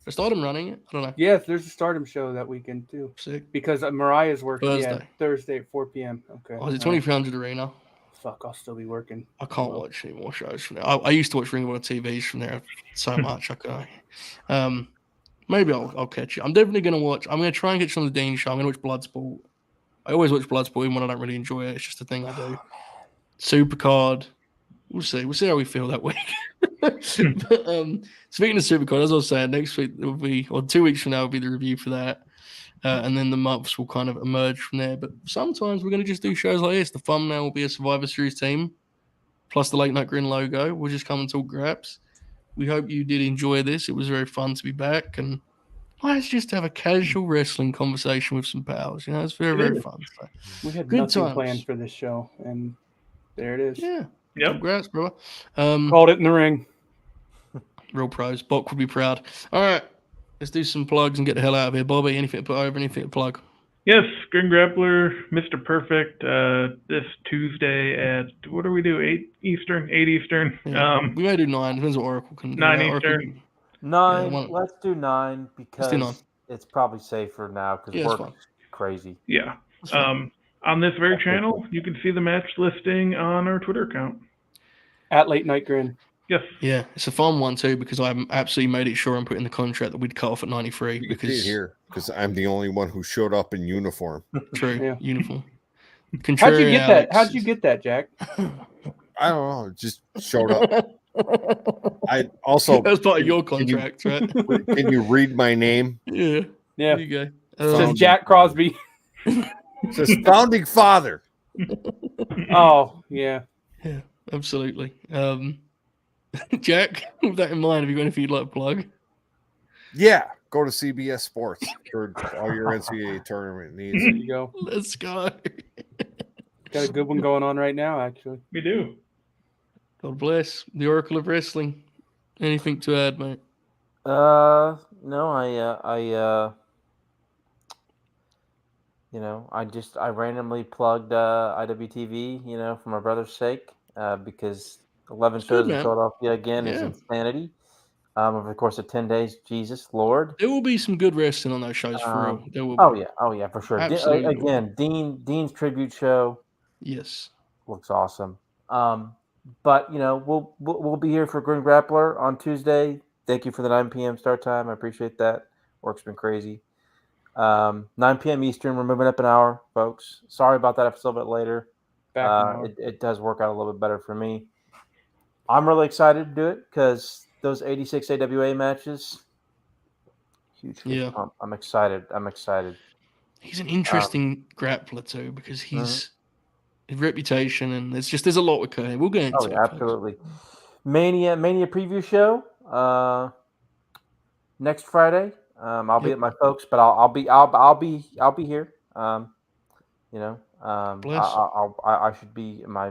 Is Stardom running it? I don't know. Yes, there's a Stardom show that weekend too. Sick. Because Mariah's working Thursday at 4 p.m. Okay. Oh, is it 2300 Arena? Fuck, I'll still be working. I can't watch any more shows from there. I used to watch Ring of Honor TVs from there so much. Maybe I'll catch it. I'm definitely going to watch. I'm going to try and catch on the Dean show. I'm going to watch Bloodsport. I always watch Bloodsport even when I don't really enjoy it. It's just a thing I do. Supercard. We'll see. We'll see how we feel that week. But, speaking of Supercard, as I was saying, next week will be, or 2 weeks from now will be the review for that. And then the months will kind of emerge from there. But sometimes we're going to just do shows like this. The thumbnail will be a Survivor Series team, plus the Late Night Grin logo. We'll just come and talk graps. We hope you did enjoy this. It was very fun to be back. And let's just have a casual wrestling conversation with some pals. You know, it's very, very fun. So, we had nothing planned for this show, and there it is. Yeah. Yep. Congrats, bro. Called it in the ring. Real pros. Bock would be proud. All right. Let's do some plugs and get the hell out of here. Bobby, anything to put over, anything to plug? Yes, Grin Grappler, Mr. Perfect, this Tuesday at, what do we do, 8 Eastern? 8 Eastern? Yeah. We may do 9. Depends what Oracle can do. 9 Eastern. 9. Let's do 9 because do 9. It's probably safer now because work's crazy. Yeah. On this very channel, you can see the match listing on our Twitter account. At Late Night Grin. Yes. Yeah, it's a fun one too because I absolutely made it sure I'm putting the contract that we'd cut off at 93. You can see it here because I'm the only one who showed up in uniform. True, uniform. How'd you get that? How'd you get that, Jack? I don't know. Just showed up. I also that's part of your contract, right? Can you read my name? Yeah. Yeah. There you go. It says Jack Crosby. It says founding father. Oh, yeah. Yeah, absolutely. Jack, with that in mind, have you got anything you'd like to plug? Yeah, go to CBS Sports for all your NCAA tournament needs. There you go. Let's go. Got a good one going on right now, actually. We do. God bless the Oracle of Wrestling. Anything to add, mate? No, I randomly plugged IWTV, for my brother's sake, because 11 shows in Philadelphia again is insanity. Over the course of 10 days, Jesus Lord. There will be some good wrestling on those shows for real. There will be. Oh yeah, for sure. Again, Dean's tribute show. Yes, looks awesome. But we'll be here for Grin Grappler on Tuesday. Thank you for the 9 p.m. start time. I appreciate that. Work's been crazy. 9 p.m. Eastern. We're moving up an hour, folks. Sorry about that. If it's a little bit later. It does work out a little bit better for me. I'm really excited to do it because those 86 AWA matches, huge. Yeah, I'm excited. He's an interesting grappler too because his reputation and there's a lot occurring. We'll get into it. Absolutely. Mania preview show next Friday. I'll be at my folks, but I'll be here. I should be in my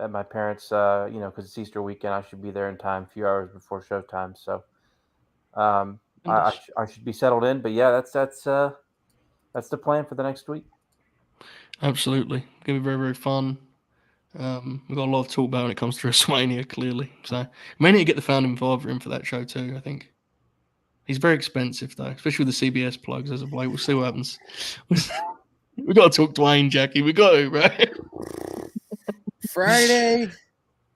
at my parents'. Because it's Easter weekend, I should be there in time, a few hours before showtime. So, I should be settled in. But yeah, that's the plan for the next week. Absolutely, gonna be very, very fun. We've got a lot to talk about when it comes to WrestleMania, clearly. So we may need to get the founding father in for that show too. I think he's very expensive though, especially with the CBS plugs as of late. We'll see what happens. We got to talk Dwayne, Jackie. We got to, right? Friday.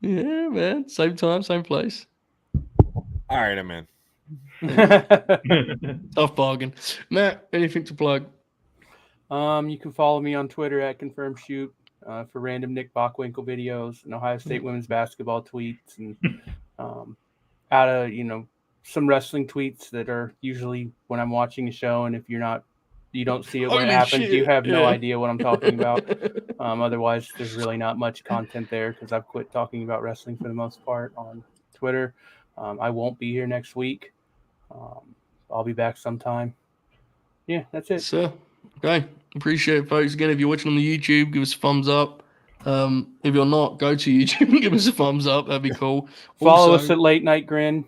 Yeah, man. Same time, same place. All right, I'm in. Tough bargain. Matt, anything to plug? You can follow me on Twitter at ConfirmShoot for random Nick Bockwinkel videos and Ohio State women's basketball tweets, and out of some wrestling tweets that are usually when I'm watching a show, and if you don't see it when it happens, you have no idea what I'm talking about. Otherwise, there's really not much content there because I've quit talking about wrestling for the most part on Twitter. I won't be here next week. I'll be back sometime. Yeah, that's it. So, okay. Appreciate it, folks. Again, if you're watching on the YouTube, give us a thumbs up. If you're not, go to YouTube and give us a thumbs up. That'd be cool. Follow us at Late Night Grin.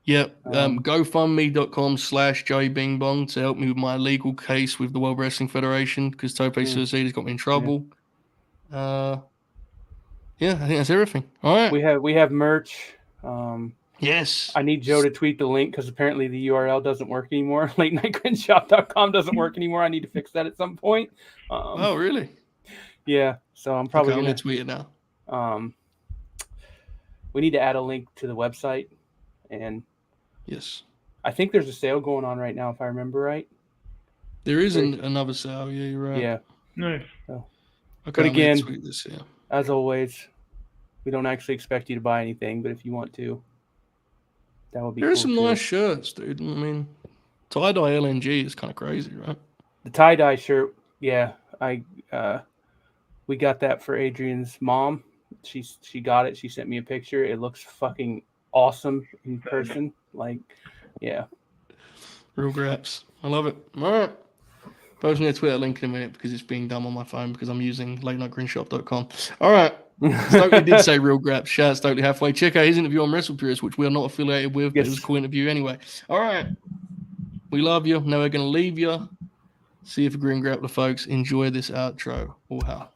Yep. GoFundMe.com/Joey Bing Bong to help me with my legal case with the World Wrestling Federation because Tope Suicide has got me in trouble. Yeah, I think that's everything. All right. We have merch. Yes. I need Joe to tweet the link because apparently the URL doesn't work anymore. LateNightGrinshop.com doesn't work anymore. I need to fix that at some point. Oh, really? Yeah. So I'm probably going to tweet it now. We need to add a link to the website, and yes, I think there's a sale going on right now if I remember right. There is another sale. Yeah, you're right. Yeah. Nice. So, okay, but again, tweet this, as always, we don't actually expect you to buy anything, but if you want to, that would be. There are some nice shirts, dude. I mean, tie-dye LNG is kind of crazy, right? The tie-dye shirt, yeah. We got that for Adrian's mom. She got it. She sent me a picture. It looks fucking awesome in person. Like, yeah. Real graps. I love it. All right. Post me a Twitter link in a minute because it's being done on my phone because I'm using latenightgrinshop.com. All right. Stokely did say real graps. Shout out Stokely halfway. Check out his interview on Wrestle Purist, which we are not affiliated with. Yes. But it was a cool interview anyway. All right. We love you. Now we're going to leave you. See you for Grin Grappler, folks. Enjoy this outro. Or how.